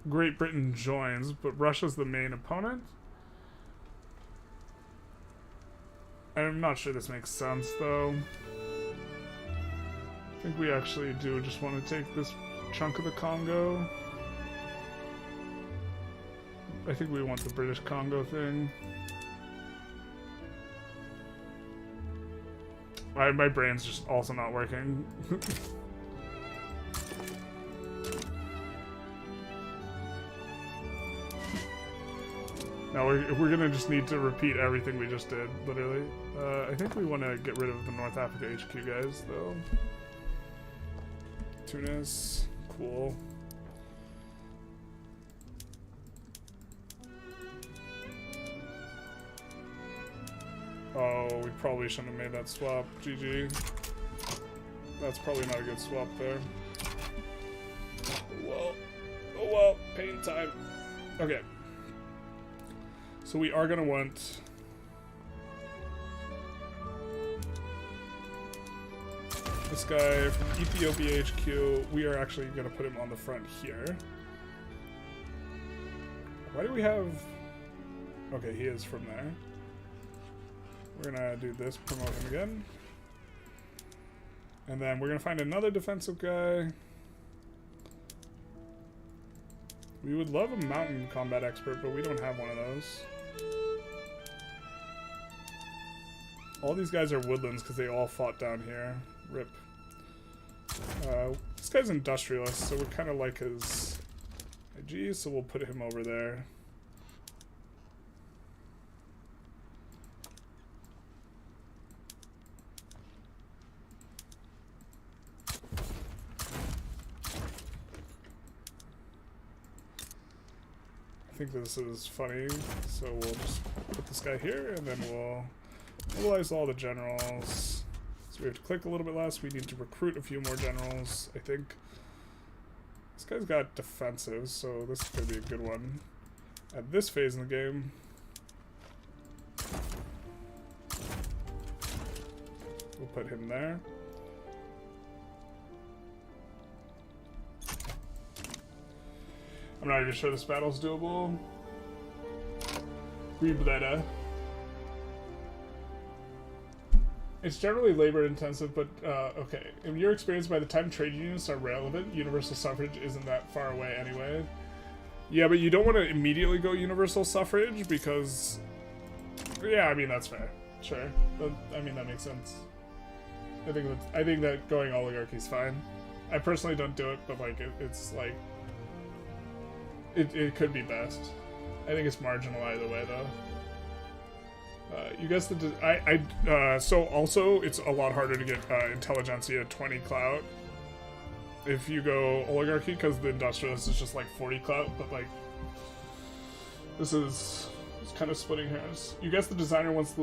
Great Britain joins, but Russia's the main opponent. I'm not sure this makes sense, though. I think we actually do just want to take this chunk of the Congo. I think we want the British Congo thing. My brain's just also not working. Now we're gonna just need to repeat everything we just did, literally. I think we want to get rid of the North Africa HQ guys, though. Tunis, cool. Oh, we probably shouldn't have made that swap. GG. That's probably not a good swap there. Oh well, pain time. Okay. So we are gonna want this guy from Ethiopia HQ. We are actually gonna put him on the front here. Why do we have... Okay, he is from there. We're gonna do this, promote him again. And then we're gonna find another defensive guy. We would love a mountain combat expert, but we don't have one of those. All these guys are woodlands because they all fought down here. RIP. This guy's industrialist, so we're kind of like his IG, so we'll put him over there. I think this is funny, so we'll just put this guy here, and then we'll mobilize all the generals. So we have to click a little bit less. We need to recruit a few more generals, I think. This guy's got defensive, so this is going to be a good one. At this phase in the game, we'll put him there. I'm not even sure this battle's doable. Guibleta. It's generally labor intensive, but okay. In your experience, by the time trade unions are relevant, universal suffrage isn't that far away anyway. Yeah, but you don't want to immediately go universal suffrage because... Yeah, I mean, that's fair. Sure. I mean, that makes sense. I think that going oligarchy is fine. I personally don't do it, but like, it's like... It could be best. I think it's marginal either way, though. You guys, so also it's a lot harder to get Intelligentsia 20 clout if you go oligarchy, because the industrialist is just like 40 clout, but like this is kind of splitting hairs. You guess the designer wants to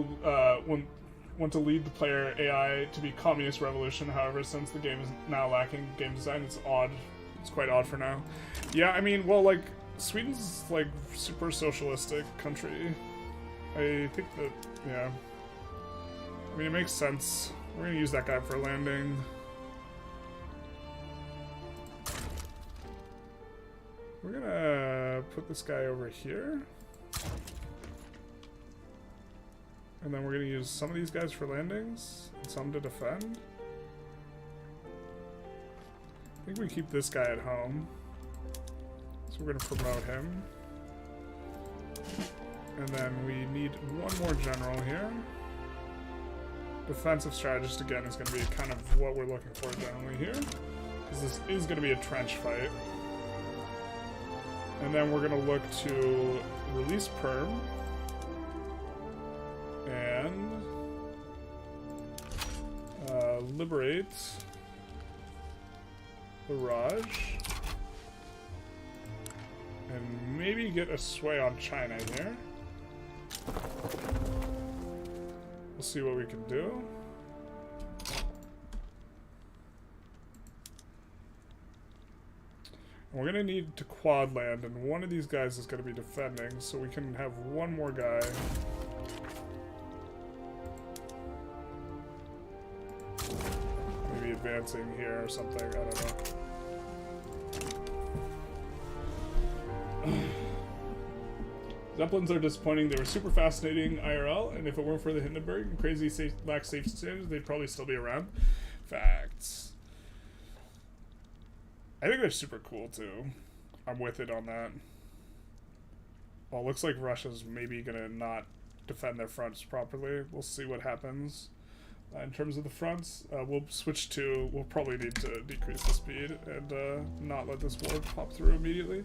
want to lead the player AI to be communist revolution. However, since the game is now lacking game design, it's odd. It's quite odd for now. Yeah, I mean, well, like Sweden's like super socialistic country. I think that, yeah. I mean, it makes sense. We're gonna use that guy for landing. We're gonna put this guy over here. And then we're gonna use some of these guys for landings, and some to defend. I think we keep this guy at home. So we're gonna promote him. And then we need one more general here. Defensive strategist, again, is going to be kind of what we're looking for generally here. Because this is going to be a trench fight. And then we're going to look to release Perm. And liberate the Raj. And maybe get a sway on China here. We'll see what we can do. And we're gonna need to quad land, and one of these guys is gonna be defending, so we can have one more guy. Maybe advancing here or something. I don't know. Zeppelins are disappointing. They were super fascinating IRL, and if it weren't for the Hindenburg and crazy lax safety standards, they'd probably still be around. Facts. I think they're super cool too. I'm with it on that. Well, it looks like Russia's maybe gonna not defend their fronts properly. We'll see what happens. In terms of the fronts, we'll probably need to decrease the speed and not let this war pop through immediately.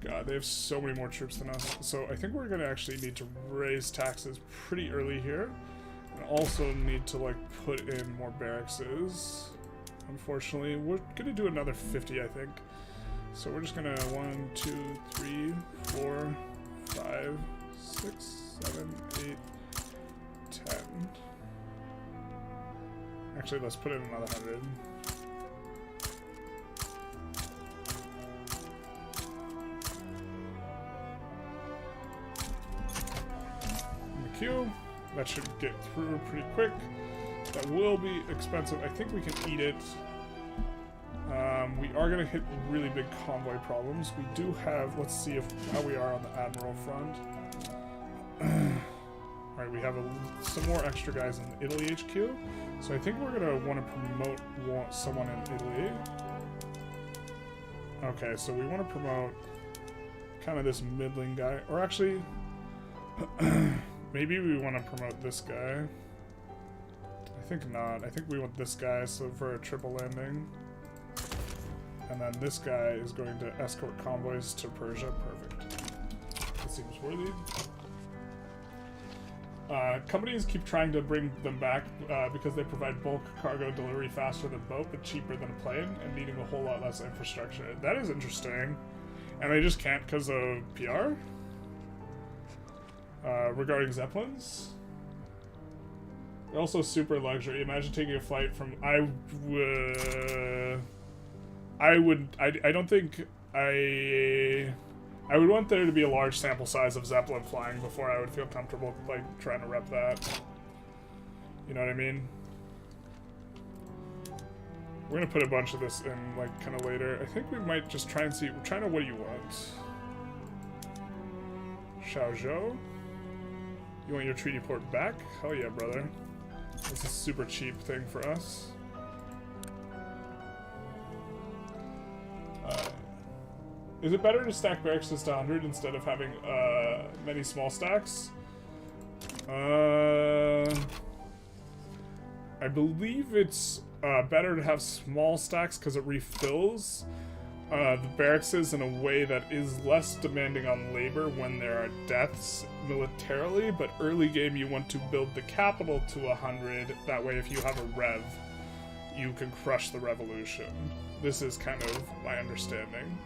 God, they have so many more troops than us. So I think we're going to actually need to raise taxes pretty early here. And also need to, like, put in more barracks. Unfortunately, we're going to do another 50, I think. So we're just going to 1, 2, 3, 4, 5, 6, 7, 8, 10. Actually, let's put in another 100. Queue. That should get through pretty quick. That will be expensive. I think we can eat it. We are going to hit really big convoy problems. We do have, let's see how we are on the Admiral front. Alright, we have some more extra guys in Italy HQ. So I think we're going to want to promote someone in Italy. Okay, so we want to promote kind of this middling guy. Or actually... maybe we want to promote this guy. I think not. I think we want this guy so for a triple landing. And then this guy is going to escort convoys to Persia. Perfect. That seems worthy. Companies keep trying to bring them back because they provide bulk cargo delivery faster than boat, but cheaper than a plane, and needing a whole lot less infrastructure. That is interesting. And they just can't because of PR? Regarding Zeppelins? They're also super luxury. Imagine taking a flight from... I would want there to be a large sample size of Zeppelin flying before I would feel comfortable, like, trying to rep that. You know what I mean? We're gonna put a bunch of this in, like, kind of later. I think we might just try and see... China, what do you want? Xiaozhou? You want your treaty port back? Hell yeah, brother. This is a super cheap thing for us. Is it better to stack barracks just to 100 instead of having many small stacks? I believe it's better to have small stacks because it refills the barracks in a way that is less demanding on labor when there are deaths militarily, but early game you want to build the capital to 100. That way if you have a rev, you can crush the revolution. This is kind of my understanding.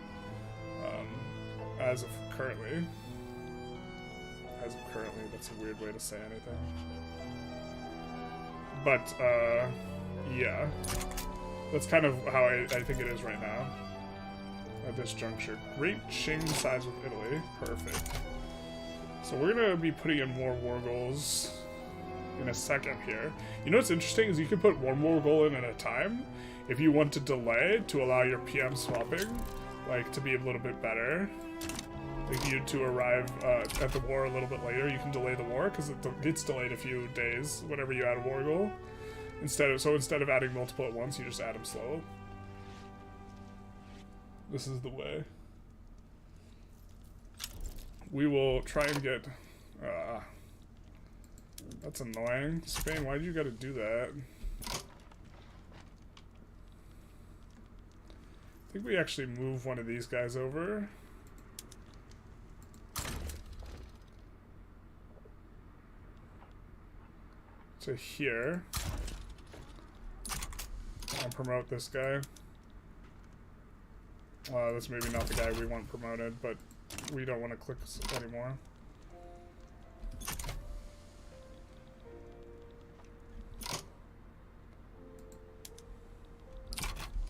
As of currently, that's a weird way to say anything. But, yeah. That's kind of how I think it is right now. At this juncture. Great Qing sides with Italy. Perfect. So we're going to be putting in more war goals in a second here. You know what's interesting is you can put one war goal in at a time if you want to delay to allow your PM swapping, like, to be a little bit better. Like, you to arrive at the war a little bit later, you can delay the war because it gets delayed a few days whenever you add a war goal. Instead of adding multiple at once, you just add them slow. This is the way. We will try and get... that's annoying. Spain, why'd you gotta do that? I think we actually move one of these guys over. To here. And promote this guy. That's maybe not the guy we want promoted, but we don't want to click anymore.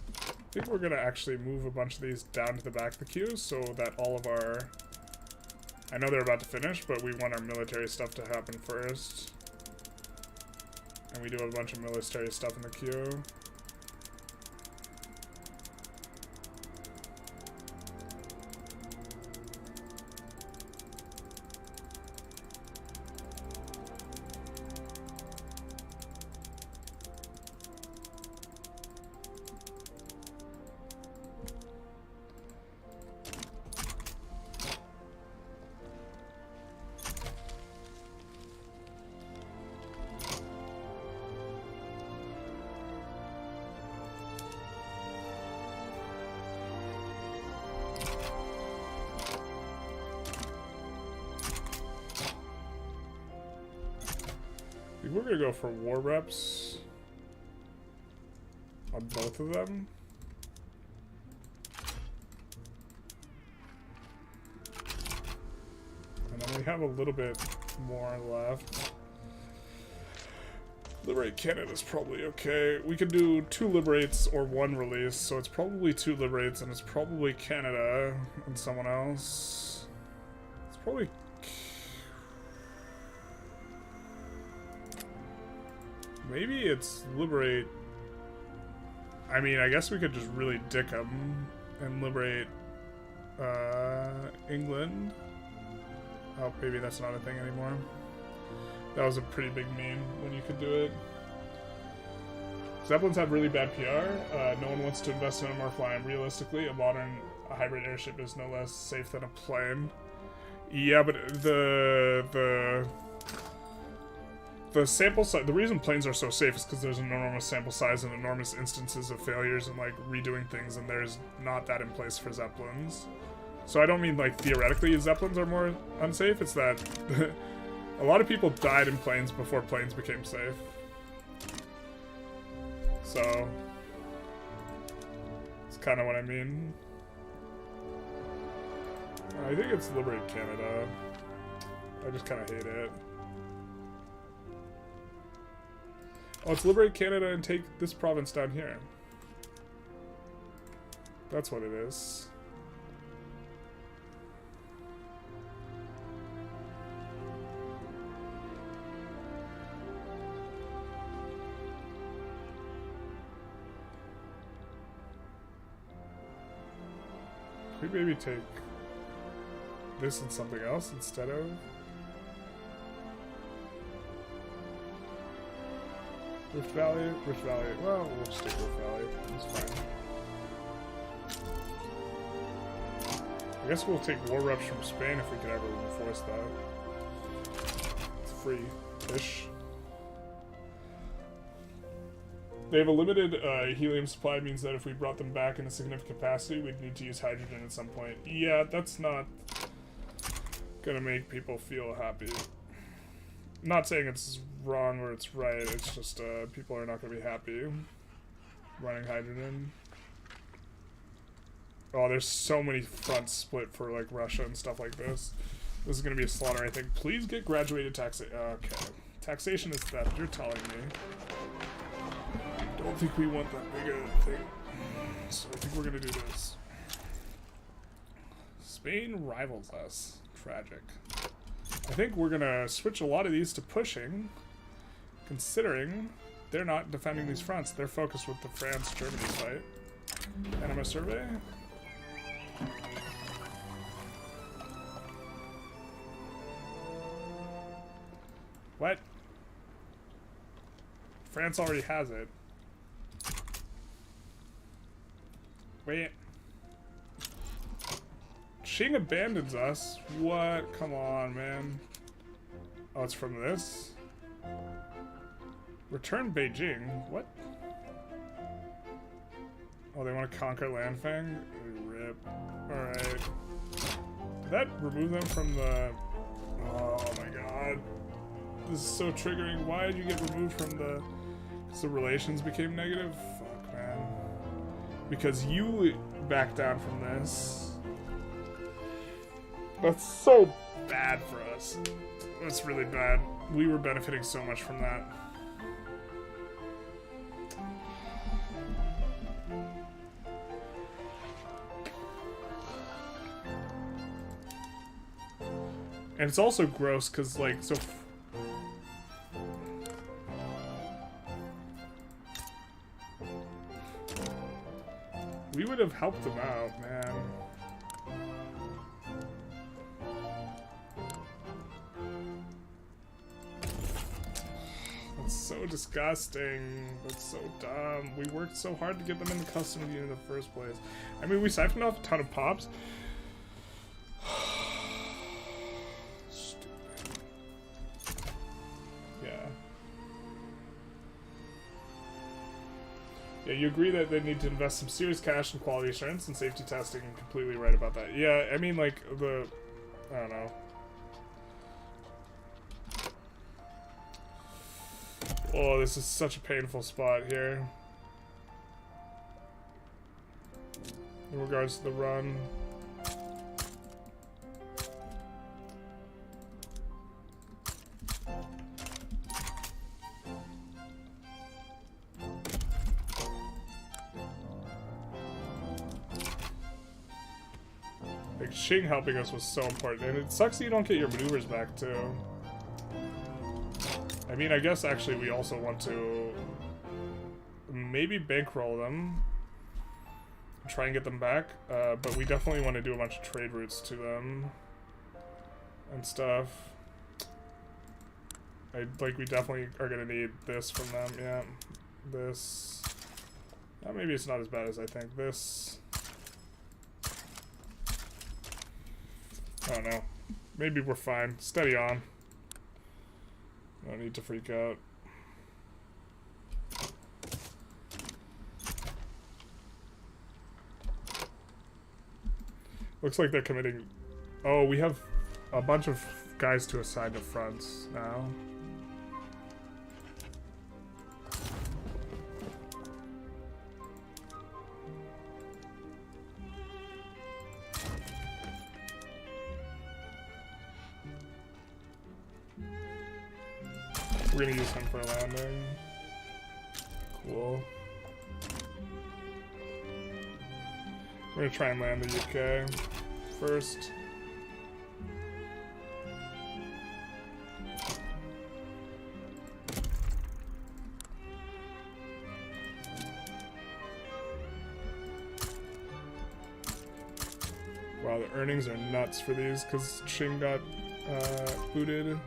I think we're going to actually move a bunch of these down to the back of the queue so that all of our... I know they're about to finish, but we want our military stuff to happen first. And we do have a bunch of military stuff in the queue. think we're gonna go for war reps on both of them. And then we have a little bit more left. Liberate Canada's probably okay. We could do 2 liberates or 1 release, so it's probably 2 liberates, and it's probably Canada and someone else. It's probably... Maybe it's liberate... I mean, I guess we could just really dick them and liberate England. Oh, maybe that's not a thing anymore. That was a pretty big meme when you could do it. Zeppelins have really bad PR. No one wants to invest in them or fly them. Realistically, a modern hybrid airship is no less safe than a plane. Yeah, but the sample size, the reason planes are so safe is because there's an enormous sample size and enormous instances of failures and like redoing things, and there's not that in place for Zeppelins. So I don't mean like theoretically Zeppelins are more unsafe, it's that a lot of people died in planes before planes became safe. So it's kind of what I mean. I think it's Liberate Canada. I just kind of hate it. Oh, it's Liberate Canada and take this province down here. That's what it is. We maybe take this and something else instead of... Rift Valley? Rift Valley. Well, we'll just take Rift Valley. It's fine. I guess we'll take war reps from Spain if we could ever enforce that. It's free-ish. They have a limited helium supply, means that if we brought them back in a significant capacity, we'd need to use hydrogen at some point. Yeah, that's not gonna make people feel happy. I'm not saying it's wrong or it's right, it's just people are not gonna be happy running hydrogen. Oh, there's so many fronts split for like Russia and stuff like this. This is gonna be a slaughter, I think. Please get graduated taxation. Okay. Taxation is theft, you're telling me. I don't think we want that big a thing. So I think we're gonna do this. Spain rivals us. Tragic. I think we're gonna switch a lot of these to pushing, considering they're not defending these fronts. They're focused with the France-Germany fight. Enema survey. What? France already has it. Wait. Qing abandons us? What? Come on, man. Oh, it's from this? Return Beijing? What? Oh, they want to conquer Lanfang? Rip. Alright. Did that remove them from the... Oh my god. This is so triggering. Why did you get removed from the... Because the relations became negative? Fuck, man. Because you backed down from this. That's so bad for us. That's really bad. We were benefiting so much from that. And it's also gross because, like, so... We would have helped them out, man. That's so disgusting. That's so dumb. We worked so hard to get them in the customs union in the first place. I mean, we siphoned off a ton of pops. Stupid. Yeah. Yeah, you agree that they need to invest some serious cash in quality assurance and safety testing, and completely right about that. Yeah, I mean, like, I don't know. Oh, this is such a painful spot here. In regards to the run. Like, Qing helping us was so important, and it sucks that you don't get your maneuvers back, too. I mean, I guess actually we also want to maybe bankroll them, try and get them back, but we definitely want to do a bunch of trade routes to them and stuff. We definitely are gonna need this from them, yeah. This. Maybe it's not as bad as I think. This. I don't know. Maybe we're fine. Steady on. No need to freak out. Looks like they're committing... Oh, we have a bunch of guys to assign to fronts now. We're gonna use him for a landing. Cool. We're gonna try and land the UK first. Wow, the earnings are nuts for these because Qing got booted.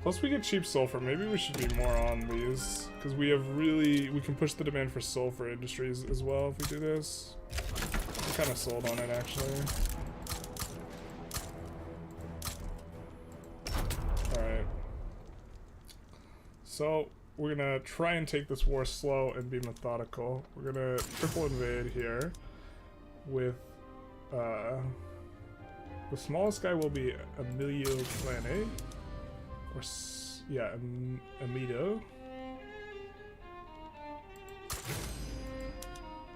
Plus we get cheap sulfur. Maybe we should be more on these because we can push the demand for sulfur industries as well if we do this. I'm kind of sold on it actually. Alright. So we're gonna try and take this war slow and be methodical. We're gonna triple invade here with the smallest guy will be Emilio Plane. Or, yeah, Amido.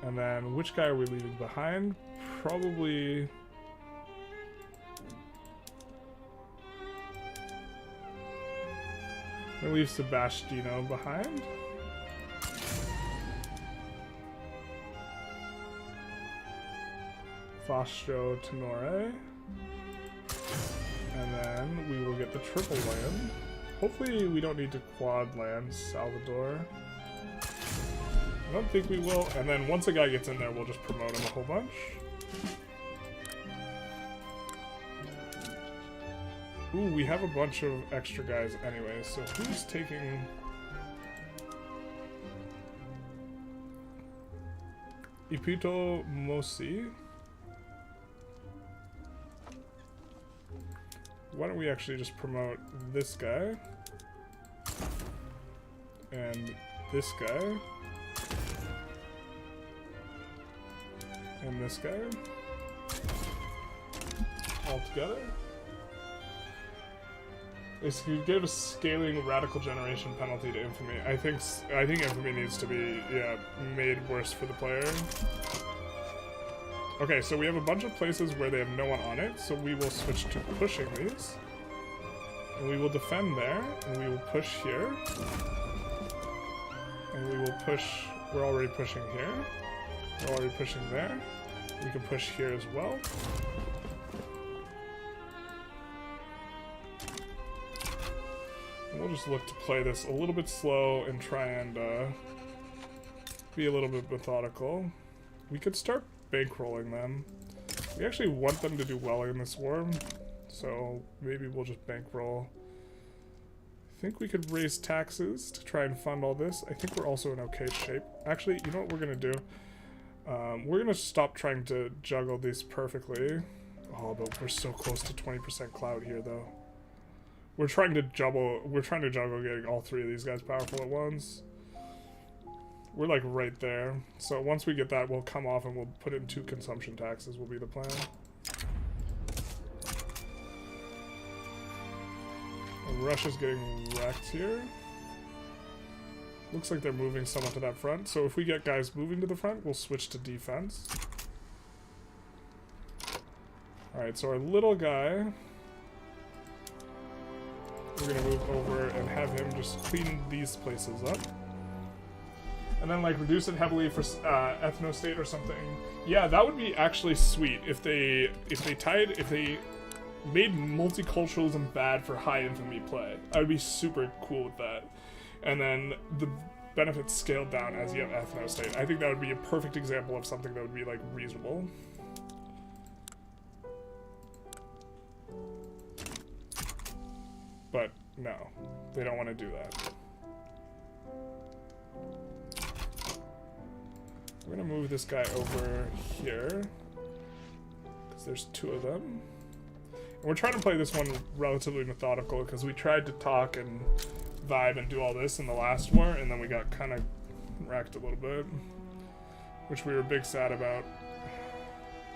And then, which guy are we leaving behind? Probably... I'm gonna leave Sebastiano behind. Fastro Tenore. And then we will get the triple land. Hopefully we don't need to quad land Salvador. I don't think we will. And then once a guy gets in there, we'll just promote him a whole bunch. Ooh, we have a bunch of extra guys anyway, so who's taking... Ipito Mosi? Why don't we actually just promote this guy? And this guy? And this guy? All together? Basically, give a scaling radical generation penalty to infamy. I think infamy needs to be, yeah, made worse for the player. Okay, so we have a bunch of places where they have no one on it, so we will switch to pushing these. And we will defend there, and we will push here. And we will push, we're already pushing here. We're already pushing there. We can push here as well. And we'll just look to play this a little bit slow and try and be a little bit methodical. We could start bankrolling them. We actually want them to do well in this war, so maybe we'll just bankroll. I think we could raise taxes to try and fund all this. I think we're also in okay shape. Actually, you know what we're gonna do? We're gonna stop trying to juggle these perfectly. Oh, but we're so close to 20% cloud here, though. We're trying to juggle getting all three of these guys powerful at once. We're like right there. So once we get that, we'll come off and we'll put in 2 consumption taxes will be the plan. Russia's getting wrecked here. Looks like they're moving someone to that front. So if we get guys moving to the front, we'll switch to defense. Alright, so our little guy, we're gonna move over and have him just clean these places up. And then like reduce it heavily for ethno-state or something. Yeah, that would be actually sweet if they made multiculturalism bad for high infamy play. I would be super cool with that. And then the benefits scaled down as you have ethno-state. I think that would be a perfect example of something that would be like reasonable. But no, they don't want to do that. We're gonna move this guy over here because there's two of them. And we're trying to play this one relatively methodical because we tried to talk and vibe and do all this in the last war, and then we got kind of wrecked a little bit, which we were big sad about.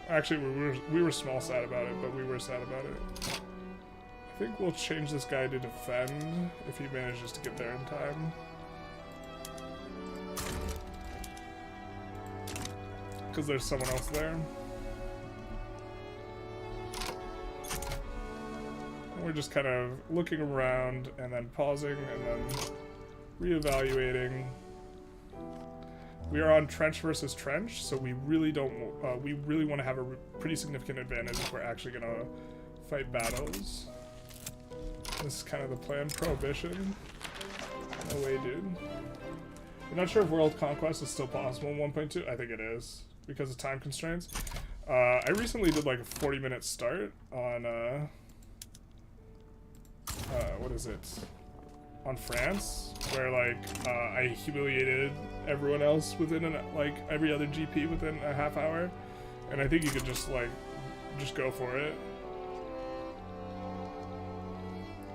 Actually, we were small sad about it, but we were sad about it. I think we'll change this guy to defend if he manages to get there in time. Because there's someone else there. And we're just kind of looking around and then pausing and then reevaluating. We are on trench versus trench, so we really don't. We really want to have a pretty significant advantage if we're actually gonna fight battles. This is kind of the plan. Prohibition. No way, dude. I'm not sure if world conquest is still possible in 1.2. I think it is because of time constraints. I recently did like a 40-minute start on what is it? On France, where like I humiliated everyone else within like every other GP within a half hour, and I think you could just go for it.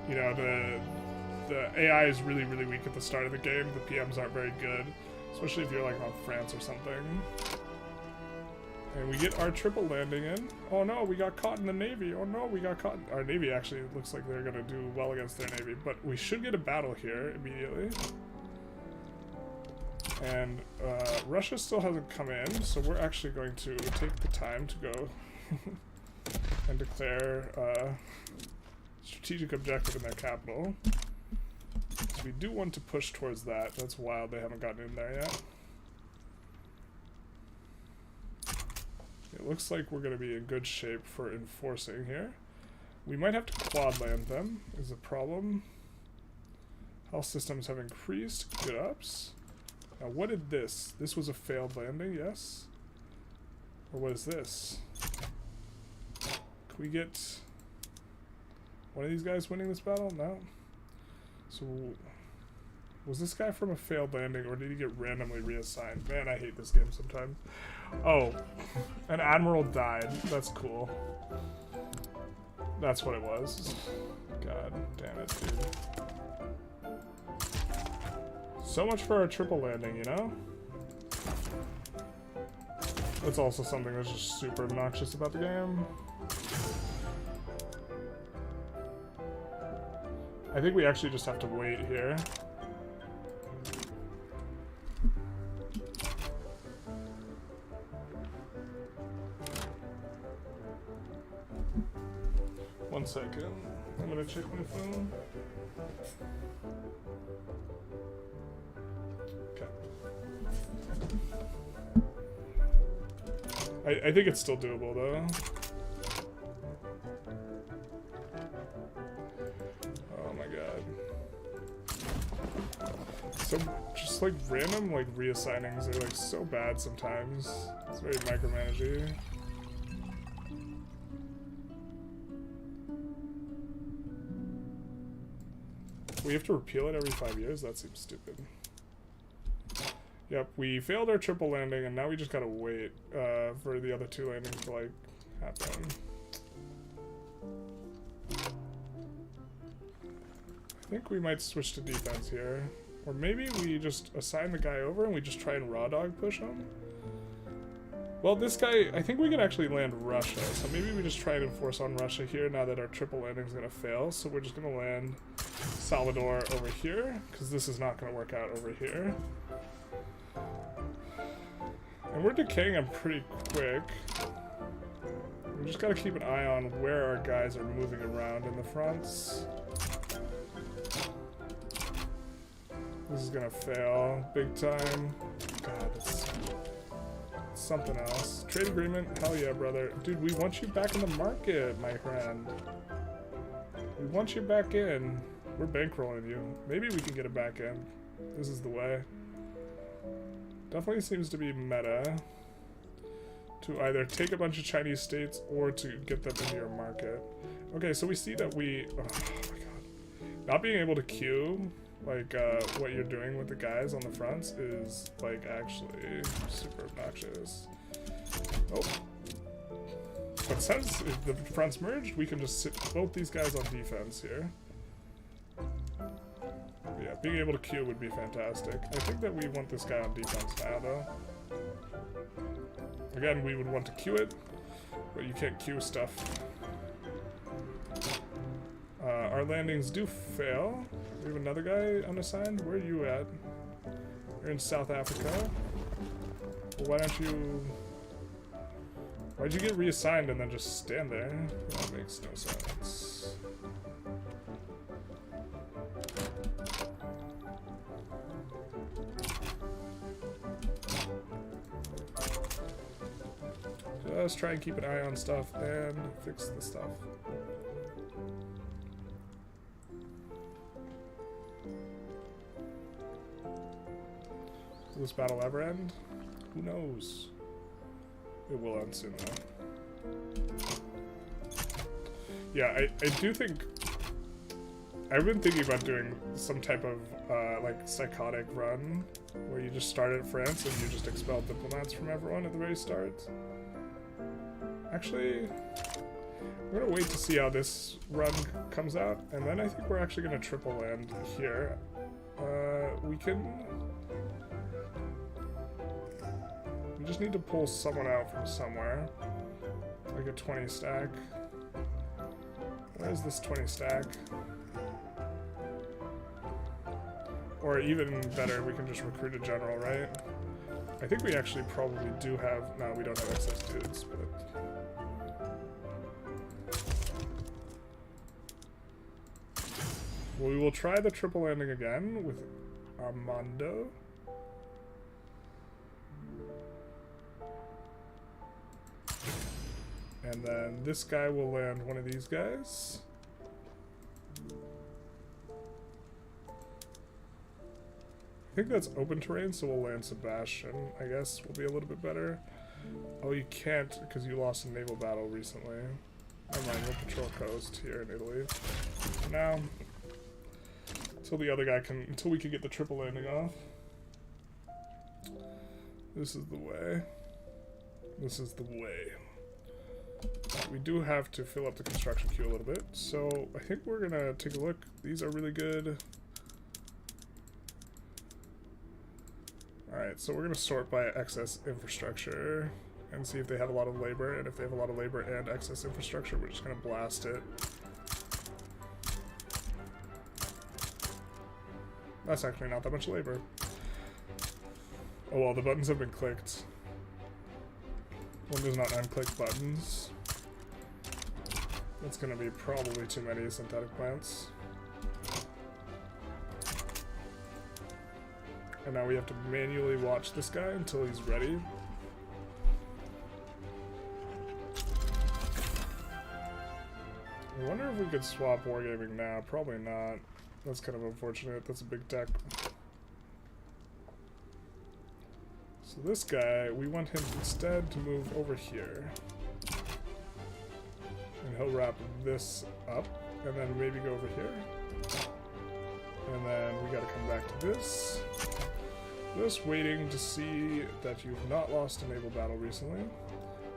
You know, the AI is really weak at the start of the game. The PMs aren't very good, especially if you're like on France or something. And we get our triple landing in. Oh no, we got caught in the Navy. Oh no, we got caught. Our Navy actually looks like they're gonna do well against their Navy, but we should get a battle here immediately. And Russia still hasn't come in, so we're actually going to take the time to go and declare strategic objective in their capital. So we do want to push towards that. That's wild they haven't gotten in there yet. It looks like we're going to be in good shape for enforcing here. We might have to quad land them, is the problem. Health systems have increased. Good ups. Now what did this? This was a failed landing, yes? Or what is this? Can we get one of these guys winning this battle? No. So was this guy from a failed landing or did he get randomly reassigned? Man, I hate this game sometimes. Oh, an admiral died. That's cool. That's what it was. God damn it, dude. So much for our triple landing, you know? That's also something that's just super obnoxious about the game. I think we actually just have to wait here. One second. I'm gonna check my phone. Okay. I think it's still doable though. Oh my god. So just like random like reassignings are like so bad sometimes. It's very micromanaging. We have to repeal it every 5 years? That seems stupid. Yep, we failed our triple landing, and now we just gotta wait for the other two landings to, like, happen. I think we might switch to defense here. Or maybe we just assign the guy over and we just try and raw dog push him? Well, this guy, I think we can actually land Russia, so maybe we just try and enforce on Russia here now that our triple landing is gonna fail. So we're just gonna land Salvador over here, because this is not going to work out over here. And we're decaying them pretty quick. We just gotta keep an eye on where our guys are moving around in the fronts. This is gonna fail big time. God, that's something else. Trade agreement? Hell yeah, brother. Dude, we want you back in the market, my friend. We want you back in. We're bankrolling you. Maybe we can get it back in. This is the way. Definitely seems to be meta to either take a bunch of Chinese states or to get them into your market. Okay, so we see that we... Oh my god. Not being able to queue, like, what you're doing with the guys on the fronts is, like, actually super obnoxious. Oh. But since the fronts merged, we can just sit both these guys on defense here. Yeah, being able to queue would be fantastic. I think that we want this guy on defense now, though. Again, we would want to queue it, but you can't queue stuff. Our landings do fail. We have another guy unassigned. Where are you at? You're in South Africa. Well, why don't you... Why'd you get reassigned and then just stand there? That makes no sense. Just try and keep an eye on stuff and fix the stuff. Will this battle ever end? Who knows? It will end soon though. Yeah, I do think... I've been thinking about doing some type of like psychotic run where you just start at France and you just expel diplomats from everyone at the very start. Actually, we're gonna wait to see how this run comes out, and then I think we're actually gonna triple land here. We just need to pull someone out from somewhere. Like a 20 stack. Where's this 20 stack? Or even better, we can just recruit a general, right? I think we actually probably do have... No, we don't have excess dudes, but... We will try the triple landing again with Armando. And then this guy will land one of these guys. I think that's open terrain, so we'll land Sebastian. I guess will be a little bit better. Oh, you can't because you lost a naval battle recently. Never mind, we'll patrol coast here in Italy. For now, until the other guy can, until we can get the triple landing off. This is the way. This is the way. We do have to fill up the construction queue a little bit, so I think we're gonna take a look. These are really good. Alright, so we're gonna sort by excess infrastructure and see if they have a lot of labor, and if they have a lot of labor and excess infrastructure, we're just gonna blast it. That's actually not that much labor. Oh well, the buttons have been clicked. One does not unclick buttons. That's gonna be probably too many synthetic plants. And now we have to manually watch this guy until he's ready. I wonder if we could swap wargaming now. Probably not. That's kind of unfortunate. That's a big tech. So this guy, we want him instead to move over here. And he'll wrap this up, and then maybe go over here. And then we gotta come back to this. Just waiting to see that you've not lost a naval battle recently.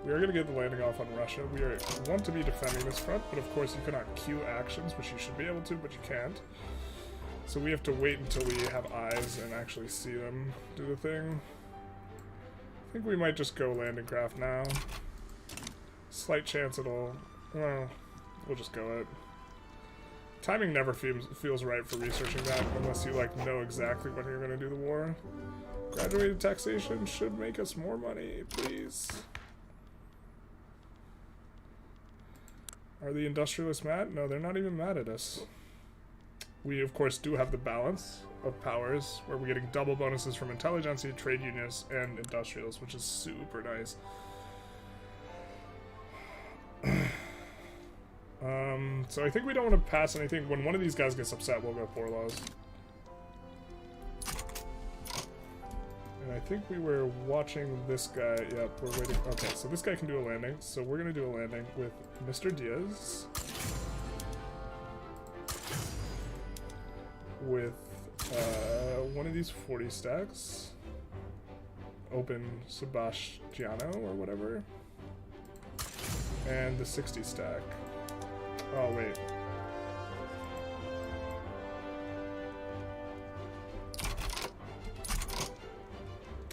We are gonna get the landing off on Russia. We want to be defending this front, but of course you cannot queue actions, which you should be able to, but you can't. So we have to wait until we have eyes and actually see them do the thing. I think we might just go landing craft now. Slight chance it'll... Well, we'll just go it. Timing never feels right for researching that unless you like know exactly when you're gonna do the war. Graduated taxation should make us more money, please. Are the industrialists mad? No, they're not even mad at us. We, of course, do have the balance of powers, where we're getting double bonuses from Intelligentsia, trade unions, and industrials, which is super nice. So I think we don't want to pass anything. When one of these guys gets upset, we'll go poor laws. And I think we were watching this guy. Yep, we're waiting. Okay, so this guy can do a landing. So we're going to do a landing with Mr. Diaz. With one of these 40 stacks. Open Sebastiano or whatever. And the 60 stack. Oh, wait.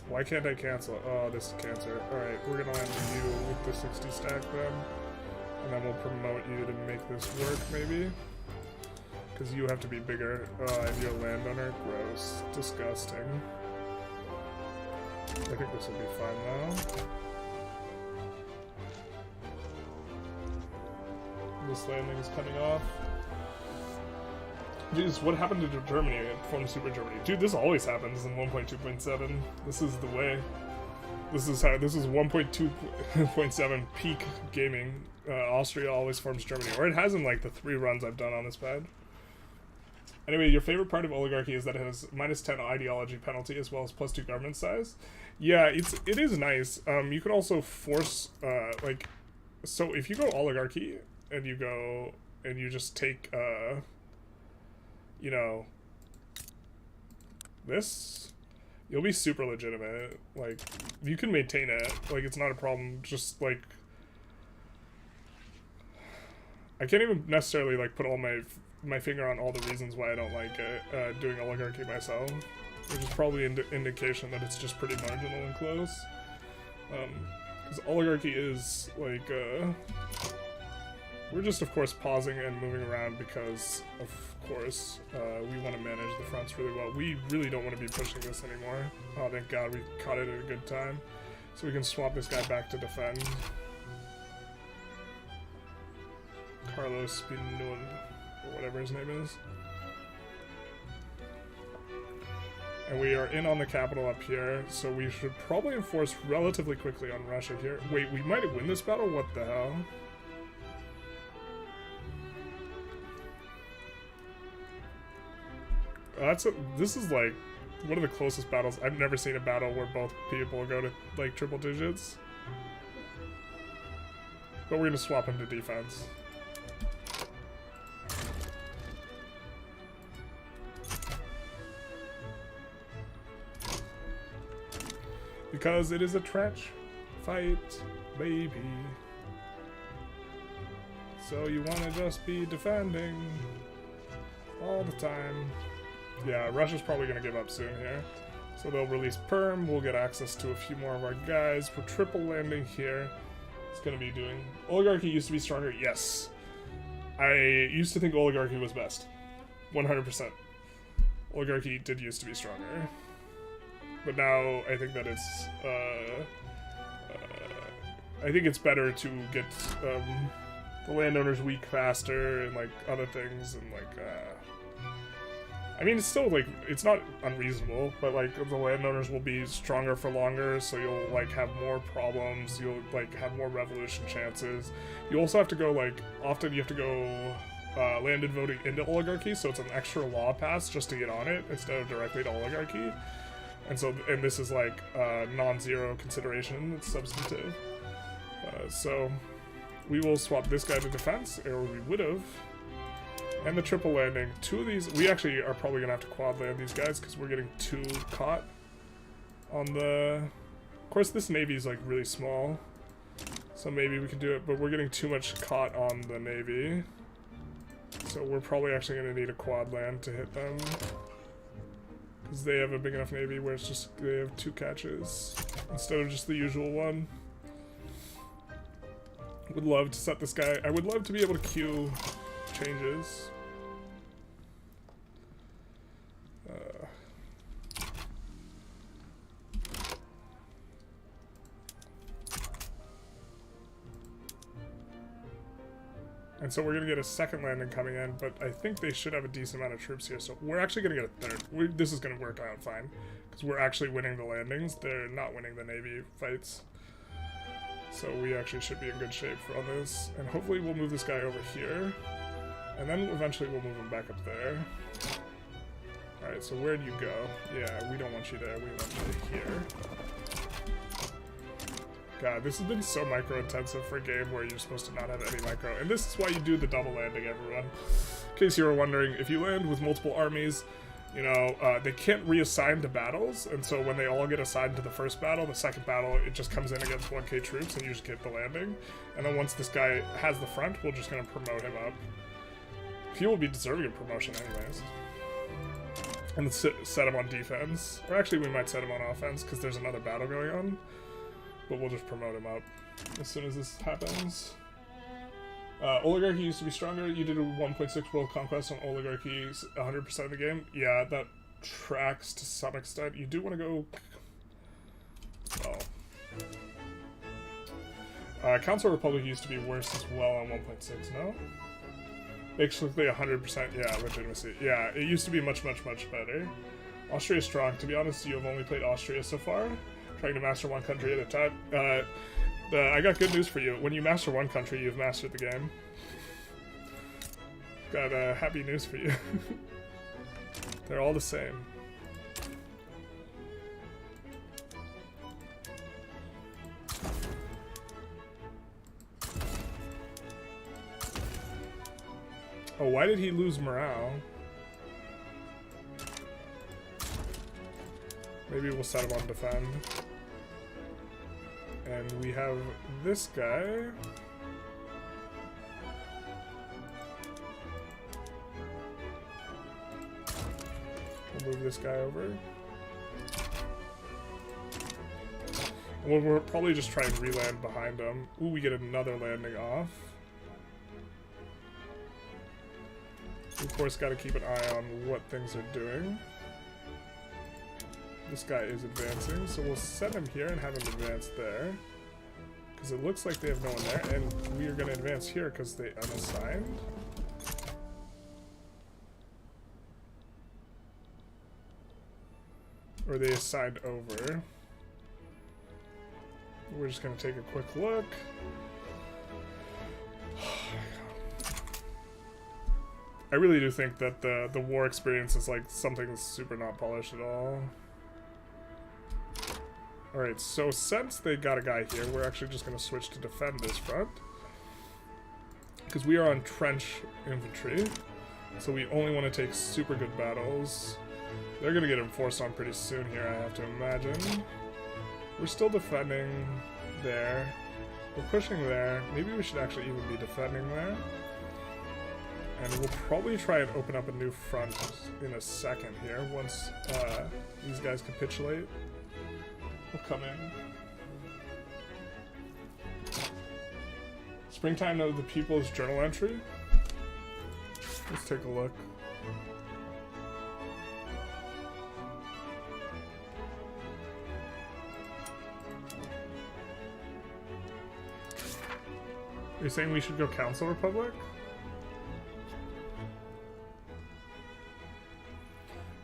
Why can't I cancel? Oh, this is cancer. Alright, we're gonna land you with the 60 stack then. And then we'll promote you to make this work, maybe. Because you have to be bigger. And you're a landowner. Gross. Disgusting. I think this will be fine now. This landing is coming off. Jeez, what happened to Germany? It formed Super Germany. Dude, this always happens in 1.2.7. This is the way. This is 1.2.7 peak gaming. Austria always forms Germany. Or it has in like the 3 runs I've done on this pad. Anyway, your favorite part of oligarchy is that it has -10 ideology penalty as well as +2 government size. Yeah, it is nice. You can also force like, so if you go oligarchy and you go and you just take you know, this, you'll be super legitimate. Like, you can maintain it. Like, it's not a problem. Just like, I can't even necessarily like put all my finger on all the reasons why I don't like doing oligarchy myself, which is probably an indication that it's just pretty marginal and close. Because oligarchy is like, we're just of course pausing and moving around because of course we want to manage the fronts really well. We really don't want to be pushing this anymore. Oh, thank God we caught it at a good time, so we can swap this guy back to defend. Carlos Pinun, or whatever his name is. And we are in on the capital up here, so we should probably enforce relatively quickly on Russia here. Wait, we might win this battle? What the hell? This is like one of the closest battles. I've never seen a battle where both people go to like triple digits. But we're gonna swap him to defense. Because it is a trench fight, baby. So you wanna just be defending all the time. Yeah, Russia's probably going to give up soon here. So they'll release Perm, we'll get access to a few more of our guys. We're triple landing here. It's going to be doing... Oligarchy used to be stronger? Yes. I used to think oligarchy was best. 100%. Oligarchy did used to be stronger. But now I think that it's... I think it's better to get the landowners weak faster and like other things and like... I mean, it's still, like, it's not unreasonable, but, like, the landowners will be stronger for longer, so you'll, like, have more problems, you'll, like, have more revolution chances. You also have to go, like, often you have to go landed voting into oligarchy, so it's an extra law passed just to get on it, instead of directly to oligarchy. And so, and this is, like, non-zero consideration, it's substantive. So, we will swap this guy to defense, or we would've. And the triple landing. 2 of these, we actually are probably gonna have to quad land these guys because we're getting 2 caught on the... Of course, this navy is like really small, so maybe we can do it, but we're getting too much caught on the navy. So we're probably actually gonna need a quad land to hit them. Because they have a big enough navy where it's just, they have 2 catches instead of just the usual one. Would love to set this guy, I would love to be able to queue changes. And so we're going to get a second landing coming in, but I think they should have a decent amount of troops here. So we're actually going to get a third. This is going to work out fine, because we're actually winning the landings. They're not winning the Navy fights. So we actually should be in good shape for all this. And hopefully we'll move this guy over here. And then eventually we'll move him back up there. Alright, so where'd you go? Yeah, we don't want you there. We want you here. God, this has been so micro-intensive for a game where you're supposed to not have any micro. And this is why you do the double landing, everyone. In case you were wondering, if you land with multiple armies, you know, they can't reassign to battles. And so when they all get assigned to the first battle, the second battle, it just comes in against 1k troops and you just get the landing. And then once this guy has the front, we're just going to promote him up. He will be deserving of promotion anyways. And set him on defense. Or actually, we might set him on offense because there's another battle going on. But we'll just promote him up as soon as this happens. Oligarchy used to be stronger. You did a 1.6 world conquest on oligarchy 100% of the game. Yeah, that tracks to some extent. You do want to go... Oh. Council Republic used to be worse as well on 1.6, no? Basically 100%, yeah, legitimacy. Yeah, it used to be much, much, much better. Austria is strong. To be honest, you have only played Austria so far. Trying to master one country at a time. I got good news for you. When you master one country, you've mastered the game. Got happy news for you. They're all the same. Oh, why did he lose morale? Maybe we'll set him on defend. And we have this guy. We'll move this guy over. We'll probably just try and re-land behind him. Ooh, we get another landing off. We, of course, got to keep an eye on what things are doing. This guy is advancing, so we'll set him here and have him advance there. Because it looks like they have no one there, and we are going to advance here because they unassigned. Or they assigned over. We're just going to take a quick look. I really do think that the war experience is like something that's super not polished at all. Alright, so since they got a guy here, we're actually just going to switch to defend this front. Because we are on trench infantry. So we only want to take super good battles. They're going to get enforced on pretty soon here, I have to imagine. We're still defending there. We're pushing there. Maybe we should actually even be defending there. And we'll probably try and open up a new front in a second here, once these guys capitulate. We'll come in. Springtime of the People's Journal entry. Let's take a look. Are you saying we should go Council Republic?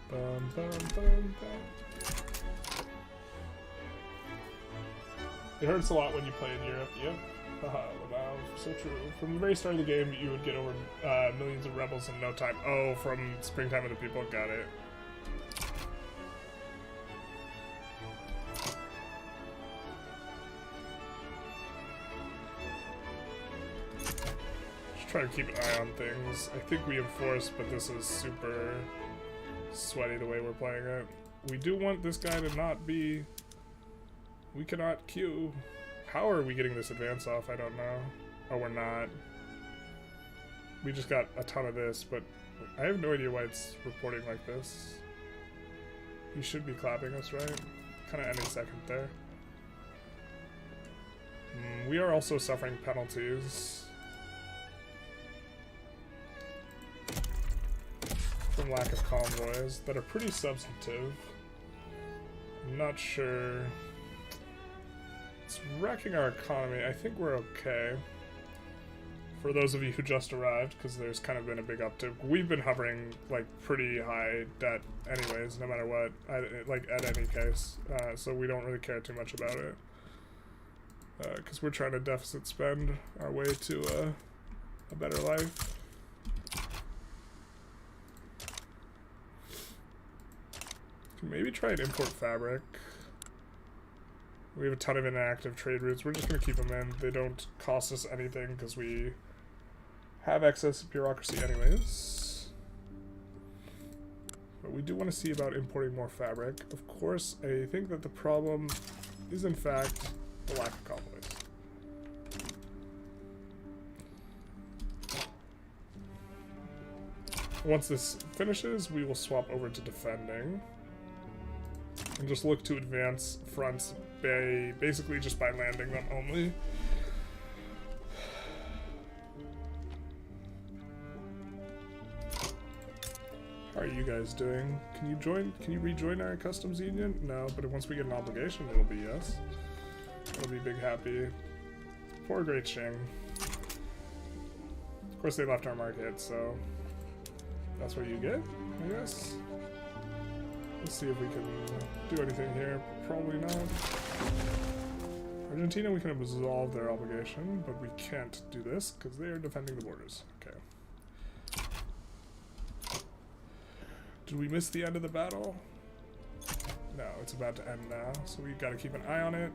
Bum, bum, bum, bum. It hurts a lot when you play in Europe. Yep. Haha, wow, so true. From the very start of the game, you would get over millions of rebels in no time. Oh, from Springtime of the People, got it. Just try to keep an eye on things. I think we enforce, but this is super sweaty the way we're playing it. We do want this guy to not be... We cannot queue. How are we getting this advance off? I don't know. Oh, we're not. We just got a ton of this, but I have no idea why it's reporting like this. You should be clapping us, right? Kind of any second there. We are also suffering penalties from lack of convoys that are pretty substantive. I'm not sure. It's wrecking our economy. I think we're okay For those of you who just arrived, because there's kind of been a big uptick. We've been hovering, like, pretty high debt anyways, no matter what, like, at any case. So we don't really care too much about it. Because we're trying to deficit spend our way to a better life. Can maybe try and import fabric. We have a ton of inactive trade routes. We're just going to keep them in. They don't cost us anything because we have excess bureaucracy anyways. But we do want to see about importing more fabric. Of course, I think that the problem is in fact the lack of convoys. Once this finishes, we will swap over to defending. And just look to advance fronts basically just by landing them only. How are you guys doing? Can you join? Can you rejoin our customs union? No, but once we get an obligation, it'll be yes. It'll be big happy. Poor Great Qing. Of course, they left our market, so that's what you get, I guess. Let's see if we can do anything here. Probably not. Argentina, we can absolve their obligation, but we can't do this because they are defending the borders. Okay. Did we miss the end of the battle? No, it's about to end now, so we gotta keep an eye on it.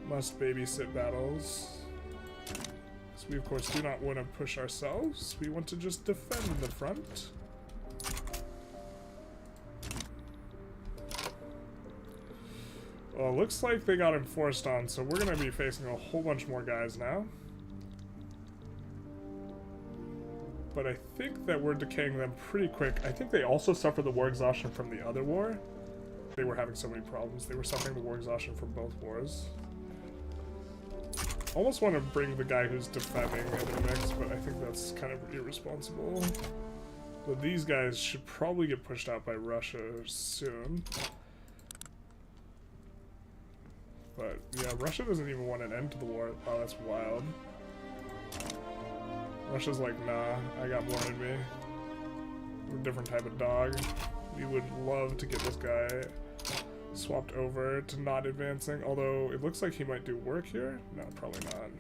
Must babysit battles. So we, of course, do not want to push ourselves. We want to just defend the front. Well, it looks like they got enforced on, so we're going to be facing a whole bunch more guys now. But I think that we're decaying them pretty quick. I think they also suffer the war exhaustion from the other war. They were having so many problems. They were suffering the war exhaustion from both wars. Almost want to bring the guy who's defending into the mix, but I think that's kind of irresponsible. But these guys should probably get pushed out by Russia soon. But yeah, Russia doesn't even want an end to the war. Oh, that's wild. Russia's like, nah, I got more in me. We're a different type of dog. We would love to get this guy swapped over to not advancing, although it looks like he might do work here. No, probably not.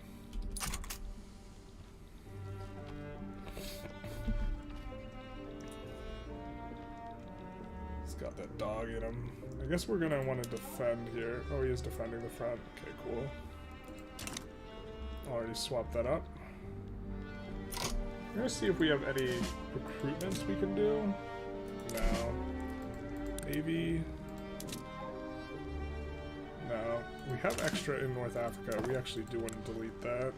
He's got that dog in him. I guess we're gonna want to defend here. Oh, he is defending the front. Okay, cool. Already swapped that up. I'm gonna see if we have any recruitments we can do. No. Navy. No. We have extra in North Africa. We actually do want to delete that.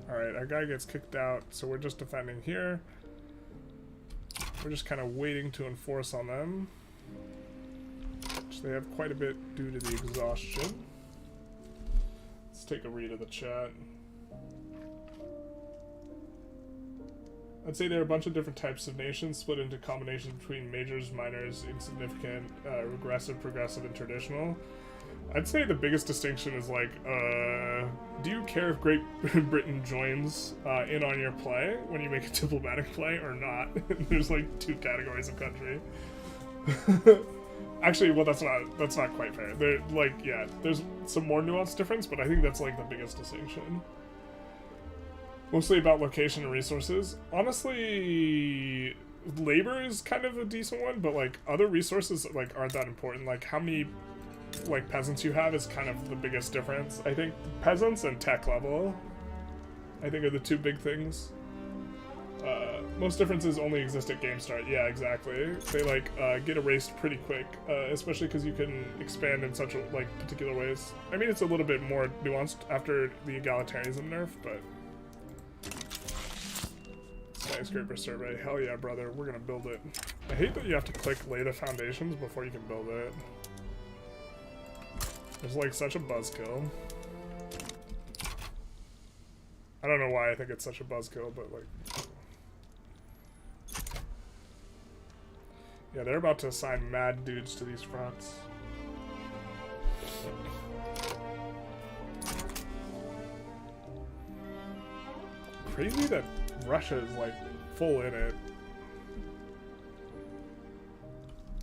Alright, our guy gets kicked out, so we're just defending here. We're just kind of waiting to enforce on them. Which they have quite a bit due to the exhaustion. Let's take a read of the chat. I'd say there are a bunch of different types of nations split into combinations between majors, minors, insignificant, regressive, progressive, and traditional. I'd say the biggest distinction is like, do you care if Great Britain joins in on your play when you make a diplomatic play or not? There's like two categories of country. Actually, well, that's not quite fair. They're like, yeah, there's some more nuanced difference, but I think that's like the biggest distinction. Mostly about location and resources. Honestly, labor is kind of a decent one, but like other resources like aren't that important. Like how many like peasants you have is kind of the biggest difference. I think peasants and tech level, I think, are the two big things. Most differences only exist at game start. Yeah, exactly. They like get erased pretty quick, especially because you can expand in such like particular ways. I mean, it's a little bit more nuanced after the egalitarianism nerf, but skyscraper survey. Hell yeah, brother. We're gonna build it. I hate that you have to click lay the foundations before you can build it. It's like such a buzzkill. I don't know why I think it's such a buzzkill, but like... Yeah, they're about to assign mad dudes to these fronts. Crazy that Russia is like full in it.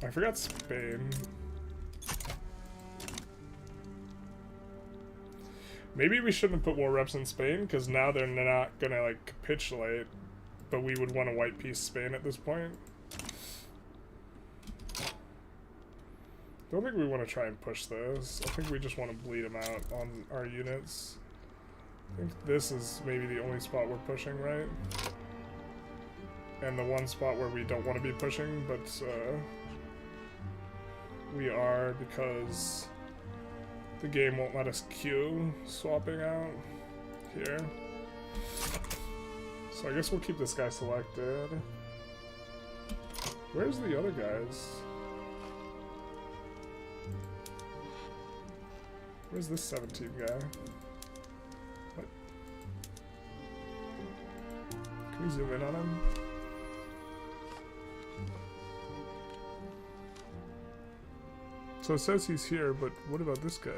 I forgot Spain. Maybe we shouldn't have put war reps in Spain, because now they're not gonna like capitulate, but we would want to white peace Spain at this point. Don't think we want to try and push this. I think we just want to bleed them out on our units. I think this is maybe the only spot we're pushing, right? And the one spot where we don't want to be pushing, but we are, because the game won't let us queue swapping out here. So I guess we'll keep this guy selected. Where's the other guys? Where's this 17 guy? What? Can we zoom in on him? So it says he's here, but what about this guy?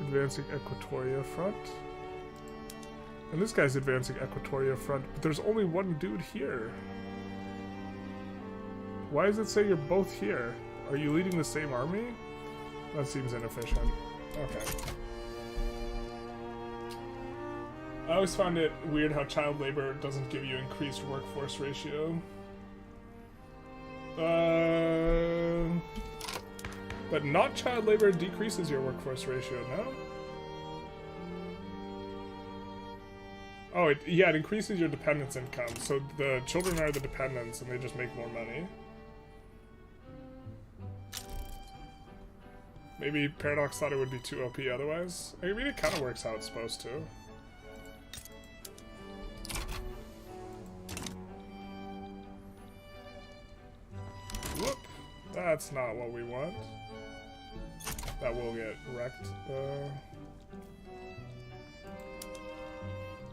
Advancing Equatoria front. And this guy's advancing Equatoria front, but there's only one dude here. Why does it say you're both here? Are you leading the same army? That seems inefficient. Okay. I always found it weird how child labor doesn't give you increased workforce ratio. But not child labor decreases your workforce ratio, no? Oh, yeah, it increases your dependents' income. So the children are the dependents and they just make more money. Maybe Paradox thought it would be too OP otherwise. I mean, it kind of works how it's supposed to. Whoop! That's not what we want. That will get wrecked.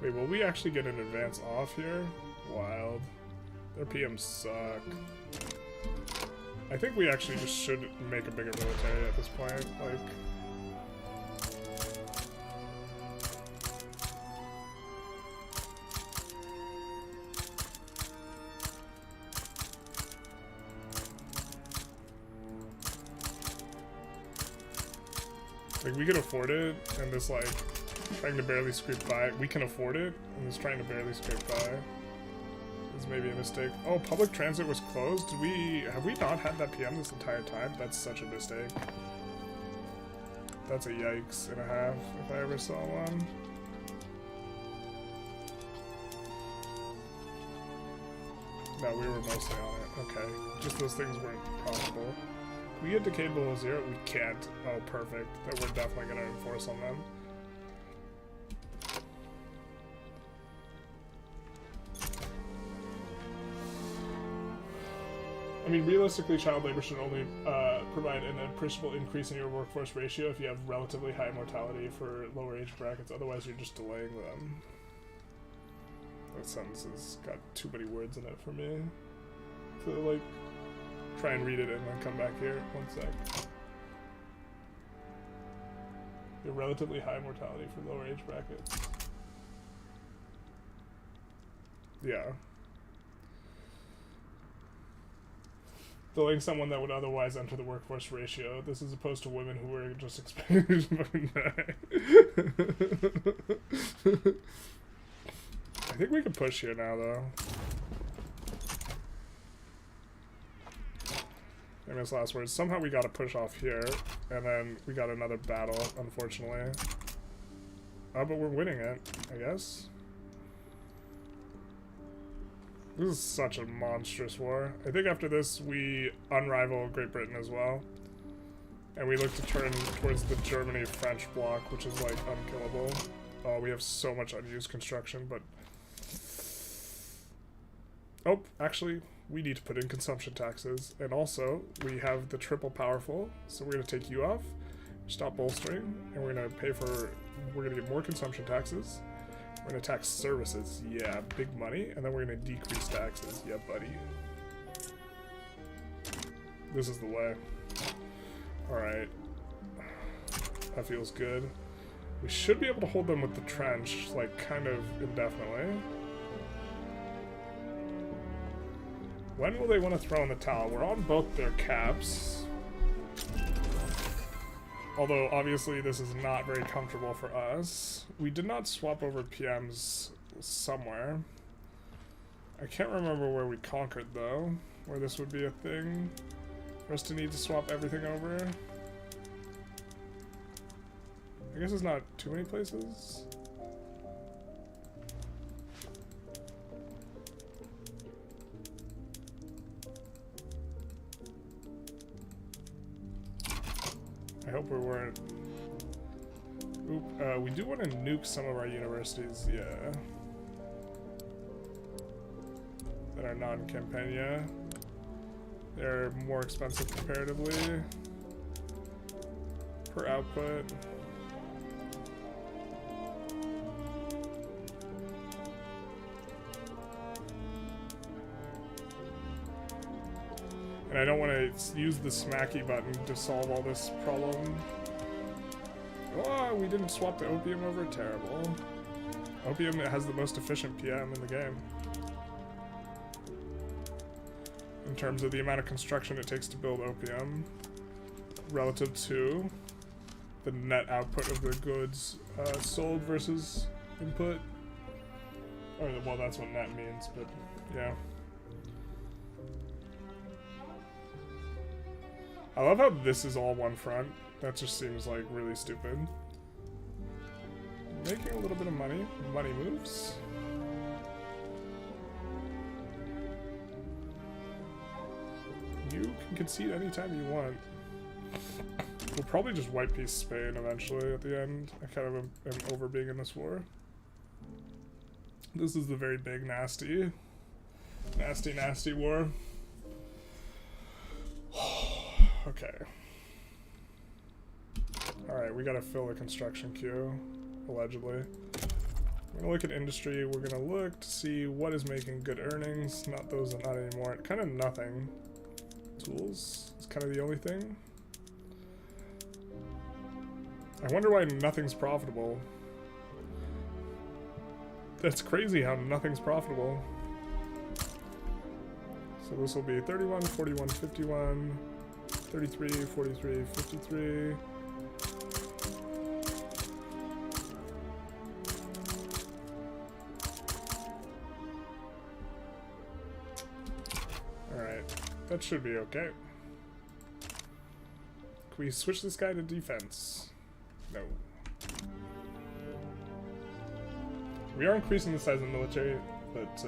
Wait, will we actually get an advance off here? Wild. Their PMs suck. I think we actually just should make a bigger military at this point. Like, we can afford it, and this, like, trying to barely scrape by. We can afford it, and this trying to barely scrape by is maybe a mistake. Oh, public transit was closed? Have we not had that PM this entire time? That's such a mistake. That's a yikes and a half, if I ever saw one. No, we were mostly on it. Okay. Just those things weren't profitable. Can we get decayed below 0? We can't. Oh, perfect. Then we're definitely going to enforce on them. I mean, realistically, child labor should only provide an appreciable increase in your workforce ratio if you have relatively high mortality for lower age brackets. Otherwise, you're just delaying them. That sentence has got too many words in it for me to, like, try and read it and then come back here. One sec. Your relatively high mortality for lower age brackets. Yeah. Delaying someone that would otherwise enter the workforce ratio. This is opposed to women who were just expected to die. I think we can push here now, though. Famous last words. Somehow we got to push off here, and then we got another battle, unfortunately. But we're winning it, I guess. This is such a monstrous war. I think after this, we unrival Great Britain as well. And we look to turn towards the Germany-French bloc, which is, like, unkillable. Oh, we have so much unused construction, but... Oh, actually, we need to put in consumption taxes. And also, we have the triple powerful, so we're going to take you off, stop bolstering, and we're going to pay for... We're going to get more consumption taxes. We're going to tax services, yeah, big money, and then we're going to decrease taxes, yeah, buddy. This is the way. Alright. That feels good. We should be able to hold them with the trench, like, kind of indefinitely. When will they want to throw in the towel? We're on both their caps. Although, obviously, this is not very comfortable for us. We did not swap over PMs somewhere. I can't remember where we conquered, though. Where this would be a thing for us to need to swap everything over. I guess it's not too many places. I hope we weren't... Oop, we do want to nuke some of our universities, yeah. That are not in Campania. They're more expensive comparatively. Per output. And I don't want to use the smacky button to solve all this problem. Oh, we didn't swap the opium over. Terrible. Opium has the most efficient PM in the game. In terms of the amount of construction it takes to build opium relative to the net output of the goods sold versus input. Or, well, that's what net means, but yeah. I love how this is all one front. That just seems like really stupid. Making a little bit of money. Money moves. You can concede anytime you want. We'll probably just white piece Spain eventually at the end. I kind of am over being in this war. This is the very big, nasty war. Okay. Alright, we gotta fill the construction queue, allegedly. We're gonna look at industry. We're gonna look to see what is making good earnings. Not those that not anymore. Kind of nothing. Tools is kind of the only thing. I wonder why nothing's profitable. That's crazy how nothing's profitable. So this will be 31, 41, 51, 33, 43, 53. Alright, that should be okay. Can we switch this guy to defense? No. We are increasing the size of the military, but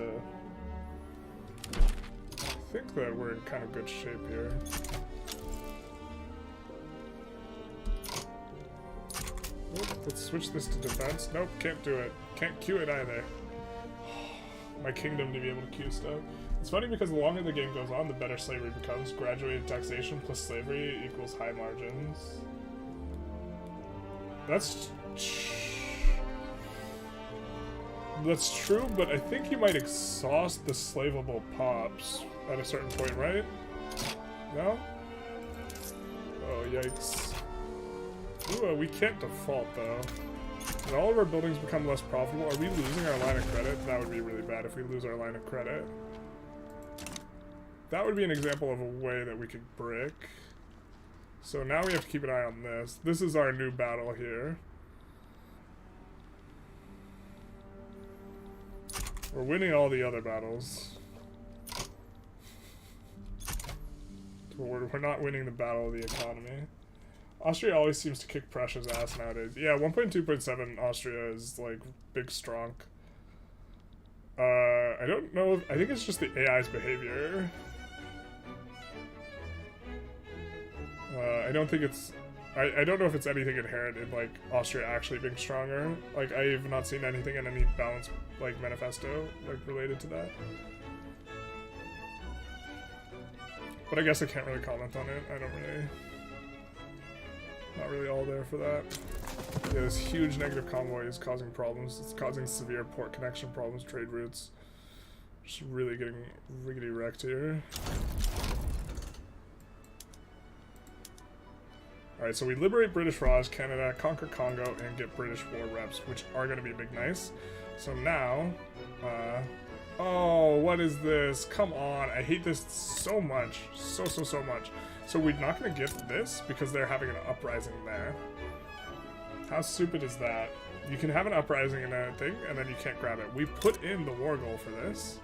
I think that we're in kind of good shape here. Oop, let's switch this to defense. Nope, can't do it. Can't queue it either. My kingdom to be able to queue stuff. It's funny because the longer the game goes on, the better slavery becomes. Graduated taxation plus slavery equals high margins. That's true, but I think you might exhaust the slaveable pops at a certain point, right? No? Oh, yikes. Ooh, we can't default, though. When all of our buildings become less profitable, are we losing our line of credit? That would be really bad if we lose our line of credit. That would be an example of a way that we could brick. So now we have to keep an eye on this. This is our new battle here. We're winning all the other battles. We're not winning the battle of the economy. Austria always seems to kick Prussia's ass nowadays. Yeah, 1.2.7 Austria is, like, big strong. I don't know. I think it's just the AI's behavior. I don't think it's... I don't know if it's anything inherent in, like, Austria actually being stronger. Like, I have not seen anything in any balance, like, manifesto, like, related to that. But I guess I can't really comment on it. I don't really... Not really all there for that. Yeah, this huge negative convoy is causing problems. It's causing severe port connection problems, trade routes. Just really getting riggedy wrecked here. Alright, so we liberate British Raj, Canada, conquer Congo, and get British war reps, which are going to be big nice. So now, oh, what is this? Come on, I hate this so much. So much. So we're not going to get this because they're having an uprising there. How stupid is that? You can have an uprising in a thing, and then you can't grab it. We put in the war goal for this,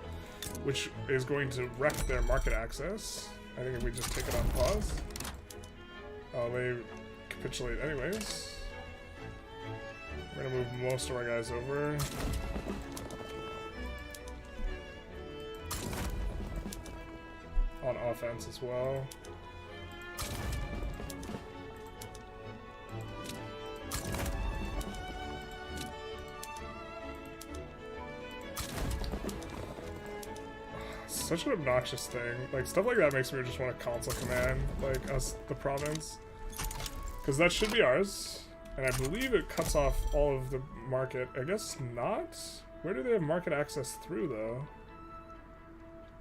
which is going to wreck their market access. I think if we just take it on pause. Oh, they capitulate anyways. We're gonna move most of our guys over. On offense as well. Such an obnoxious thing. Like, stuff like that makes me just want to console command, like, us, the province. Because that should be ours. And I believe it cuts off all of the market. I guess not? Where do they have market access through, though?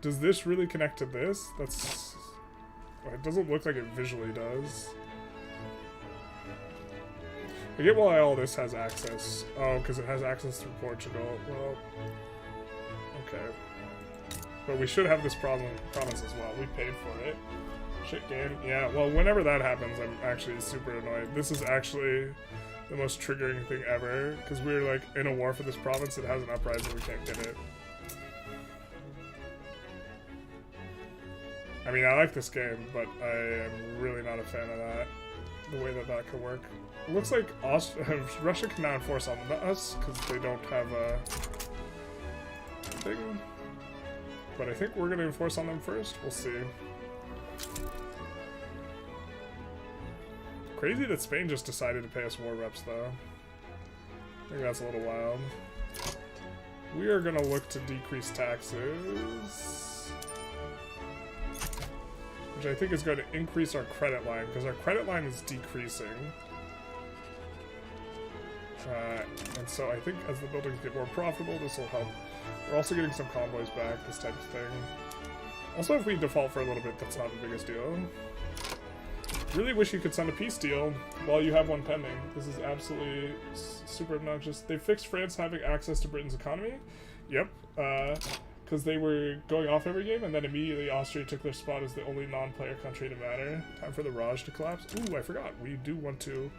Does this really connect to this? That's... Well, it doesn't look like it visually does. I get why all this has access. Oh, because it has access through Portugal. Well... Okay. But we should have this province as well. We paid for it. Shit game. Yeah, well, whenever that happens, I'm actually super annoyed. This is actually the most triggering thing ever, because we're, like, in a war for this province. It has an uprising. We can't get it. I mean, I like this game, but I am really not a fan of that. The way that that could work. It looks like Russia can now enforce on us, because they don't have a thing. But I think we're going to enforce on them first. We'll see. Crazy that Spain just decided to pay us war reps, though. I think that's a little wild. We are going to look to decrease taxes. Which I think is going to increase our credit line, because our credit line is decreasing. And so I think as the buildings get more profitable, this will help. We're also getting some convoys back, this type of thing. Also, if we default for a little bit, that's not the biggest deal. Really wish you could send a peace deal while you have one pending. This is absolutely super obnoxious. They fixed France having access to Britain's economy. Yep. Because they were going off every game, and then immediately Austria took their spot as the only non-player country to matter. Time for the Raj to collapse. Ooh, I forgot. We do want to...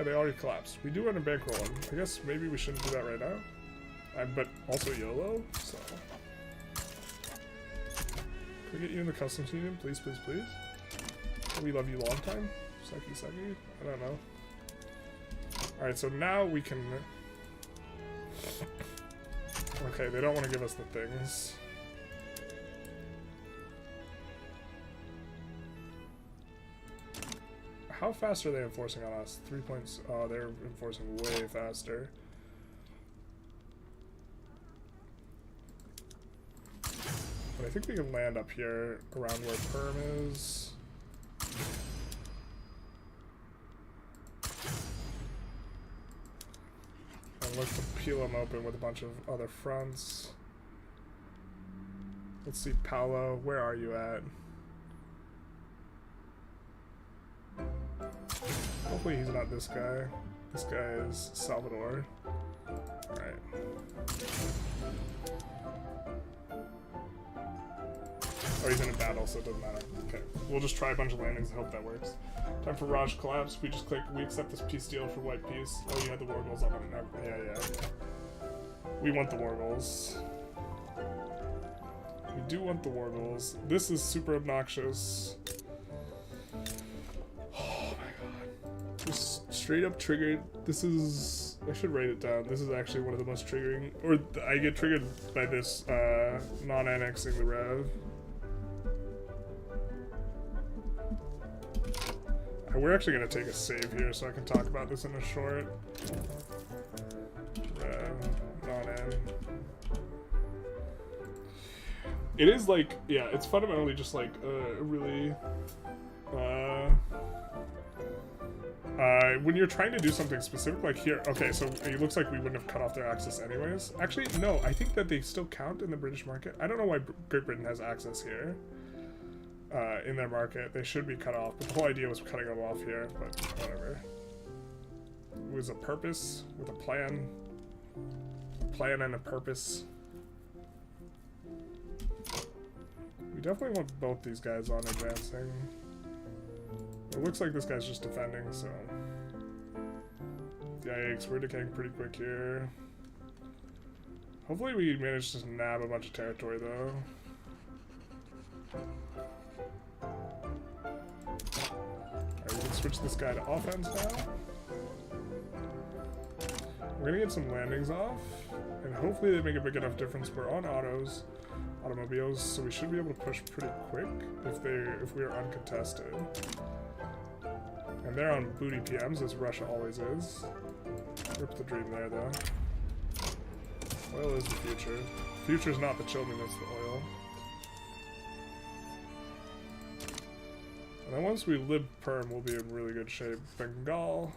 they already collapsed. We do want to bankroll them. I guess maybe we shouldn't do that right now. But also YOLO, so... Can we get you in the customs union? Please, please, please. We love you long time. Sucky, sucky. I don't know. Alright, so now we can... Okay, they don't want to give us the things. How fast are they enforcing on us? 3 points... Oh, they're enforcing way faster. But I think we can land up here around where Perm is. And look to peel them open with a bunch of other fronts. Let's see, Paolo, where are you at? Hopefully he's not this guy. This guy is Salvador. Alright. Oh, he's in a battle, so it doesn't matter. Okay, we'll just try a bunch of landings and hope that works. Time for Raj collapse. We just click, we accept this peace deal for white peace. Oh, you had the war goals on it. Yeah. We want the war goals. We do want the war goals. This is super obnoxious. Oh my god. Just straight up triggered. This is... I should write it down. This is actually one of the most triggering... Or I get triggered by this non-annexing the Rev. We're actually going to take a save here so I can talk about this in a short. Non-N. It is like, yeah, it's fundamentally just like really... when you're trying to do something specific, like here, okay, so it looks like we wouldn't have cut off their access anyways. Actually, no, I think that they still count in the British market. I don't know why Great Britain has access here. in their market. They should be cut off, but the whole idea was cutting them off here, but whatever. It was a purpose with a plan. Plan and a purpose. We definitely want both these guys on advancing. It looks like this guy's just defending, so... Yikes, we're decaying pretty quick here. Hopefully we manage to nab a bunch of territory, though. Alright, we can switch this guy to offense now. We're gonna get some landings off, and hopefully they make a big enough difference. We're on automobiles, so we should be able to push pretty quick if we are uncontested. And they're on booty PMs, as Russia always is. Rip the dream there, though. Oil is the future. The future is not the children, it's the oil. And then once we lib perm, we'll be in really good shape. Bengal.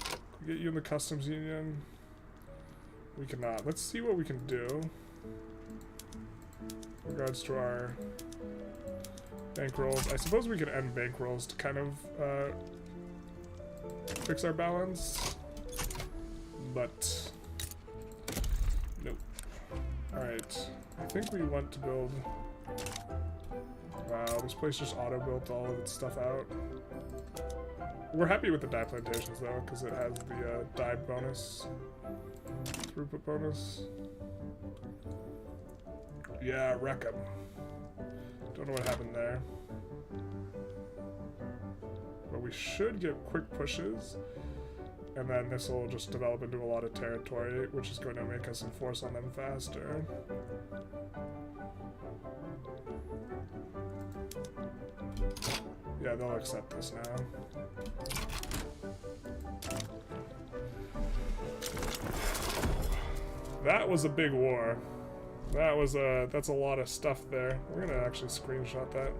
Can we get you in the customs union? We cannot. Let's see what we can do in regards to our bankrolls. I suppose we could end bankrolls to kind of fix our balance, but nope. Alright, I think we want to build... Wow, this place just auto-built all of its stuff out. We're happy with the dye plantations though, because it has the dye bonus, throughput bonus. Yeah, wreck 'em. Don't know what happened there. But we should get quick pushes, and then this will just develop into a lot of territory, which is going to make us enforce on them faster. Yeah, they'll accept this now. That was a big war. That was that's a lot of stuff there. We're gonna actually screenshot that.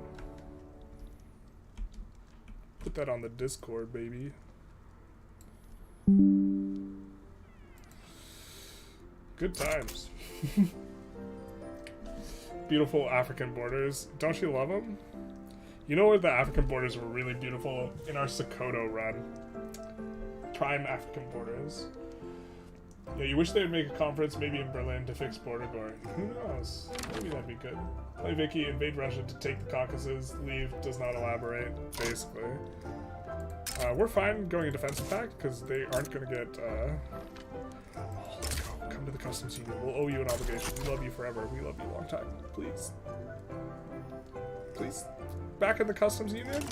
Put that on the Discord, baby. Good times. Beautiful African borders. Don't you love them? You know what, the African borders were really beautiful in our Sokoto run. Prime African borders. Yeah, you wish they would make a conference maybe in Berlin to fix border guard. Who knows? Maybe that'd be good. Play Vicky, invade Russia to take the Caucasus, leave, does not elaborate, basically. We're fine going a defensive pact, because they aren't going to get, Oh, let's go. Come to the customs union. We'll owe you an obligation. We love you forever. We love you a long time. Please. Please. Back in the customs union?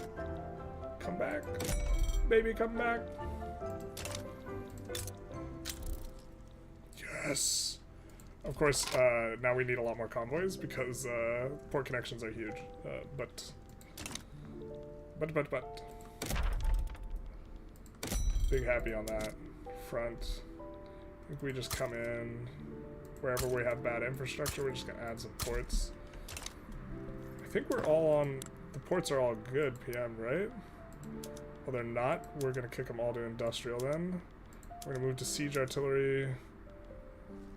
Come back. Baby, come back. Yes. Of course, now we need a lot more convoys because port connections are huge. But. Big happy on that front. I think we just come in wherever we have bad infrastructure. We're just gonna add some ports. I think we're all on. The ports are all good, PM, right? Well, they're not. We're gonna kick them all to industrial then. We're gonna move to siege artillery.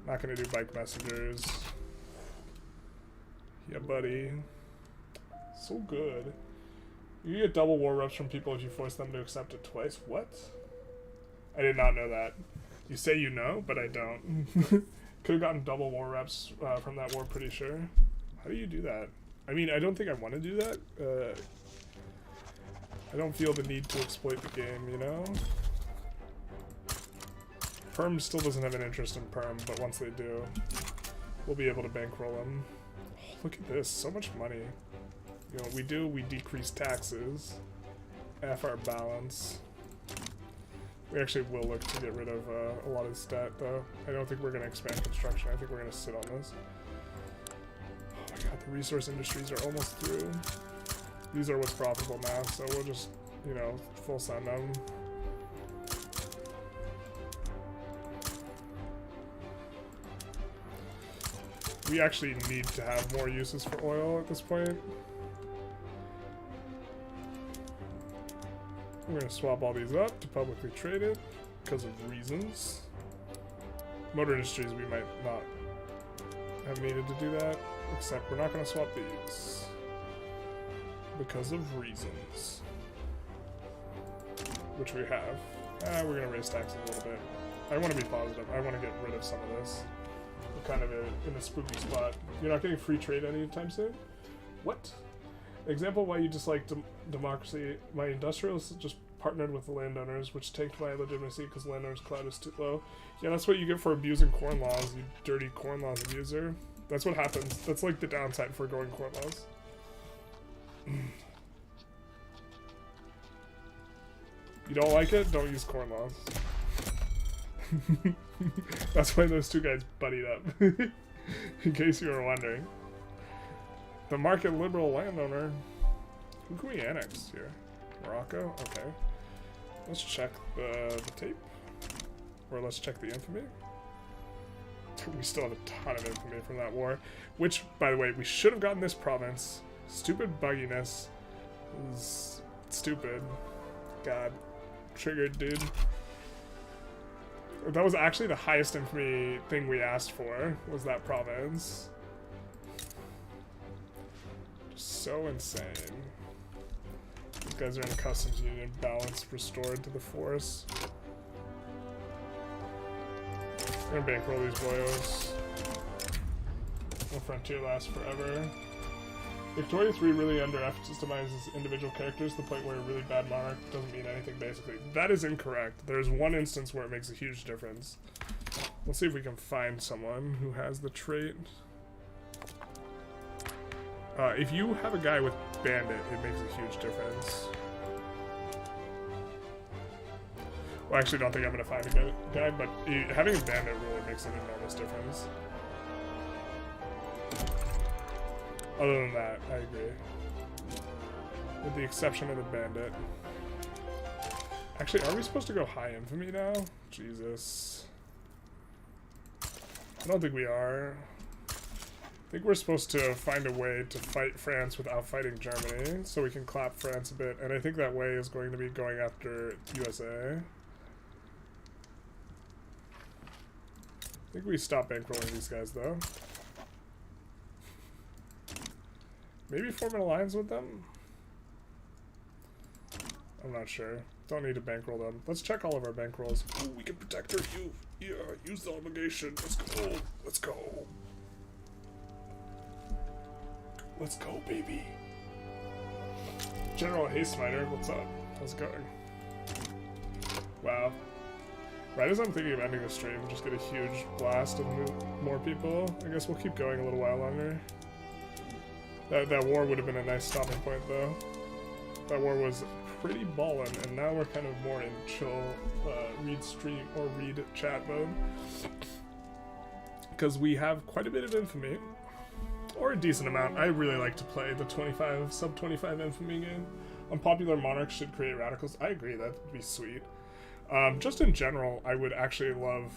Not gonna do bike messengers. Yeah, buddy. So good. You get double war reps from people if you force them to accept it twice. What? I did not know that. You say you know, but I don't. Could have gotten double war reps from that war, pretty sure. How do you do that? I mean, I don't think I want to do that. I don't feel the need to exploit the game, you know? Perm still doesn't have an interest in Perm, but once they do, we'll be able to bankroll them. Oh, look at this, so much money. You know what we do? We decrease taxes. F our balance. We actually will look to get rid of a lot of this debt, though. I don't think we're going to expand construction. I think we're going to sit on this. Oh my god, the resource industries are almost through. These are what's profitable now, so we'll just, you know, full send them. We actually need to have more uses for oil at this point. We're going to swap all these up to publicly trade it because of reasons. Motor industries, we might not have needed to do that, except we're not going to swap these. because of reasons. Which we have. We're gonna raise taxes a little bit. I want to be positive. I want to get rid of some of this. We're kind of in a spooky spot. You're not getting free trade anytime soon? What? Example why you dislike democracy. My industrialists just partnered with the landowners, which tanked my legitimacy because landowners' clout is too low. Yeah, that's what you get for abusing corn laws, you dirty corn laws abuser. That's what happens. That's like the downside for going corn laws. You don't like it? Don't use corn laws. That's why those two guys buddied up. In case you were wondering. The market liberal landowner. Who can we annex here? Morocco? Okay. Let's check the tape. Or let's check the infamy. We still have a ton of infamy from that war. Which, by the way, we should have gotten this province. Stupid bugginess. Stupid. God. Triggered, dude. That was actually the highest infamy thing we asked for, was that province. Just so insane. These guys are in customs union, balance restored to the force. We're gonna bankroll these boyos. No frontier lasts forever. Victoria 3 really underemphasizes individual characters to the point where a really bad monarch doesn't mean anything, basically. That is incorrect. There's one instance where it makes a huge difference. We'll see if we can find someone who has the trait. If you have a guy with bandit, it makes a huge difference. Well, I actually don't think I'm going to find a guy, but having a bandit really makes an enormous difference. Other than that, I agree. With the exception of the bandit. Actually, are we supposed to go high infamy now? Jesus. I don't think we are. I think we're supposed to find a way to fight France without fighting Germany, so we can clap France a bit, and I think that way is going to be going after USA. I think we stop bankrolling these guys, though. Maybe form an alliance with them? I'm not sure. Don't need to bankroll them. Let's check all of our bankrolls. Ooh, we can protect our youth. Yeah, use the obligation. Let's go. Let's go. Let's go, baby. General Hastemiter, what's up? How's it going? Wow. Right as I'm thinking of ending the stream, just get a huge blast of more people. I guess we'll keep going a little while longer. That war would have been a nice stopping point, though. That war was pretty ballin', and now we're kind of more in chill read stream or read chat mode. Because we have quite a bit of infamy. Or a decent amount. I really like to play the sub-25 infamy game. Unpopular monarchs should create radicals. I agree, that would be sweet. Just in general, I would actually love...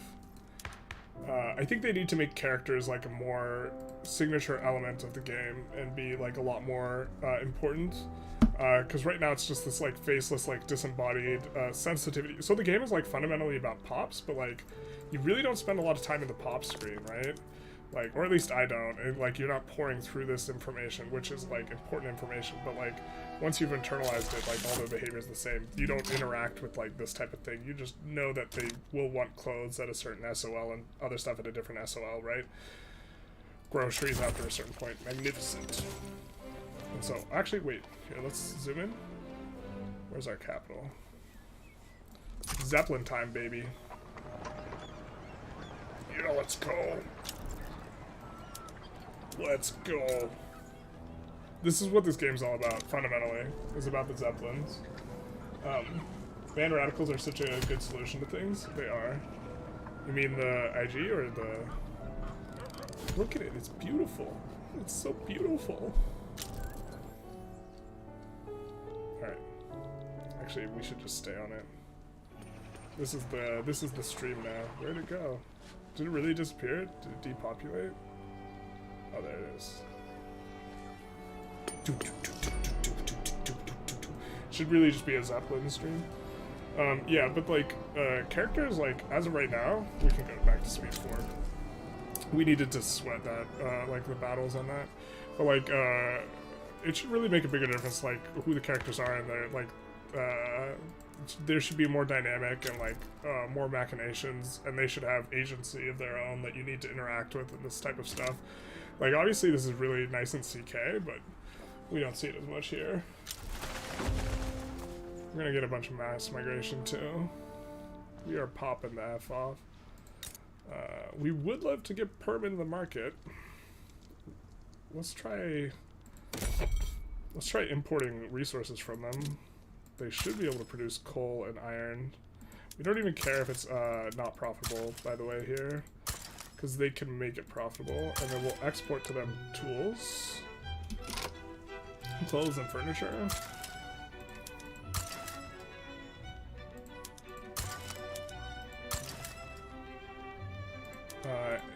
I think they need to make characters like a more signature element of the game and be like a lot more important. Because right now it's just this like faceless, like disembodied sensitivity. So the game is like fundamentally about pops, but like you really don't spend a lot of time in the pop screen, right? Like, or at least I don't. And, like, you're not pouring through this information, which is like important information, but like once you've internalized it, like all the behavior is the same. You don't interact with like this type of thing. You just know that they will want clothes at a certain SOL and other stuff at a different SOL, right? Groceries after a certain point. Magnificent. And so, actually, wait. Here, let's zoom in. Where's our capital? Zeppelin time, baby. Yeah, let's go. Let's go. This is what this game's all about, fundamentally. It's about the Zeppelins. Banned radicals are such a good solution to things. They are. You mean the IG or the... Look at it, it's beautiful. It's so beautiful. Alright. Actually, we should just stay on it. This is the stream now. Where'd it go? Did it really disappear? Did it depopulate? Oh, there it is. Should really just be a Zeppelin stream. Yeah, but like, characters, like, as of right now, we can go back to Suite 4. We needed to sweat that, like, the battles on that. But like, it should really make a bigger difference, like, who the characters are in there. Like, there should be more dynamic and, like, more machinations, and they should have agency of their own that you need to interact with and this type of stuff. Like, obviously this is really nice in CK, but we don't see it as much here. We're gonna get a bunch of mass migration, too. We are popping the F off. We would love to get perm into the market. Let's try importing resources from them. They should be able to produce coal and iron. We don't even care if it's not profitable, by the way, here, because they can make it profitable, and then we'll export to them tools, clothes, and furniture.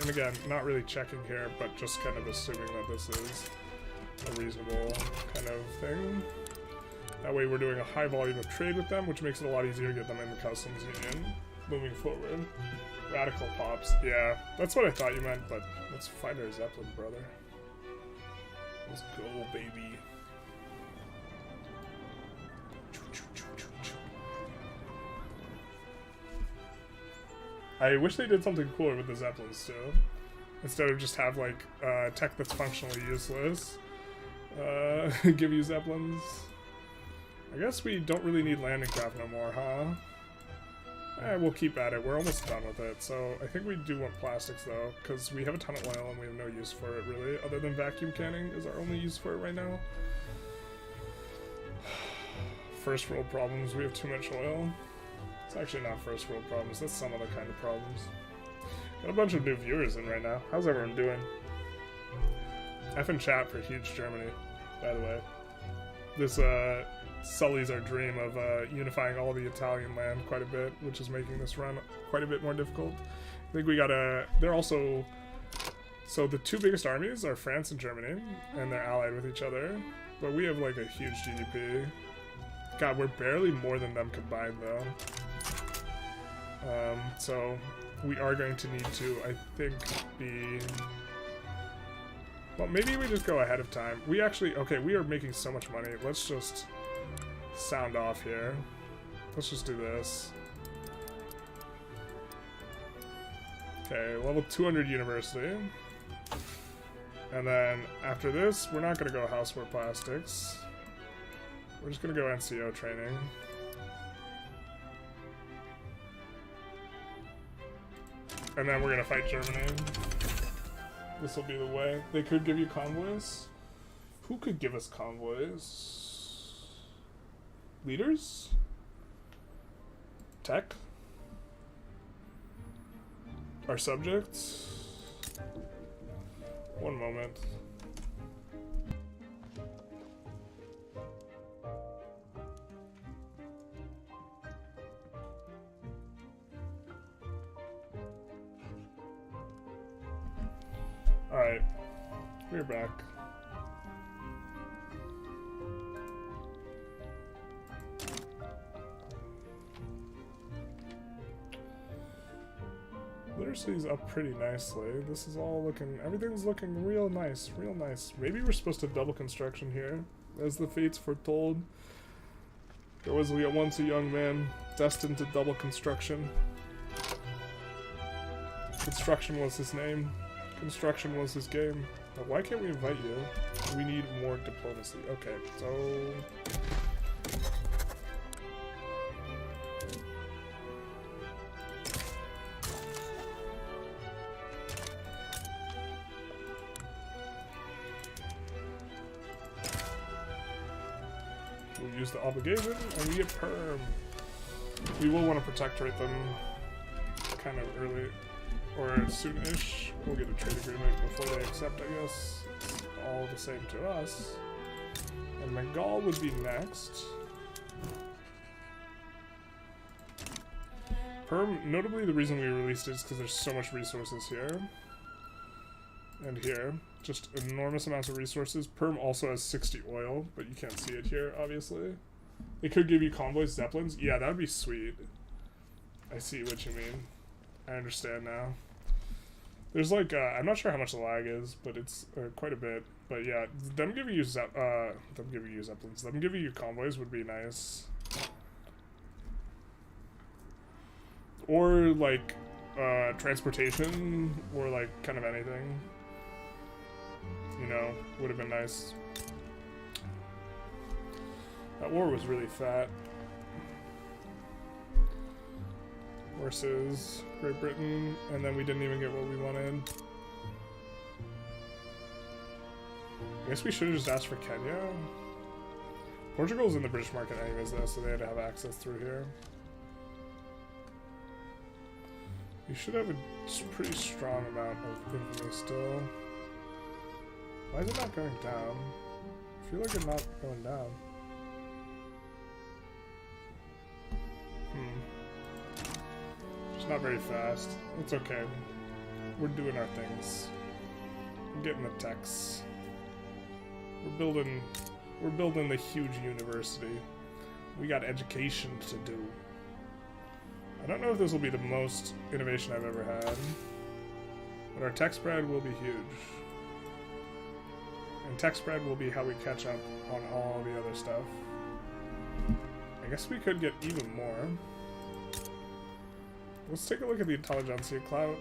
And again, not really checking here, but just kind of assuming that this is a reasonable kind of thing. That way we're doing a high volume of trade with them, which makes it a lot easier to get them in the customs union moving forward. Radical pops. Yeah, that's what I thought you meant, but let's find our Zeppelin, brother. Let's go, baby. I wish they did something cooler with the Zeppelins, too. Instead of just have, like, tech that's functionally useless. Give you Zeppelins. I guess we don't really need landing craft no more, huh? We'll keep at it. We're almost done with it. So I think we do want plastics, though, because we have a ton of oil and we have no use for it, really. Other than vacuum canning is our only use for it right now. First world problems. We have too much oil. It's actually not first world problems. That's some other kind of problems. Got a bunch of new viewers in right now. How's everyone doing? F in chat for huge Germany, by the way. This sullies our dream of unifying all the Italian land quite a bit, which is making this run quite a bit more difficult. I think we gotta... They're also... So the two biggest armies are France and Germany, and they're allied with each other. But we have like a huge GDP. God, we're barely more than them combined, though. So we are going to need to, I think, be... Well, maybe we just go ahead of time. We actually... Okay, we are making so much money. Let's just sound off here. Let's just do this. Okay, level 200 university. And then after this, we're not going to go houseware plastics. We're just going to go NCO training. And then we're going to fight Germany. This will be the way. They could give you convoys. Who could give us convoys? Leaders? Tech? Our subjects? One moment. Alright, we're back. Literacy's up pretty nicely. This is all looking, everything's looking real nice, real nice. Maybe we're supposed to double construction here, as the fates foretold. There was once a young man destined to double construction. Construction was his name. Construction was his game. But why can't we invite you? We need more diplomacy. Okay, so... We'll use the obligation, and we get perm. We will want to protectorate them kind of early. Or soon-ish. We'll get a trade agreement before they accept, I guess. It's all the same to us. And Bengal would be next. Perm, notably the reason we released it is because there's so much resources here. And here. Just enormous amounts of resources. Perm also has 60 oil, but you can't see it here, obviously. It could give you convoys, zeppelins. Yeah, that would be sweet. I see what you mean. I understand now. There's like, I'm not sure how much the lag is, but it's quite a bit. But yeah, them giving you zeppelins, them giving you convoys would be nice. Or like transportation, or like kind of anything. You know, would have been nice. That war was really fat. Versus Great Britain, and then we didn't even get what we wanted. I guess we should have just asked for Kenya. Portugal's in the British market anyways though, so they had to have access through here. We should have a pretty strong amount of infamy still. Why is it not going down? I feel like it's not going down. It's not very fast. It's okay. We're doing our things. We're getting the techs. We're building the huge university. We got education to do. I don't know if this will be the most innovation I've ever had, but our tech spread will be huge. And tech spread will be how we catch up on all the other stuff. I guess we could get even more. Let's take a look at the Intelligentsia clout.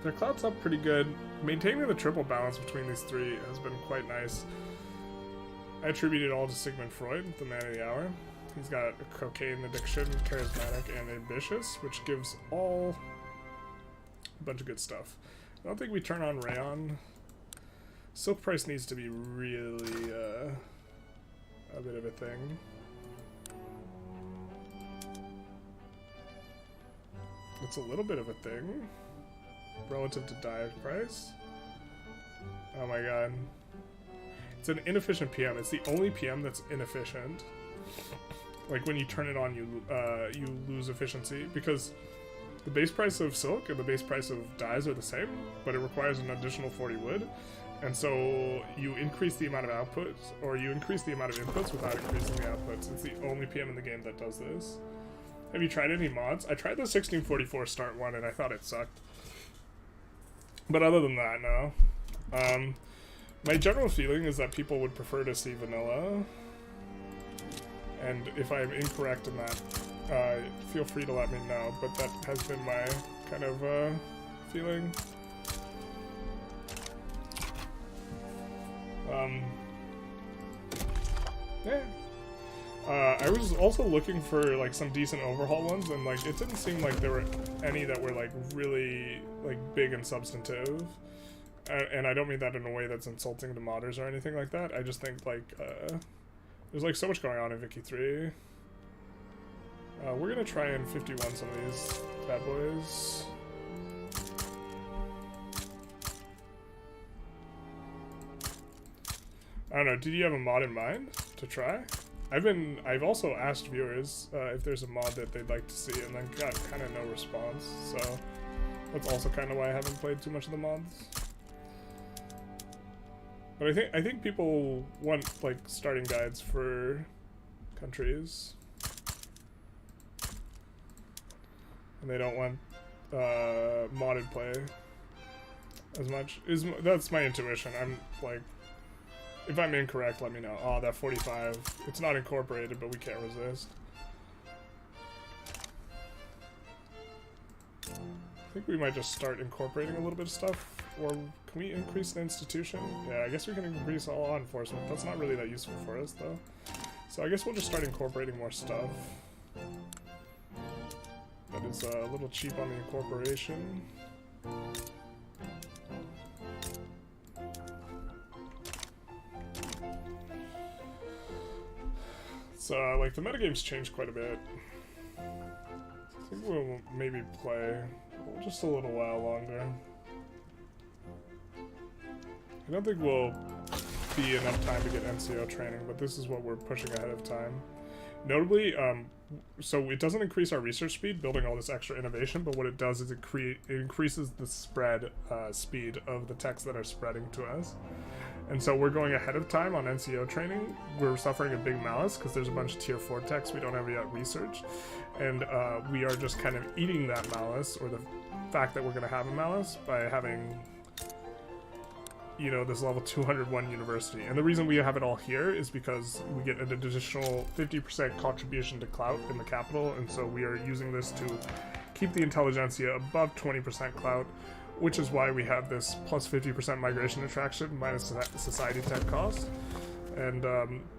Their clout's up pretty good. Maintaining the triple balance between these three has been quite nice. I attribute it all to Sigmund Freud, the man of the hour. He's got a cocaine addiction, charismatic, and ambitious, which gives all a bunch of good stuff. I don't think we turn on Rayon. Silk price needs to be really a bit of a thing. It's a little bit of a thing relative to dye price. Oh my god. It's an inefficient PM. It's the only PM that's inefficient. Like when you turn it on, you lose efficiency because the base price of silk and the base price of dyes are the same, but it requires an additional 40 wood. And so you increase the amount of outputs, or you increase the amount of inputs without increasing the outputs. It's the only PM in the game that does this. Have you tried any mods? I tried the 1644 start one and I thought it sucked. But other than that, no. My general feeling is that people would prefer to see vanilla. And if I'm incorrect in that, feel free to let me know. But that has been my kind of feeling. Yeah. I was also looking for like some decent overhaul ones, and like it didn't seem like there were any that were like really like big and substantive. And I don't mean that in a way that's insulting to modders or anything like that. I just think like there's like so much going on in Vicky 3. We're gonna try and 51 some of these bad boys. I don't know, did you have a mod in mind to try? I've also asked viewers if there's a mod that they'd like to see, and then got kind of no response, so that's also kind of why I haven't played too much of the mods. But I think people want like starting guides for countries, and they don't want modded play as much. That's my intuition. I'm like, if I'm incorrect, let me know. Oh, that 45. It's not incorporated, but we can't resist. I think we might just start incorporating a little bit of stuff. Or can we increase the institution? Yeah, I guess we can increase all law enforcement. That's not really that useful for us, though. So I guess we'll just start incorporating more stuff. That is a little cheap on the incorporation. So, like, the metagame's changed quite a bit. I think we'll maybe play just a little while longer. I don't think we'll be enough time to get NCO training, but this is what we're pushing ahead of time. Notably, so it doesn't increase our research speed, building all this extra innovation, but what it does is it increases the spread speed of the techs that are spreading to us. And so we're going ahead of time on NCO training. We're suffering a big malus because there's a bunch of tier 4 techs we don't have yet researched. And we are just kind of eating that malus, or the fact that we're going to have a malus, by having you know, this level 201 university. And the reason we have it all here is because we get an additional 50% contribution to clout in the capital, and so we are using this to keep the Intelligentsia above 20% clout, which is why we have this plus 50% migration attraction minus society tech cost. And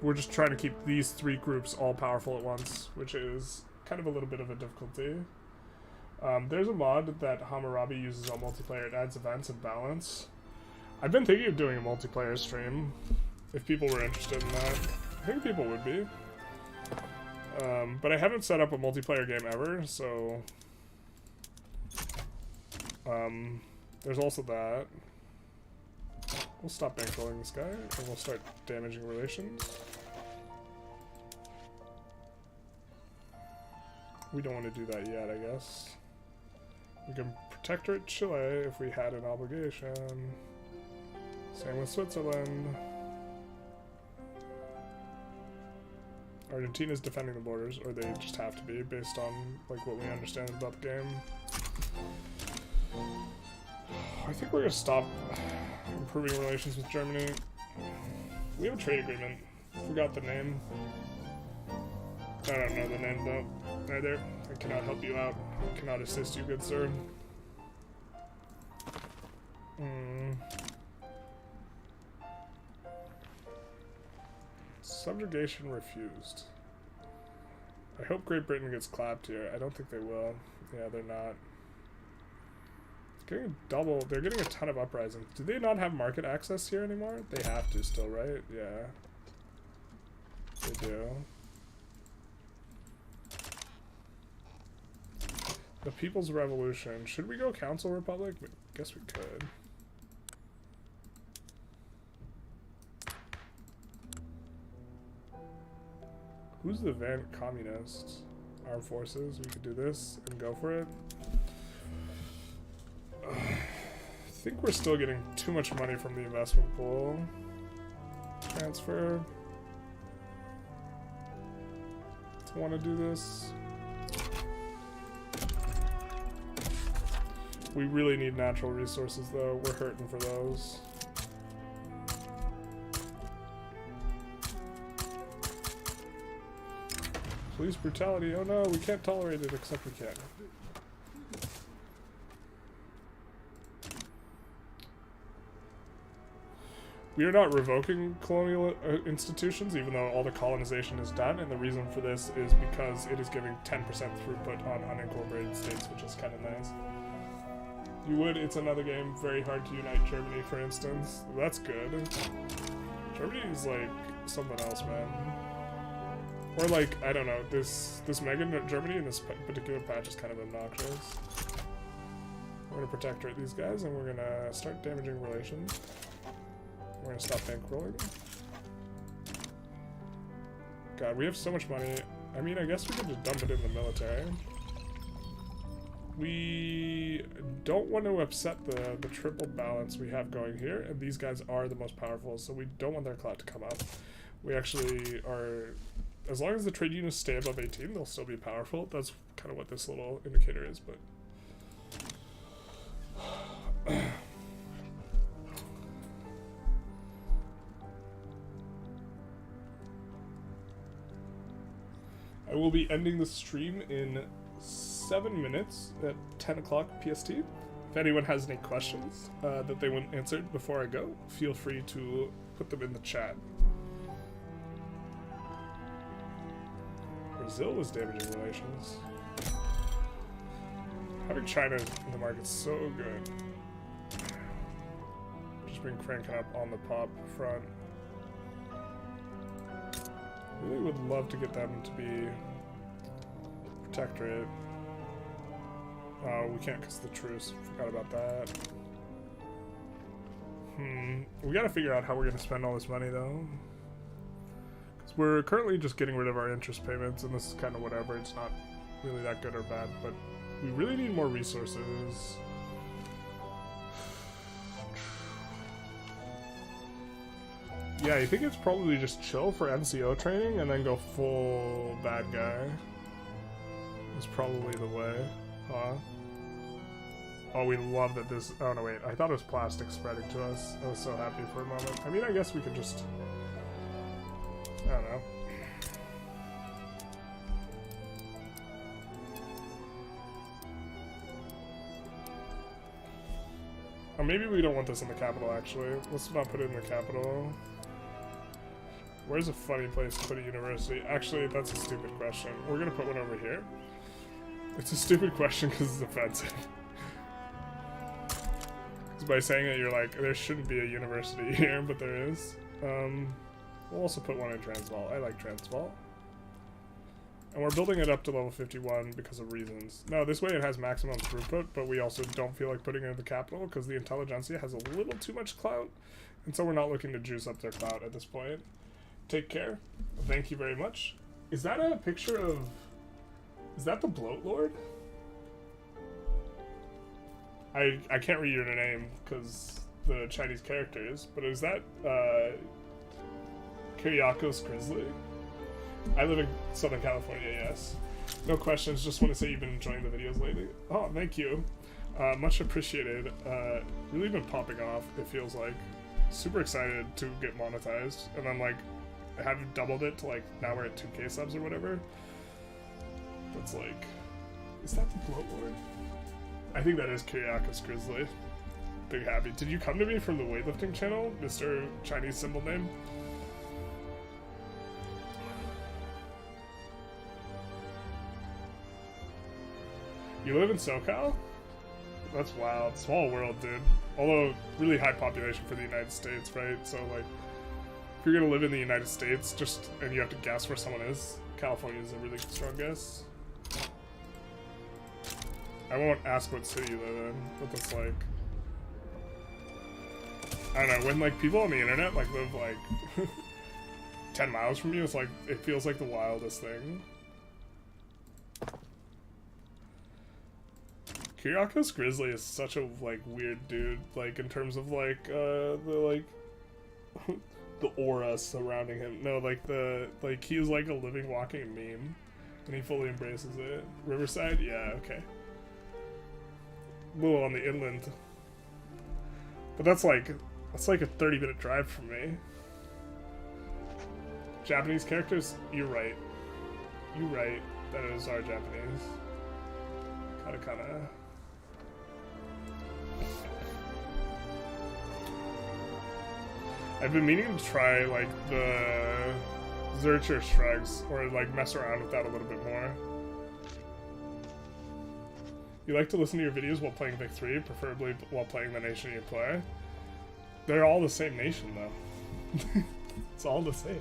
we're just trying to keep these three groups all powerful at once, which is kind of a little bit of a difficulty. There's a mod that Hammurabi uses on multiplayer. It adds events and balance. I've been thinking of doing a multiplayer stream, if people were interested in that. I think people would be. But I haven't set up a multiplayer game ever, so... there's also that. We'll stop bankrolling this guy, and we'll start damaging relations. We don't want to do that yet, I guess. We can protectorate Chile if we had an obligation. Same with Switzerland. Argentina's defending the borders, or they just have to be, based on like what we understand about the game. I think we're gonna stop improving relations with Germany. We have a trade agreement. Forgot the name. I don't know the name though. Either. I cannot help you out. I cannot assist you, good sir. Subjugation refused. I hope Great Britain gets clapped here. I don't think they will. Yeah, they're not. Getting double. They're getting a ton of uprisings. Do they not have market access here anymore? They have to still, right? Yeah. They do. The People's Revolution. Should we go Council Republic? I guess we could. Who's the Van Communists? Armed Forces. We could do this and go for it. I think we're still getting too much money from the investment pool. Transfer. Want to do this? We really need natural resources though. We're hurting for those. Police brutality. Oh no, we can't tolerate it, except we can. We are not revoking colonial institutions, even though all the colonization is done, and the reason for this is because it is giving 10% throughput on unincorporated states, which is kind of nice. You would, it's another game, very hard to unite Germany, for instance. That's good. Germany is like something else, man. Or like, I don't know, this mega Germany in this particular patch is kind of obnoxious. We're gonna protectorate these guys, and we're gonna start damaging relations. We're gonna stop bankrolling. God, we have so much money. I mean, I guess we could just dump it in the military. We don't want to upset the triple balance we have going here, and these guys are the most powerful, so we don't want their clout to come up. We actually are, as long as the trade unions stay above 18, they'll still be powerful. That's kind of what this little indicator is, but... I will be ending the stream in 7 minutes at 10 o'clock PST. If anyone has any questions that they want answered before I go, feel free to put them in the chat. Brazil was damaging relations. Having China in the market's so good. Just been cranking up on the pop front. Really would love to get them to be protectorate. Oh, we can't because of the truce. Forgot about that. We gotta figure out how we're gonna spend all this money though. Because we're currently just getting rid of our interest payments, and this is kind of whatever. It's not really that good or bad, but we really need more resources. Yeah, I think it's probably just chill for NCO training and then go full bad guy. Is probably the way, huh? Oh, we love that this... Oh, no, wait. I thought it was plastic spreading to us. I was so happy for a moment. I mean, I guess we could just... I don't know. Or maybe we don't want this in the capital, actually. Let's not put it in the capital. Where's a funny place to put a university? Actually, that's a stupid question. We're gonna put one over here. It's a stupid question because it's offensive. Because by saying it, you're like, there shouldn't be a university here, but there is. We'll also put one in Transvaal. I like Transvaal. And we're building it up to level 51 because of reasons. No, this way it has maximum throughput, but we also don't feel like putting it in the capital because the Intelligentsia has a little too much clout. And so we're not looking to juice up their clout at this point. Take care. Thank you very much. Is that a picture of... Is that the Bloat Lord? I can't read your name because the Chinese characters, but is that Kyriakos Grizzly? I live in Southern California, yes. No questions, just want to say you've been enjoying the videos lately. Oh, thank you. Much appreciated. Really been popping off, it feels like. Super excited to get monetized, and then like, I have doubled it to like, now we're at 2k subs or whatever. That's like, is that the Bloat Lord? I think that is Kyriakos Grizzly. Big happy. Did you come to me from the weightlifting channel, Mr. Chinese symbol name? You live in SoCal? That's wild. Small world, dude. Although, really high population for the United States, right? So, like, if you're gonna live in the United States, and you have to guess where someone is, California is a really strong guess. I won't ask what city you live in, but that's like... I don't know, when, like, people on the internet, like, live, like, 10 miles from you, it's like, it feels like the wildest thing. Kyriakos Grizzly is such a, like, weird dude, like, in terms of, like, the, like, the aura surrounding him. No, like, he is, like, a living, walking meme, and he fully embraces it. Riverside? Yeah, okay. A little on the inland. But that's, like a 30-minute drive from me. Japanese characters? You're right. You're right. That is our Japanese. Kinda. I've been meaning to try, like, the Zercher Shrugs, or, like, mess around with that a little bit more. You like to listen to your videos while playing Vic 3, preferably while playing the nation you play? They're all the same nation, though. It's all the same.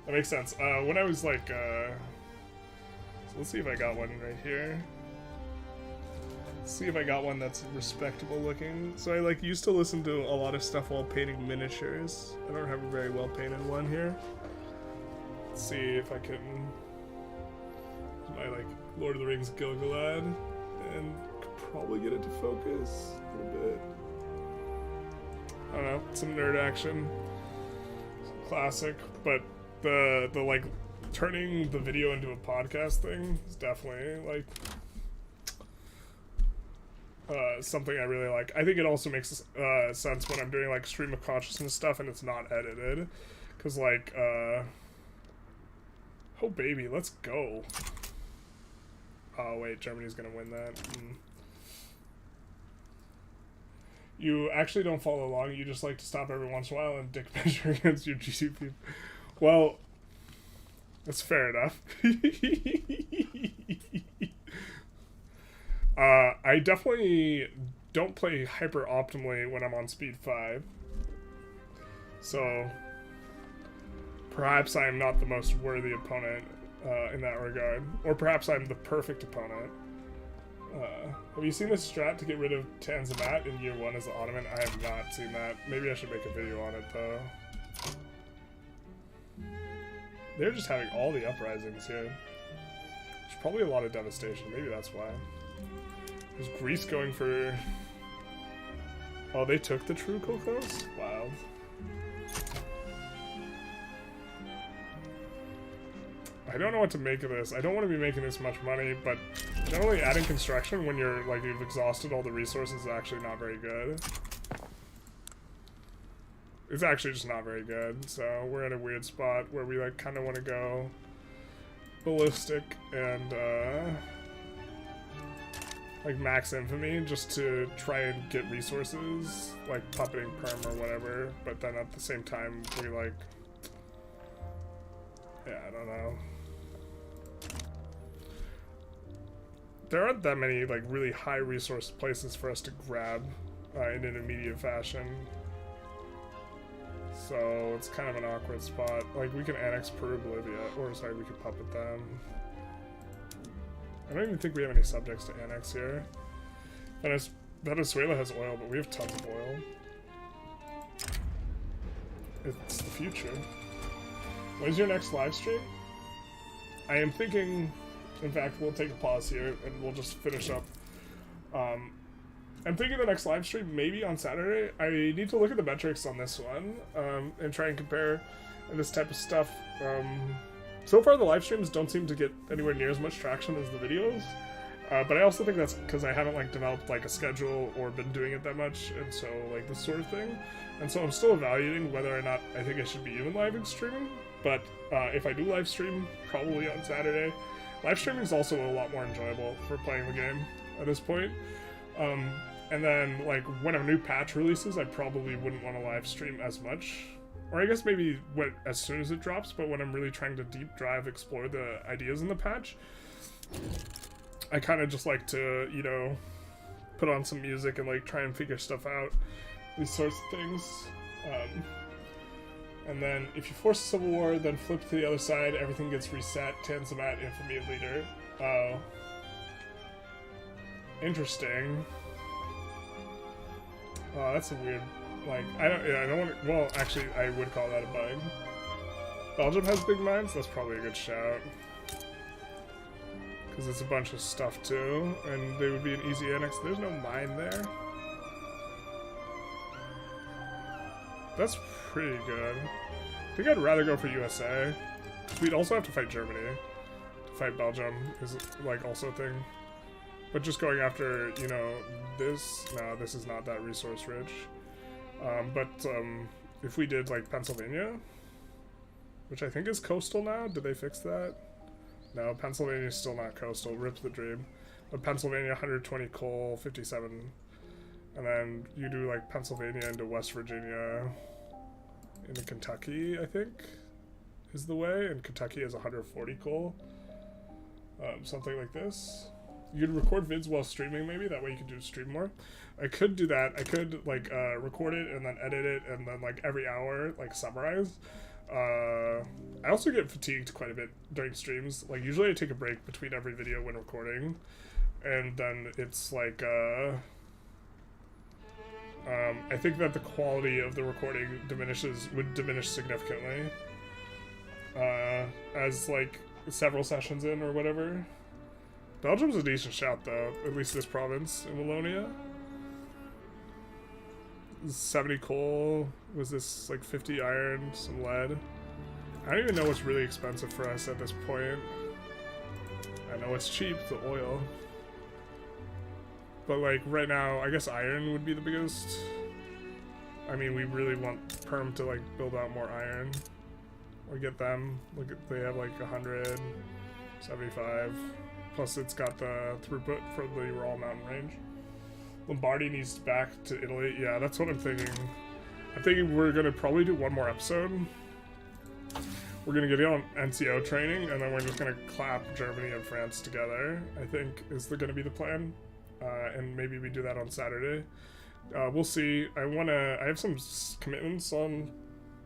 That makes sense. When I was, like, so let's see if I got one right here. Let's see if I got one that's respectable looking. So I like used to listen to a lot of stuff while painting miniatures. I don't have a very well painted one here. Let's see if I can... My like Lord of the Rings Gilgalad, and could probably get it to focus a little bit. I don't know, some nerd action. Some classic, but the like turning the video into a podcast thing is definitely like something I really like. I think it also makes sense when I'm doing like stream of consciousness stuff and it's not edited, because like oh baby, let's go. Oh wait, Germany's gonna win that. You actually don't follow along, you just like to stop every once in a while and dick measure against your GCP. Well, that's fair enough. I definitely don't play hyper optimally when I'm on speed 5. So perhaps I am not the most worthy opponent in that regard. Or perhaps I'm the perfect opponent. Have you seen this strat to get rid of Tanzimat in year 1 as the Ottoman? I have not seen that. Maybe I should make a video on it though. They're just having all the uprisings here. There's probably a lot of devastation. Maybe that's why. There's Greece going for... Oh, they took the true Kokos? Wild. I don't know what to make of this. I don't want to be making this much money, but generally adding construction when you're, like, you've exhausted all the resources is actually not very good. It's actually just not very good, so we're at a weird spot where we, like, kind of want to go ballistic and, like, max infamy just to try and get resources, like puppeting perm or whatever, but then at the same time, we, like, yeah, I don't know. There aren't that many, like, really high resource places for us to grab in an immediate fashion. So it's kind of an awkward spot. Like, we can annex Peru, Bolivia, or sorry, we can puppet them. I don't even think we have any subjects to annex here. Venezuela has oil, but we have tons of oil. It's the future. When's your next live stream? I am thinking, in fact, we'll take a pause here and we'll just finish up. I'm thinking the next live stream maybe on Saturday. I need to look at the metrics on this one and try and compare this type of stuff. So far the live streams don't seem to get anywhere near as much traction as the videos, but I also think that's because I haven't, like, developed, like, a schedule or been doing it that much, and so, like, this sort of thing. And so I'm still evaluating whether or not I think I should be even live streaming, but if I do live stream, probably on Saturday. Live streaming is also a lot more enjoyable for playing the game at this point. And then, like, when a new patch releases, I probably wouldn't want to live stream as much. Or I guess maybe as soon as it drops, but when I'm really trying to deep dive explore the ideas in the patch, I kind of just like to, you know, put on some music and, like, try and figure stuff out. These sorts of things. And then if you force a civil war, then flip to the other side, everything gets reset. Tanzimat, infamy of leader. Oh. Interesting. Oh, that's a weird, like, I don't want to, well, actually, I would call that a bug. Belgium has big mines? That's probably a good shout. Because it's a bunch of stuff, too, and they would be an easy annex. There's no mine there. That's pretty good. I think I'd rather go for USA. We'd also have to fight Germany. To fight Belgium is, like, also a thing. But just going after, you know, this... No, this is not that resource rich. If we did, like, Pennsylvania, which I think is coastal now, did they fix that? No, Pennsylvania's still not coastal. Rip the dream. But Pennsylvania, 120 coal, 57. And then you do, like, Pennsylvania into West Virginia into Kentucky, I think, is the way. And Kentucky has 140 coal. Something like this. You could record vids while streaming, maybe. That way you could do stream more. I could do that. I could, like, record it and then edit it and then, like, every hour, like, summarize. I also get fatigued quite a bit during streams. Like, usually I take a break between every video when recording. And then it's, like, I think that the quality of the recording would diminish significantly. As, like, several sessions in or whatever. Belgium's a decent shout, though. At least this province in Wallonia. 70 coal. Was this, like, 50 iron, some lead? I don't even know what's really expensive for us at this point. I know it's cheap, the oil. But, like, right now, I guess iron would be the biggest. I mean, we really want Perm to, like, build out more iron. Or get them. Look at, they have, like, 175. Plus, it's got the throughput for the Ural Mountain Range. Lombardy needs back to Italy. Yeah, that's what I'm thinking. I'm thinking we're going to probably do one more episode. We're going to get on NCO training, and then we're just going to clap Germany and France together, I think, is going to be the plan. And maybe we do that on Saturday. We'll see. I have some commitments on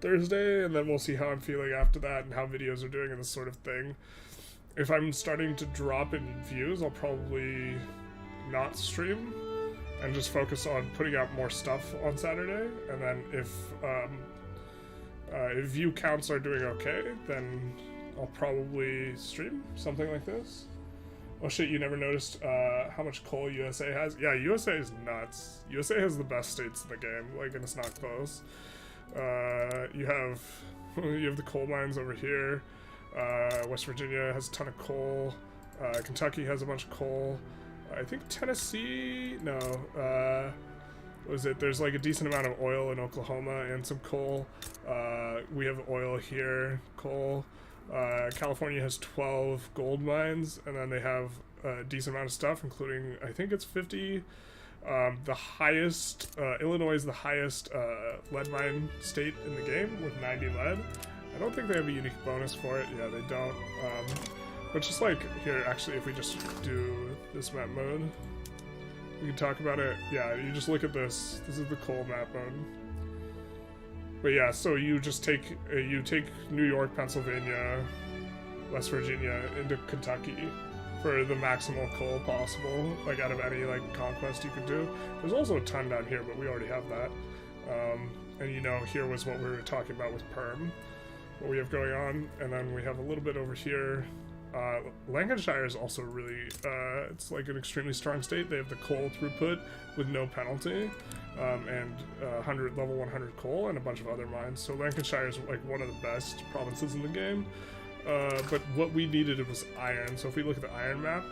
Thursday, and then we'll see how I'm feeling after that and how videos are doing and this sort of thing. If I'm starting to drop in views, I'll probably not stream and just focus on putting out more stuff on Saturday. And then if view counts are doing okay, then I'll probably stream something like this. Oh shit, you never noticed how much coal USA has? Yeah, USA is nuts. USA has the best states in the game, like, and it's not close. You have the coal mines over here. West Virginia has a ton of coal. Kentucky has a bunch of coal. I think Tennessee, no, what was it? There's like a decent amount of oil in Oklahoma and some coal. We have oil here, coal. California has 12 gold mines, and then they have a decent amount of stuff, including, I think it's 50. The highest, Illinois is the highest lead mine state in the game with 90 lead. I don't think they have a unique bonus for it. Yeah, they don't. But just like, here, actually, if we just do this map mode, we can talk about it. Yeah, you just look at this. This is the coal map mode. But yeah, so you just take, New York, Pennsylvania, West Virginia into Kentucky for the maximal coal possible, like out of any like conquest you could do. There's also a ton down here, but we already have that. And you know, here was what we were talking about with Perm, what we have going on, and then we have a little bit over here. Lancashire is also really, it's like an extremely strong state. They have the coal throughput with no penalty, and level 100 coal and a bunch of other mines. So Lancashire is like one of the best provinces in the game. But what we needed was iron. So if we look at the iron map,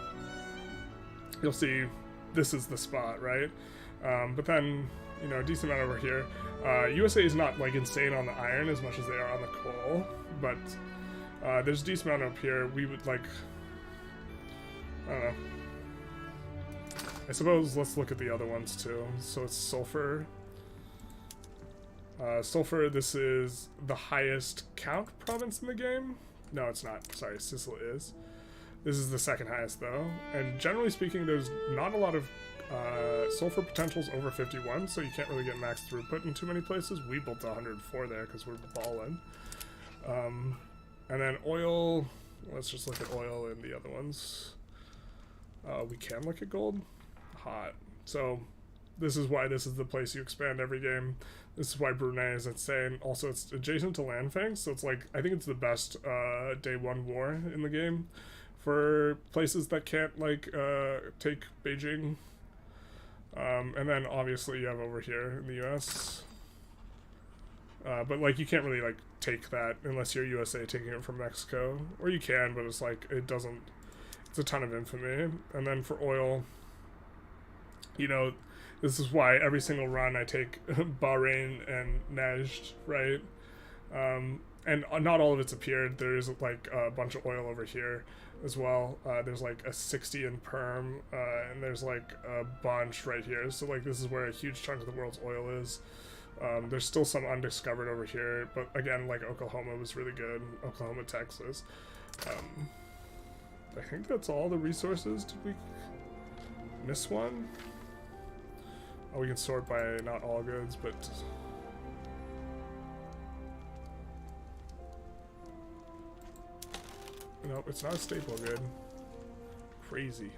you'll see this is the spot, right? But then, you know, a decent amount over here. USA is not like insane on the iron as much as they are on the coal, but there's a decent amount up here. We would like, I don't know. I suppose let's look at the other ones too. So it's sulfur. Sulfur, this is the highest count province in the game. No, it's not. Sorry, Sicily is. This is the second highest though. And generally speaking, there's not a lot of sulfur potentials over 51, so you can't really get max throughput in too many places. We built 104 there because we're balling. And then oil, let's just look at oil and the other ones. We can look at gold. Hot. So this is why this is the place you expand every game. This is why Brunei is insane. Also, it's adjacent to Landfang, so it's like, I think it's the best day one war in the game for places that can't like take Beijing. And then obviously you have over here in the US. But like you can't really like take that unless you're USA taking it from Mexico. Or you can, but it's like, it doesn't, it's a ton of infamy. And then for oil, you know, this is why every single run I take Bahrain and Najd, right? And not all of it's appeared. There's like a bunch of oil over here as well. There's like a 60 in Perm, and there's like a bunch right here. So like this is where a huge chunk of the world's oil is. There's still some undiscovered over here, but again, like Oklahoma was really good. Oklahoma, Texas. I think that's all the resources. Did we miss one? Oh, we can sort by not all goods, but nope, it's not a staple good. Crazy.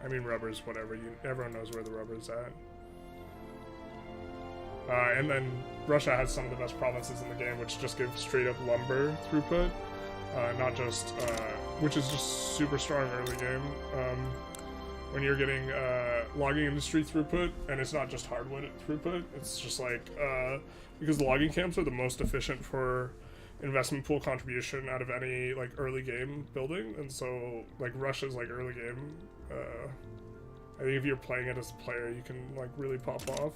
I mean, rubber's whatever. Everyone knows where the rubber's at. And then Russia has some of the best provinces in the game, which just give straight up lumber throughput, not just, which is just super strong early game. When you're getting logging industry throughput, and it's not just hardwood throughput, it's just like, because the logging camps are the most efficient for investment pool contribution out of any like early game building, and so like Russia's like early game. I think if you're playing it as a player, you can like really pop off.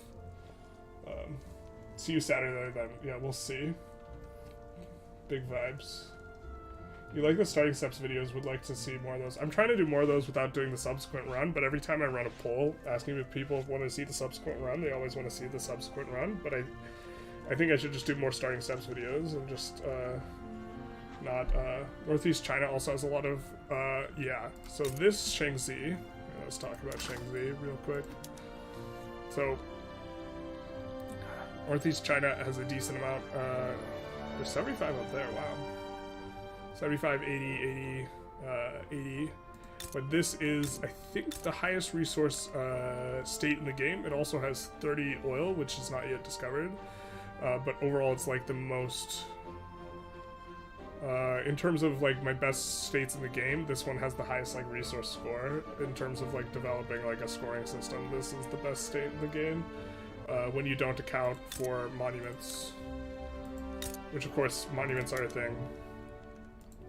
See you Saturday then. Yeah, we'll see. Big vibes. You like the starting steps videos, would like to see more of those. I'm trying to do more of those without doing the subsequent run, but every time I run a poll asking if people want to see the subsequent run, they always want to see the subsequent run, but I think I should just do more starting steps videos and just not Northeast China also has a lot of yeah. So this Shaanxi, let's talk about Shaanxi real quick. So Northeast China has a decent amount. There's 75 up there. Wow. 75, 80, 80. But this is, I think, the highest resource state in the game. It also has 30 oil, which is not yet discovered. But overall, it's like the most... in terms of like my best states in the game, this one has the highest like resource score. In terms of like developing like a scoring system, this is the best state in the game. When you don't account for monuments. which of course monuments are a thing.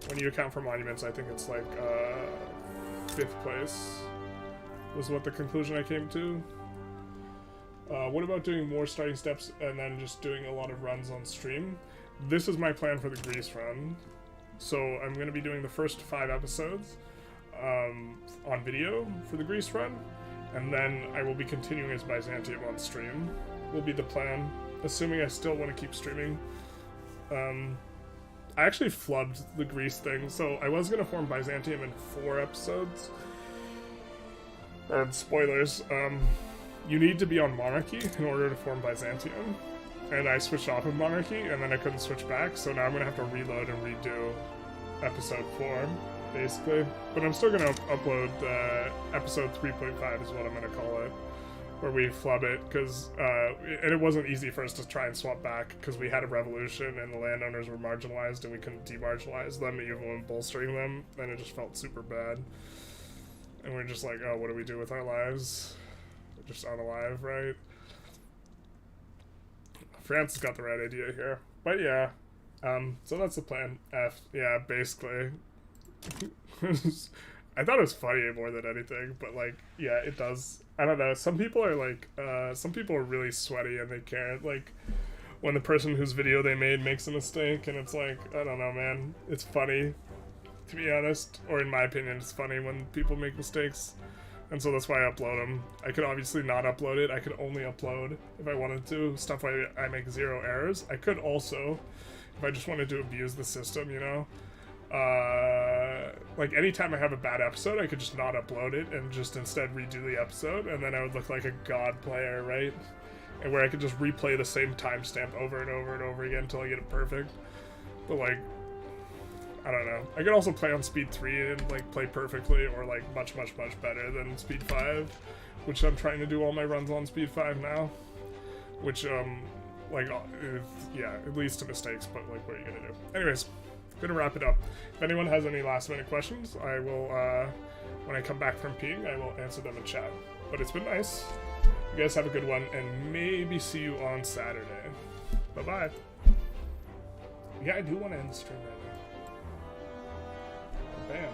When you account for monuments, I think it's like 5th place was what the conclusion I came to. What about doing more starting steps and then just doing a lot of runs on stream? This is my plan for the Greece run. So I'm going to be doing the first 5 episodes on video for the Greece run, and then I will be continuing as Byzantium on stream, will be the plan, assuming I still want to keep streaming. I actually flubbed the Greece thing, so I was going to form Byzantium in 4 episodes. And spoilers, you need to be on Monarchy in order to form Byzantium. And I switched off of Monarchy, and then I couldn't switch back, so now I'm going to have to reload and redo episode 4, basically. But I'm still going to upload episode 3.5 is what I'm going to call it, where we flub it, because and it wasn't easy for us to try and swap back, because we had a revolution, and the landowners were marginalized, and we couldn't demarginalize them, even when bolstering them, and it just felt super bad. And we're just like, oh, what do we do with our lives? We're just unalive, right? France has got the right idea here. But yeah, so that's the plan. Yeah, basically. I thought it was funny more than anything, but like, yeah, it does. I don't know, some people are like, some people are really sweaty and they can't, like, when the person whose video they made makes a mistake, and it's like, I don't know, man, it's funny, to be honest, or in my opinion, it's funny when people make mistakes. And so that's why I upload them. I could obviously not upload it. I could only upload, if I wanted to, stuff where I make 0 errors. I could also, if I just wanted to abuse the system, you know, like anytime I have a bad episode, I could just not upload it and just instead redo the episode, and then I would look like a god player, right? And where I could just replay the same timestamp over and over and over again until I get it perfect. But like, I don't know. I could also play on speed 3 and like play perfectly, or like much better than speed 5, which I'm trying to do all my runs on speed 5 now. Which like yeah, it leads to mistakes, but like, what are you gonna do? Anyways, gonna wrap it up. If anyone has any last minute questions, I will when I come back from peeing, I will answer them in chat. But it's been nice. You guys have a good one, and maybe see you on Saturday. Bye bye. Yeah, I do want to end the stream right now. Bam.